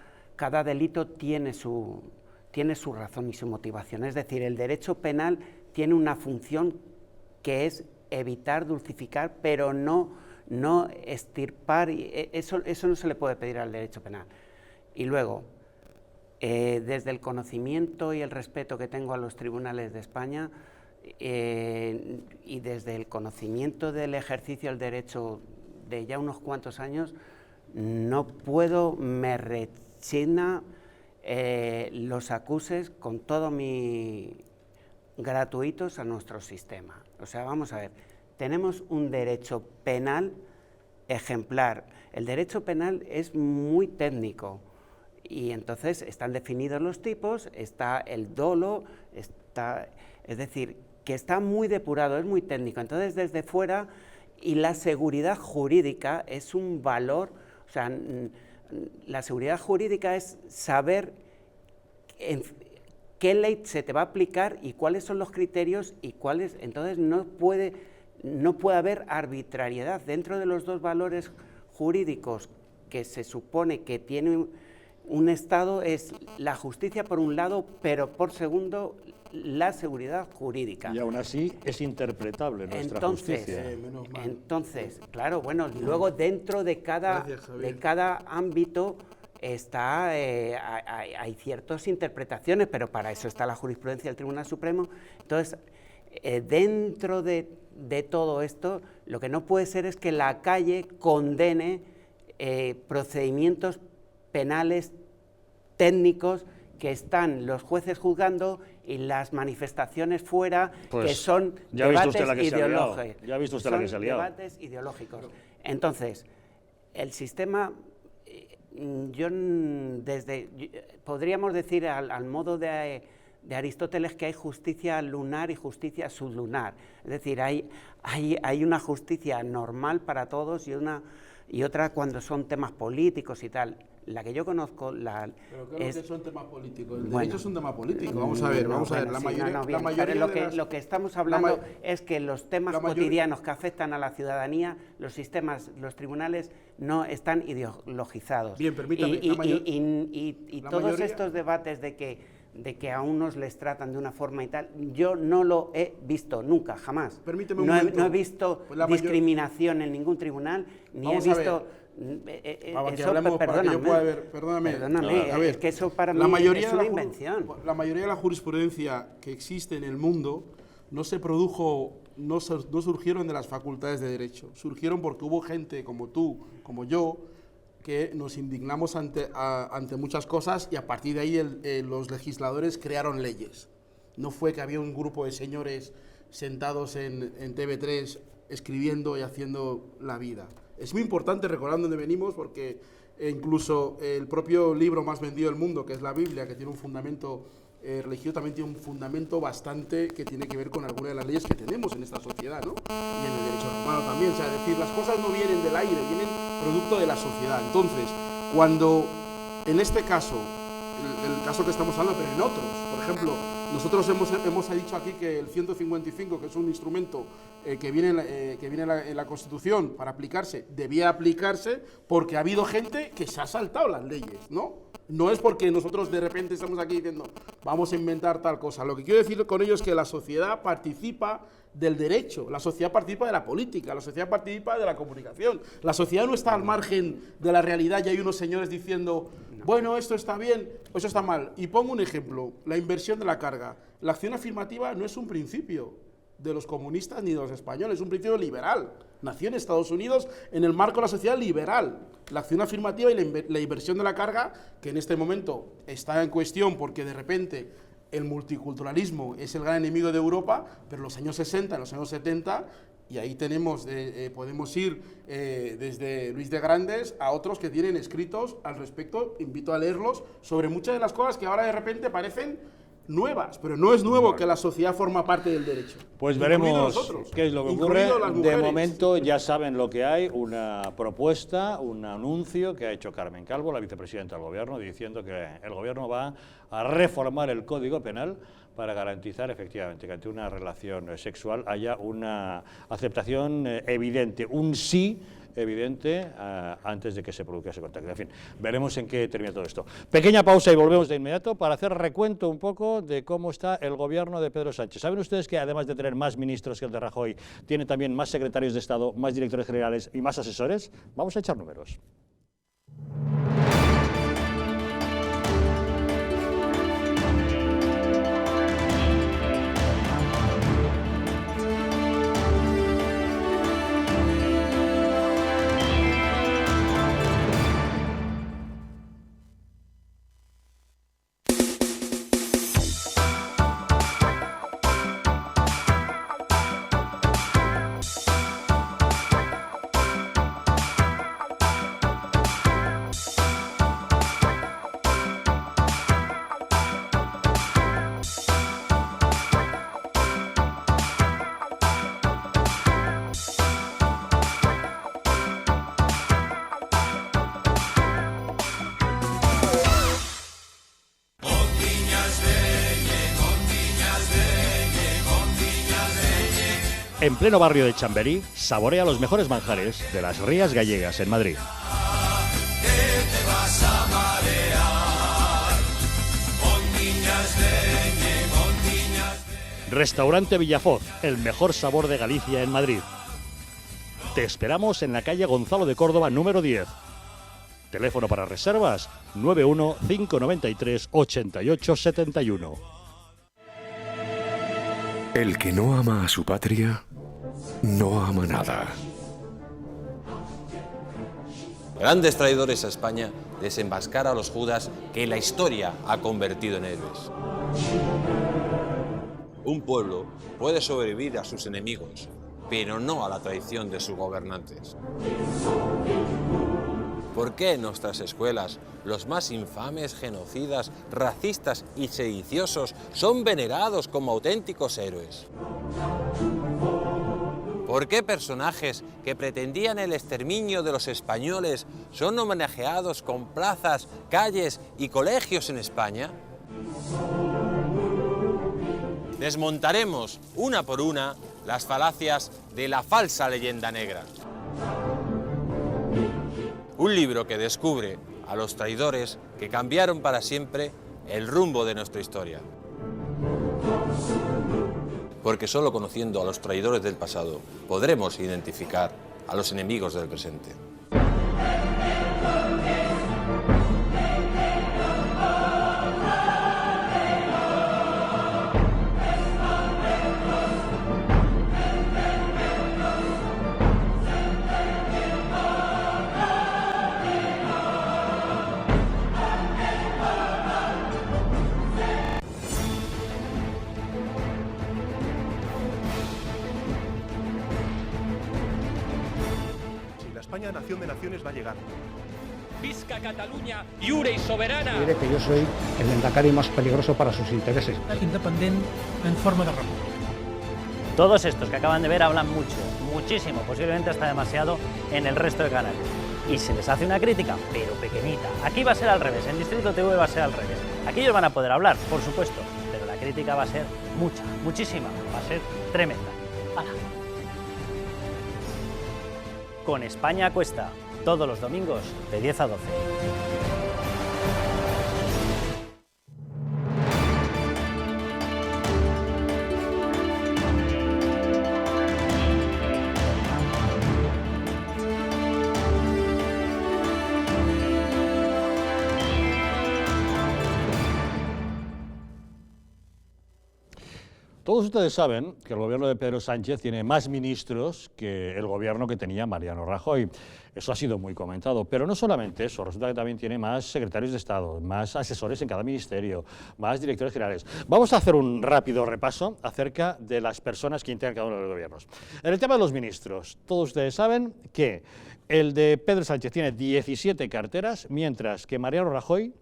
delito tiene su razón y su motivación. Es decir, el derecho penal tiene una función que es evitar, dulcificar, pero no extirpar. Eso no se le puede pedir al derecho penal. Y luego, desde el conocimiento y el respeto que tengo a los tribunales de España y desde el conocimiento del ejercicio del derecho de ya unos cuantos años, no puedo, me rechina los acuses con todo mi gratuitos a nuestro sistema. O sea, vamos a ver, tenemos un derecho penal ejemplar. El derecho penal es muy técnico y entonces están definidos los tipos, está el dolo, es decir, que está muy depurado, es muy técnico. Entonces, desde fuera, y la seguridad jurídica es un valor, o sea, la seguridad jurídica es saber qué ley se te va a aplicar y cuáles son los criterios y cuáles. Entonces no puede haber arbitrariedad dentro de los dos valores jurídicos que se supone que tiene un Estado. Es la justicia por un lado, pero por segundo la seguridad jurídica. Y aún así es interpretable nuestra justicia. Entonces, claro, bueno, luego dentro de cada ámbito hay ciertas interpretaciones, pero para eso está la jurisprudencia del Tribunal Supremo. Entonces, dentro de todo esto, lo que no puede ser es que la calle condene procedimientos penales técnicos que están los jueces juzgando y las manifestaciones fuera, pues, que son debates ideológicos. Ya ha visto usted la que se ha liado. Debates ideológicos. Entonces, el sistema, podríamos decir al modo de Aristóteles que hay justicia lunar y justicia sublunar. Es decir, hay una justicia normal para todos y otra cuando son temas políticos y tal. La que yo conozco, Pero creo que son temas políticos. El derecho es un tema político. Vamos a ver. La mayoría lo que estamos hablando es que los temas cotidianos que afectan a la ciudadanía, los tribunales no están ideologizados. Bien, permítame. Y todos estos debates de que a unos les tratan de una forma y tal, yo no lo he visto nunca, jamás. Permíteme un no momento. He visto discriminación en ningún tribunal, ni he visto... Perdóname, es que eso para mí es una invención. La mayoría de la jurisprudencia que existe en el mundo no surgieron de las facultades de Derecho, surgieron porque hubo gente como tú, como yo, que nos indignamos ante muchas cosas y a partir de ahí los legisladores crearon leyes. No fue que había un grupo de señores sentados en TV3 escribiendo y haciendo la vida. Es muy importante recordar dónde venimos porque incluso el propio libro más vendido del mundo, que es la Biblia, que tiene un fundamento religioso, también tiene un fundamento bastante que tiene que ver con algunas de las leyes que tenemos en esta sociedad, ¿no? Y en el derecho romano también. O sea, es decir, las cosas no vienen del aire, vienen producto de la sociedad. Entonces, cuando en este caso, el caso que estamos hablando, pero en otros, por ejemplo, Nosotros hemos dicho aquí que el 155, que es un instrumento que viene en la Constitución para aplicarse, debía aplicarse porque ha habido gente que se ha saltado las leyes, ¿no? No es porque nosotros de repente estamos aquí diciendo vamos a inventar tal cosa. Lo que quiero decir con ello es que la sociedad participa del derecho, la sociedad participa de la política, la sociedad participa de la comunicación. La sociedad no está al margen de la realidad y hay unos señores diciendo bueno, esto está bien o eso está mal. Y pongo un ejemplo, la inversión de la carga. La acción afirmativa no es un principio de los comunistas ni de los españoles, es un principio liberal. Nació en Estados Unidos en el marco de la sociedad liberal. La acción afirmativa y la inversión de la carga, que en este momento está en cuestión porque de repente el multiculturalismo es el gran enemigo de Europa, pero en los años 60, en los años 70, y ahí tenemos, podemos ir desde Luis de Grandes a otros que tienen escritos al respecto, invito a leerlos, sobre muchas de las cosas que ahora de repente parecen nuevas, pero no es nuevo que la sociedad forma parte del derecho. Pues veremos qué es lo que ocurre. De momento ya saben lo que hay, una propuesta, un anuncio que ha hecho Carmen Calvo, la vicepresidenta del Gobierno, diciendo que el Gobierno va a reformar el Código Penal para garantizar efectivamente que ante una relación sexual haya una aceptación evidente, un sí evidente antes de que se produzca ese contacto. En fin, veremos en qué termina todo esto. Pequeña pausa y volvemos de inmediato para hacer recuento un poco de cómo está el gobierno de Pedro Sánchez. ¿Saben ustedes que además de tener más ministros que el de Rajoy, tiene también más secretarios de Estado, más directores generales y más asesores? Vamos a echar números. En pleno barrio de Chamberí, saborea los mejores manjares de las Rías Gallegas en Madrid. Restaurante Villafoz, el mejor sabor de Galicia en Madrid. Te esperamos en la calle Gonzalo de Córdoba, número 10. Teléfono para reservas 91 593 88 71. El que no ama a su patria, no ama nada. Grandes traidores a España, desenmascara a los Judas que la historia ha convertido en héroes. Un pueblo puede sobrevivir a sus enemigos, pero no a la traición de sus gobernantes. ¿Por qué en nuestras escuelas los más infames, genocidas, racistas y sediciosos son venerados como auténticos héroes? ¿Por qué personajes que pretendían el exterminio de los españoles son homenajeados con plazas, calles y colegios en España? Desmontaremos una por una las falacias de la falsa leyenda negra. Un libro que descubre a los traidores que cambiaron para siempre el rumbo de nuestra historia. Porque solo conociendo a los traidores del pasado podremos identificar a los enemigos del presente. España, nación de naciones, va a llegar. Visca Catalunya, lliure y soberana. Diré que yo soy el lehendakari más peligroso para sus intereses. Independent en forma de república. Todos estos que acaban de ver hablan mucho, muchísimo, posiblemente hasta demasiado en el resto de canales. Y se les hace una crítica, pero pequeñita. Aquí va a ser al revés, en Distrito TV va a ser al revés. Aquí ellos van a poder hablar, por supuesto, pero la crítica va a ser mucha, muchísima, va a ser tremenda. ¡Hala! Con España a cuesta, todos los domingos de 10 a 12. Todos ustedes saben que el gobierno de Pedro Sánchez tiene más ministros que el gobierno que tenía Mariano Rajoy. Eso ha sido muy comentado, pero no solamente eso, resulta que también tiene más secretarios de Estado, más asesores en cada ministerio, más directores generales. Vamos a hacer un rápido repaso acerca de las personas que integran cada uno de los gobiernos. En el tema de los ministros, todos ustedes saben que el de Pedro Sánchez tiene 17 carteras, mientras que Mariano Rajoy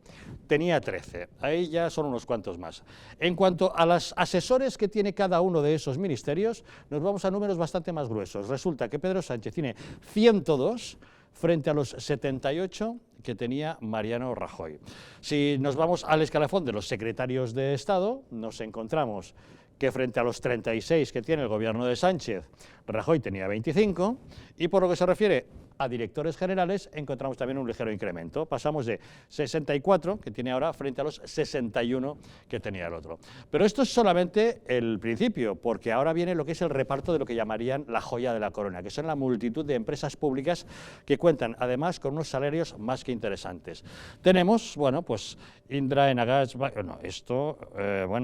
tenía 13. Ahí ya son unos cuantos más. En cuanto a los asesores que tiene cada uno de esos ministerios, nos vamos a números bastante más gruesos. Resulta que Pedro Sánchez tiene 102 frente a los 78 que tenía Mariano Rajoy. Si nos vamos al escalafón de los secretarios de Estado, nos encontramos que frente a los 36 que tiene el gobierno de Sánchez, Rajoy tenía 25, y por lo que se refiere a directores generales encontramos también un ligero incremento. Pasamos de 64 que tiene ahora frente a los 61 que tenía el otro. Pero esto es solamente el principio, porque ahora viene lo que es el reparto de lo que llamarían la joya de la corona, que son la multitud de empresas públicas que cuentan además con unos salarios más que interesantes. Tenemos, bueno, pues Indra, Enagás, bueno,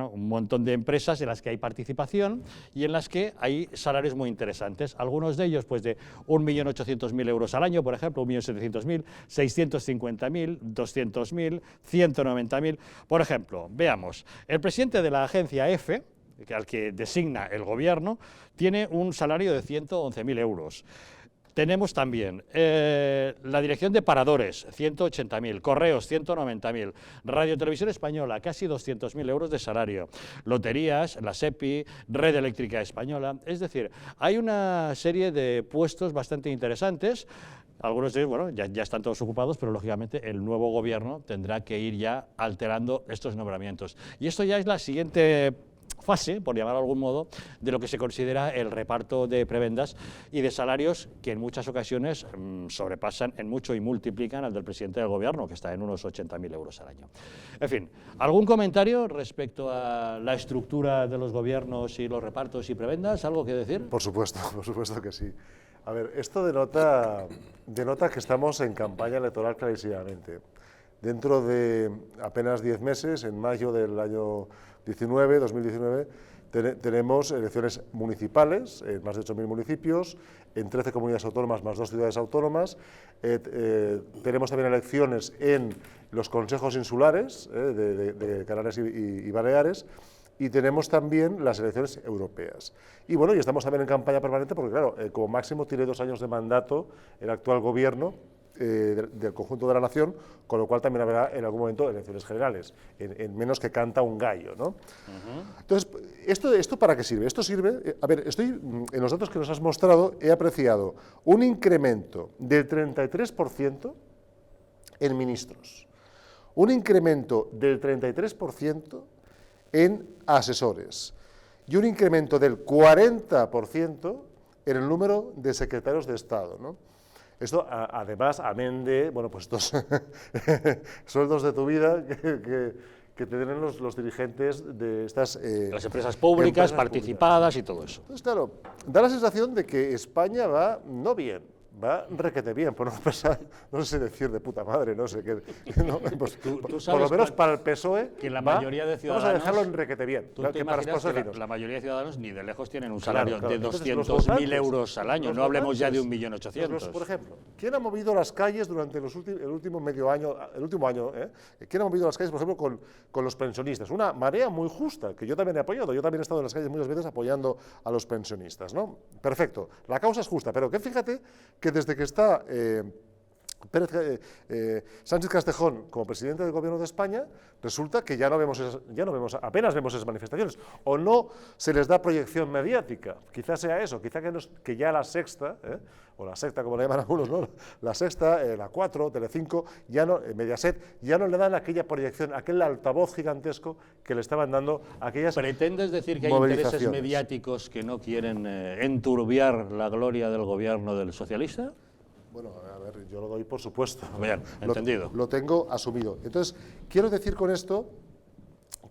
un montón de empresas en las que hay participación y en las que hay salarios muy interesantes. Algunos de ellos, pues de 1.800.000 euros al año, por ejemplo, 1.700.000, 650.000, 200.000, 190.000. Por ejemplo, veamos, el presidente de la agencia EFE, al que designa el gobierno, tiene un salario de 111.000 euros. Tenemos también la dirección de paradores, 180.000, correos, 190.000, Radio Televisión Española, casi 200.000 euros de salario, loterías, la SEPI, Red Eléctrica Española. Es decir, hay una serie de puestos bastante interesantes. Algunos de ellos, bueno, ya están todos ocupados, pero lógicamente el nuevo gobierno tendrá que ir ya alterando estos nombramientos. Y esto ya es la siguiente fase, por llamarlo de algún modo, de lo que se considera el reparto de prebendas y de salarios que en muchas ocasiones sobrepasan en mucho y multiplican al del presidente del gobierno, que está en unos 80.000 euros al año. En fin, ¿algún comentario respecto a la estructura de los gobiernos y los repartos y prebendas? ¿Algo que decir? Por supuesto que sí. A ver, esto denota que estamos en campaña electoral clarísimamente. Dentro de apenas 10 meses, en mayo del año 2019, tenemos elecciones municipales en más de 8.000 municipios, en 13 comunidades autónomas más 2 ciudades autónomas. Tenemos también elecciones en los consejos insulares de Canarias y Baleares, y tenemos también las elecciones europeas. Y bueno, y estamos también en campaña permanente porque, claro, como máximo tiene 2 años de mandato el actual gobierno del conjunto de la nación, con lo cual también habrá en algún momento elecciones generales, en menos que canta un gallo, ¿no? Entonces, ¿esto para qué sirve? Esto sirve, a ver, en los datos que nos has mostrado, he apreciado un incremento del 33% en ministros, un incremento del 33% en asesores y un incremento del 40% en el número de secretarios de Estado, ¿no? Esto, además, amén de, bueno, pues estos sueldos de tu vida que tienen los dirigentes de estas las empresas públicas, participadas y todo eso. Entonces, claro, da la sensación de que España va no bien, va requete bien, por no pensar, no sé decir de puta madre, no sé qué. No, pues, por lo menos para el PSOE, que la mayoría de ciudadanos, vamos a dejarlo en requete bien. ¿Tú te imaginas que la mayoría de ciudadanos ni de lejos tienen un salario de 200.000 euros al año? No hablemos ya de 1.800.000. Por ejemplo, ¿quién ha movido las calles durante el último año? ¿Quién ha movido las calles, por ejemplo, con los pensionistas? Una marea muy justa, que yo también he apoyado. Yo también he estado en las calles muchas veces apoyando a los pensionistas, ¿no? Perfecto, la causa es justa, pero que fíjate que desde que está Sánchez Castejón como presidente del Gobierno de España, resulta que apenas vemos esas manifestaciones, o no se les da proyección mediática. Quizás sea eso, quizá que ya la Sexta, o la Secta como le llaman algunos, ¿no? La Sexta, la 4, Telecinco, Mediaset, ya no le dan aquella proyección, aquel altavoz gigantesco que le estaban dando aquellas ¿Pretendes decir que hay intereses mediáticos que no quieren enturbiar la gloria del gobierno del socialista? Bueno, a ver, yo lo doy por supuesto. Bien, entendido. Lo tengo asumido. Entonces, quiero decir con esto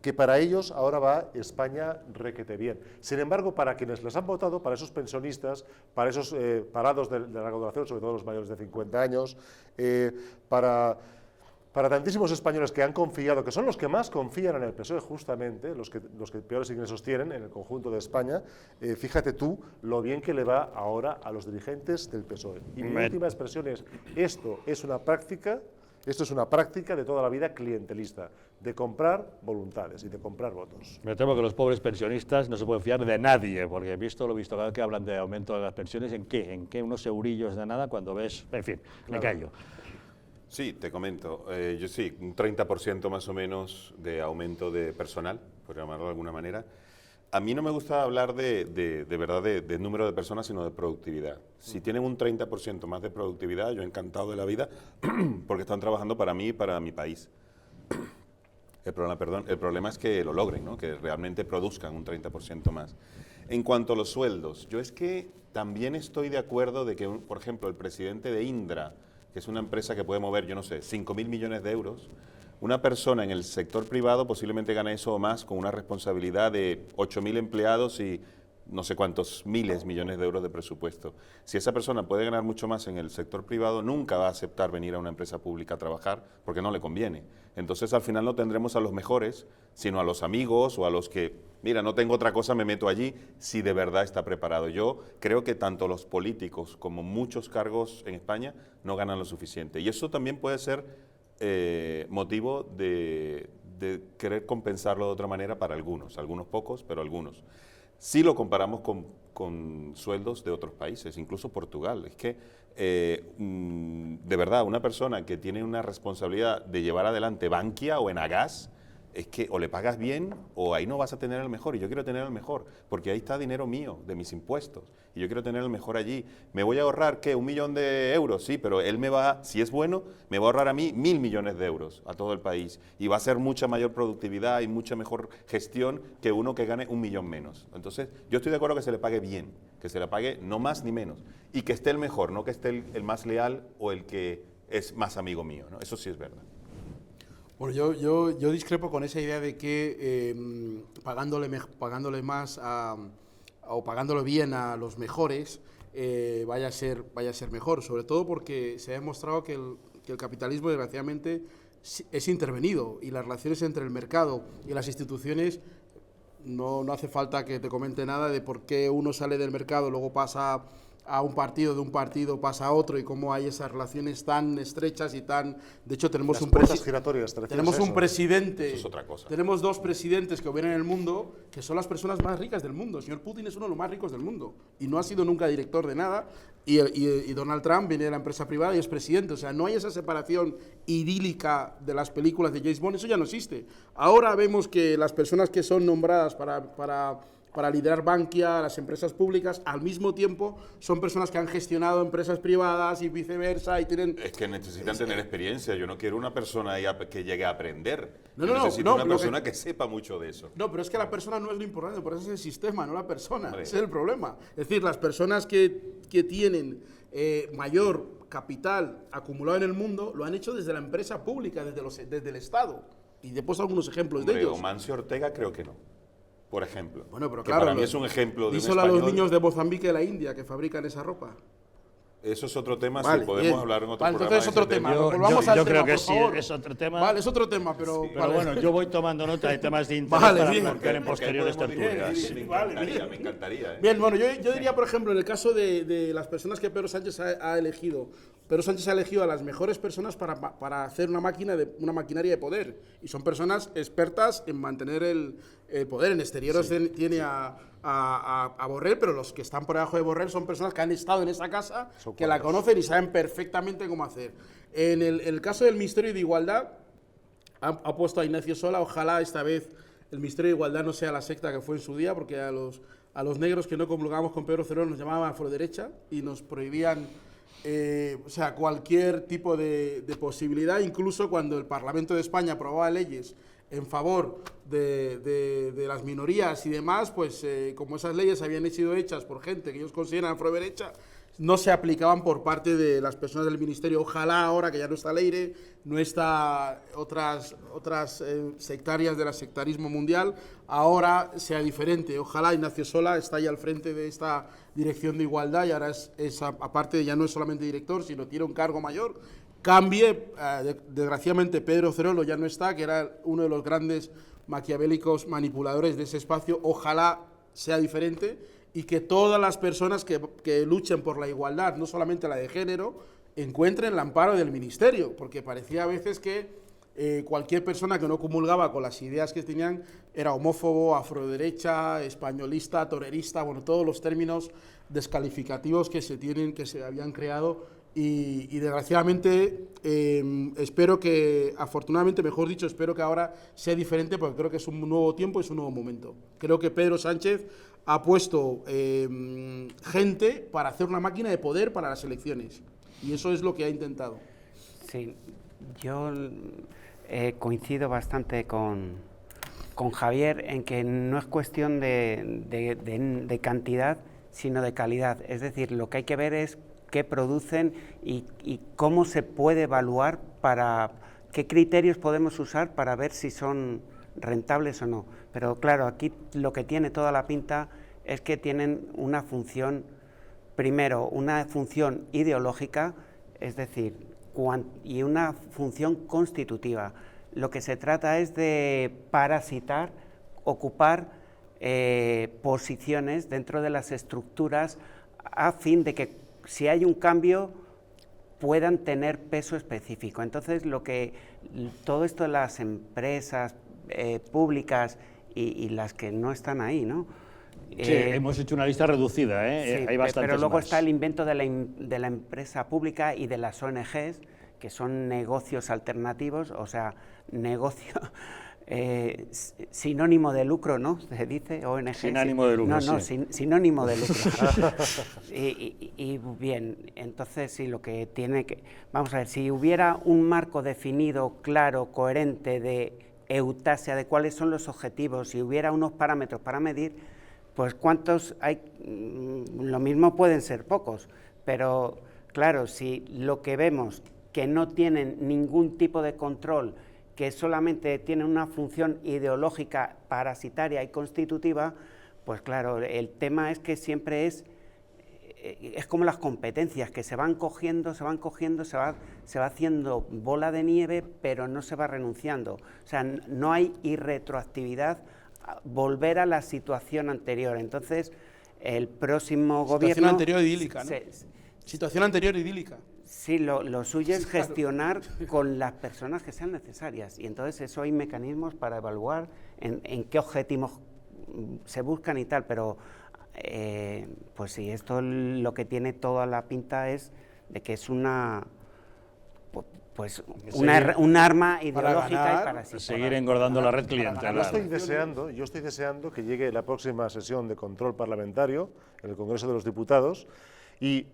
que para ellos ahora va España requete bien. Sin embargo, para quienes les han votado, para esos pensionistas, para esos parados de larga duración, sobre todo los mayores de 50 años, para tantísimos españoles que han confiado, que son los que más confían en el PSOE justamente, los que peores ingresos tienen en el conjunto de España, fíjate tú lo bien que le va ahora a los dirigentes del PSOE. Y mi última expresión es, esto es una práctica de toda la vida clientelista, de comprar voluntades y de comprar votos. Me temo que los pobres pensionistas no se pueden fiar de nadie, porque he visto cada vez que hablan de aumento de las pensiones, ¿en qué? Unos eurillos de nada cuando ves, en fin, me callo. Sí, te comento. Yo sí, un 30% más o menos de aumento de personal, por llamarlo de alguna manera. A mí no me gusta hablar de verdad de número de personas, sino de productividad. Si tienen un 30% más de productividad, yo encantado de la vida, porque están trabajando para mí y para mi país. El problema es que lo logren, ¿no? Que realmente produzcan un 30% más. En cuanto a los sueldos, yo es que también estoy de acuerdo de que, por ejemplo, el presidente de Indra, que es una empresa que puede mover, yo no sé, 5.000 millones de euros, una persona en el sector privado posiblemente gana eso o más con una responsabilidad de 8.000 empleados y no sé cuántos miles millones de euros de presupuesto. Si esa persona puede ganar mucho más en el sector privado, nunca va a aceptar venir a una empresa pública a trabajar porque no le conviene. Entonces al final no tendremos a los mejores, sino a los amigos o a los que, mira, no tengo otra cosa, me meto allí, si de verdad está preparado. Yo creo que tanto los políticos como muchos cargos en España no ganan lo suficiente. Y eso también puede ser motivo de querer compensarlo de otra manera para algunos pocos, pero algunos. Si lo comparamos con sueldos de otros países, incluso Portugal, es que de verdad una persona que tiene una responsabilidad de llevar adelante Bankia o Enagás, es que o le pagas bien o ahí no vas a tener el mejor, y yo quiero tener el mejor, porque ahí está dinero mío, de mis impuestos, y yo quiero tener el mejor allí. ¿Me voy a ahorrar qué? ¿1 millón de euros? Sí, pero él me va, si es bueno, me va a ahorrar a mí 1.000 millones de euros a todo el país, y va a ser mucha mayor productividad y mucha mejor gestión que uno que gane 1 millón menos. Entonces, yo estoy de acuerdo que se le pague bien, que se le pague no más ni menos, y que esté el mejor, no que esté el más leal o el que es más amigo mío, ¿no? Eso sí es verdad. Bueno, yo discrepo con esa idea de que pagándole más o pagándole bien a los mejores vaya a ser mejor, sobre todo porque se ha demostrado que el capitalismo desgraciadamente es intervenido y las relaciones entre el mercado y las instituciones no hace falta que te comente nada de por qué uno sale del mercado, luego pasa a un partido, de un partido pasa a otro, y cómo hay esas relaciones tan estrechas y tan... De hecho, tenemos un presidente... Eso es otra cosa. Tenemos 2 presidentes que gobiernan el mundo, que son las personas más ricas del mundo. El señor Putin es uno de los más ricos del mundo, y no ha sido nunca director de nada, y Donald Trump viene de la empresa privada y es presidente. O sea, no hay esa separación idílica de las películas de James Bond, eso ya no existe. Ahora vemos que las personas que son nombradas para liderar Bankia, las empresas públicas, al mismo tiempo son personas que han gestionado empresas privadas y viceversa y tienen... Es que necesitan tener experiencia. Yo no quiero una persona que llegue a aprender. Necesito una persona que sepa mucho de eso. No, pero es que la persona no es lo importante, por eso es el sistema, no la persona. Ese es el problema. Es decir, las personas que tienen mayor capital acumulado en el mundo lo han hecho desde la empresa pública, desde el Estado. Y después algunos ejemplos de ellos. Mancio Ortega creo que no. Por ejemplo. Bueno, pero que claro, para mí es un ejemplo de un español. Díselo a los niños de Mozambique y de la India que fabrican esa ropa. Eso es otro tema, si podemos hablar en otro programa. Entonces es otro tema. Volvamos al tema, creo que por favor. Sí, es otro tema. Vale, es otro tema, pero... Sí, pero bueno, yo voy tomando nota de temas de interés para plantear en posteriores tertulias. Me encantaría. Bien, bueno, yo diría, por ejemplo, en el caso de las personas que Pedro Sánchez ha elegido, Pedro Sánchez ha elegido a las mejores personas para hacer una maquinaria de poder, y son personas expertas en mantener el poder. En exteriores tiene a Borrell, pero los que están por debajo de Borrell son personas que han estado en esa casa, que la conocen y saben perfectamente cómo hacer. En el caso del Ministerio de Igualdad, ha puesto a Ignacio Sola. Ojalá esta vez el Ministerio de Igualdad no sea la secta que fue en su día, porque a los negros que no comulgábamos con Pedro Cerón nos llamaban afroderecha y nos prohibían cualquier tipo de posibilidad. Incluso cuando el Parlamento de España aprobaba leyes en favor de las minorías y demás, pues como esas leyes habían sido hechas por gente que ellos consideran afroderecha, no se aplicaban por parte de las personas del Ministerio. Ojalá ahora que ya no está Leire, no está otras sectarias del sectarismo mundial, ahora sea diferente. Ojalá Ignacio Sola está ahí al frente de esta dirección de igualdad y ahora aparte ya no es solamente director, sino tiene un cargo mayor. Cambie, desgraciadamente Pedro Cerolo ya no está, que era uno de los grandes maquiavélicos manipuladores de ese espacio. Ojalá sea diferente y que todas las personas que luchen por la igualdad, no solamente la de género, encuentren el amparo del Ministerio, porque parecía a veces que cualquier persona que no comulgaba con las ideas que tenían era homófobo, afroderecha, españolista, torerista, bueno, todos los términos descalificativos que se habían creado. Y desgraciadamente espero que, afortunadamente, mejor dicho, espero que ahora sea diferente, porque creo que es un nuevo tiempo, es un nuevo momento. Creo que Pedro Sánchez ha puesto gente para hacer una máquina de poder para las elecciones, y eso es lo que ha intentado. Sí, yo coincido bastante con Javier en que no es cuestión de cantidad, sino de calidad. Es decir, lo que hay que ver es qué producen y cómo se puede evaluar, qué criterios podemos usar para ver si son rentables o no. Pero claro, aquí lo que tiene toda la pinta es que tienen una función, primero, una función ideológica, es decir, y una función constitutiva. Lo que se trata es de parasitar, ocupar posiciones dentro de las estructuras a fin de que si hay un cambio puedan tener peso específico. Entonces, todo esto de las empresas públicas y las que no están ahí, ¿no? Sí, hemos hecho una lista reducida, Sí, hay bastantes pero luego más. está el invento de la empresa pública y de las ONGs, que son negocios alternativos, o sea, negocio sinónimo de lucro, ¿no? Se dice ONG. Sin ánimo de lucro. No, sí. sinónimo de lucro. y bien, entonces sí, lo que tiene que... Vamos a ver, si hubiera un marco definido, claro, coherente de eutasia, de cuáles son los objetivos, si hubiera unos parámetros para medir, pues cuántos hay, lo mismo pueden ser pocos, pero claro, si lo que vemos que no tienen ningún tipo de control, que solamente tienen una función ideológica, parasitaria y constitutiva, pues claro, el tema es que siempre es como las competencias, que se van cogiendo, se va haciendo bola de nieve, pero no se va renunciando. O sea, no hay irretroactividad, volver a la situación anterior. Entonces, el próximo gobierno... Situación anterior idílica, ¿no? Situación anterior idílica. Sí, lo suyo es gestionar con las personas que sean necesarias, y entonces eso hay mecanismos para evaluar en qué objetivos se buscan y tal, pero pues sí, esto lo que tiene toda la pinta es de que es un arma ideológica y para seguir engordando la red clientelar. Yo estoy deseando que llegue la próxima sesión de control parlamentario en el Congreso de los Diputados y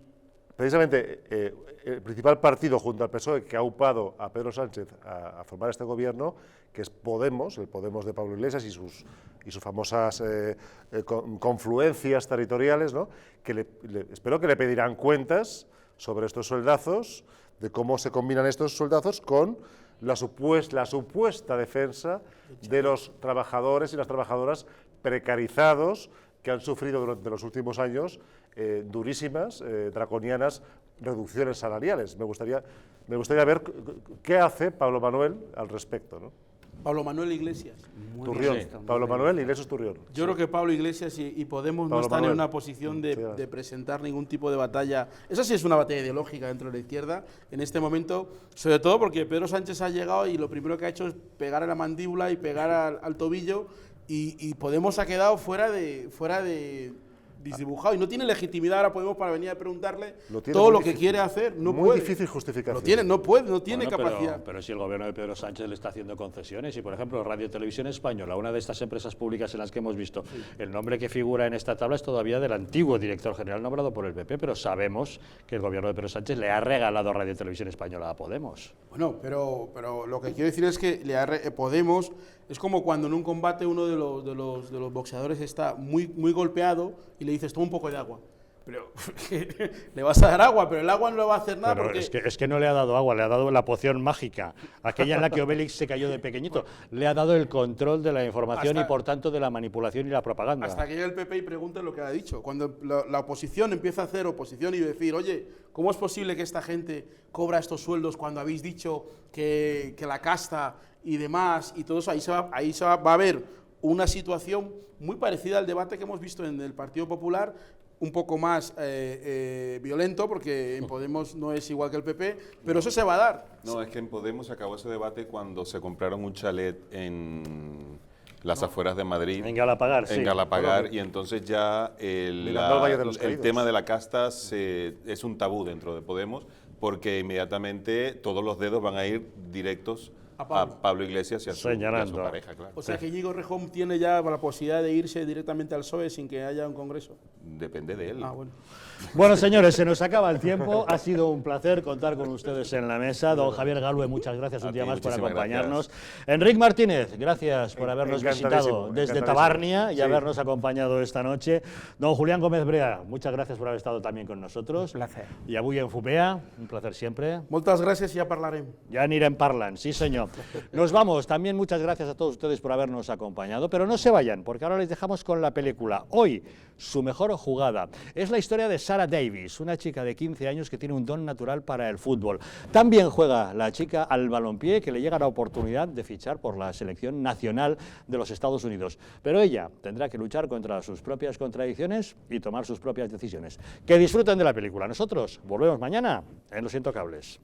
precisamente el principal partido junto al PSOE que ha upado a Pedro Sánchez a formar este gobierno, que es Podemos, el Podemos de Pablo Iglesias y sus famosas confluencias territoriales, ¿no? Que espero que le pedirán cuentas sobre estos sueldazos, de cómo se combinan estos sueldazos con la supuesta defensa de los trabajadores y las trabajadoras precarizados que han sufrido durante los últimos años durísimas, draconianas reducciones salariales. Me gustaría ver qué hace Pablo Manuel al respecto, ¿no? Pablo Manuel Iglesias. Turrión. Pablo Manuel Iglesias Turrión. Yo creo que Pablo Iglesias y Podemos no están en una posición de presentar ningún tipo de batalla. Esa sí es una batalla ideológica dentro de la izquierda en este momento, sobre todo porque Pedro Sánchez ha llegado y lo primero que ha hecho es pegar a la mandíbula y pegar al tobillo, y Podemos ha quedado fuera de disdibujado y no tiene legitimidad ahora Podemos para venir a preguntarle todo lo que quiere hacer. No muy puede. difícil justificación. No tiene capacidad. Pero si el gobierno de Pedro Sánchez le está haciendo concesiones y, por ejemplo, Radio Televisión Española, una de estas empresas públicas en las que hemos visto, el nombre que figura en esta tabla es todavía del antiguo director general nombrado por el PP, pero sabemos que el gobierno de Pedro Sánchez le ha regalado Radio Televisión Española a Podemos. Bueno, pero lo que quiero decir es que Podemos es como cuando en un combate uno de los boxeadores está muy golpeado y le dices, toma un poco de agua. Pero le vas a dar agua, pero el agua no le va a hacer nada. Pero porque... es que no le ha dado agua, le ha dado la poción mágica, aquella en la que Obélix se cayó de pequeñito. Le ha dado el control de la información y, por tanto, de la manipulación y la propaganda. Hasta que llegue el PP y pregunte lo que ha dicho. Cuando la oposición empieza a hacer oposición y decir, oye, ¿cómo es posible que esta gente cobra estos sueldos cuando habéis dicho que la casta y demás y todo eso? Ahí va a haber una situación muy parecida al debate que hemos visto en el Partido Popular, un poco más violento, porque en Podemos no es igual que el PP, pero eso se va a dar. No, es que en Podemos acabó ese debate cuando se compraron un chalet en las afueras de Madrid. En Galapagar, sí. En Galapagar, y entonces ya el tema de la casta es un tabú dentro de Podemos, porque inmediatamente todos los dedos van a ir directos a Pablo Iglesias y a su pareja, claro. O sea que Íñigo Rejón tiene ya la posibilidad de irse directamente al PSOE sin que haya un congreso. Depende de él. Bueno, señores, se nos acaba el tiempo. Ha sido un placer contar con ustedes en la mesa. Don Javier Galue, muchas gracias un día más por acompañarnos. Enric Martínez, gracias por habernos visitado desde Tabarnia y habernos acompañado esta noche. Don Julián Gómez Brea, muchas gracias por haber estado también con nosotros. Un placer. Y avui en Fupea, un placer siempre. Muchas gracias, ya parlarem. Ya anirem parlant, sí señor. Nos vamos, también muchas gracias a todos ustedes por habernos acompañado, pero no se vayan, porque ahora les dejamos con la película. Hoy, su mejor jugada. Es la historia de Sarah Davis, una chica de 15 años que tiene un don natural para el fútbol. También juega la chica al balompié, que le llega la oportunidad de fichar por la selección nacional de los Estados Unidos. Pero ella tendrá que luchar contra sus propias contradicciones y tomar sus propias decisiones. Que disfruten de la película. Nosotros volvemos mañana en Los Intocables.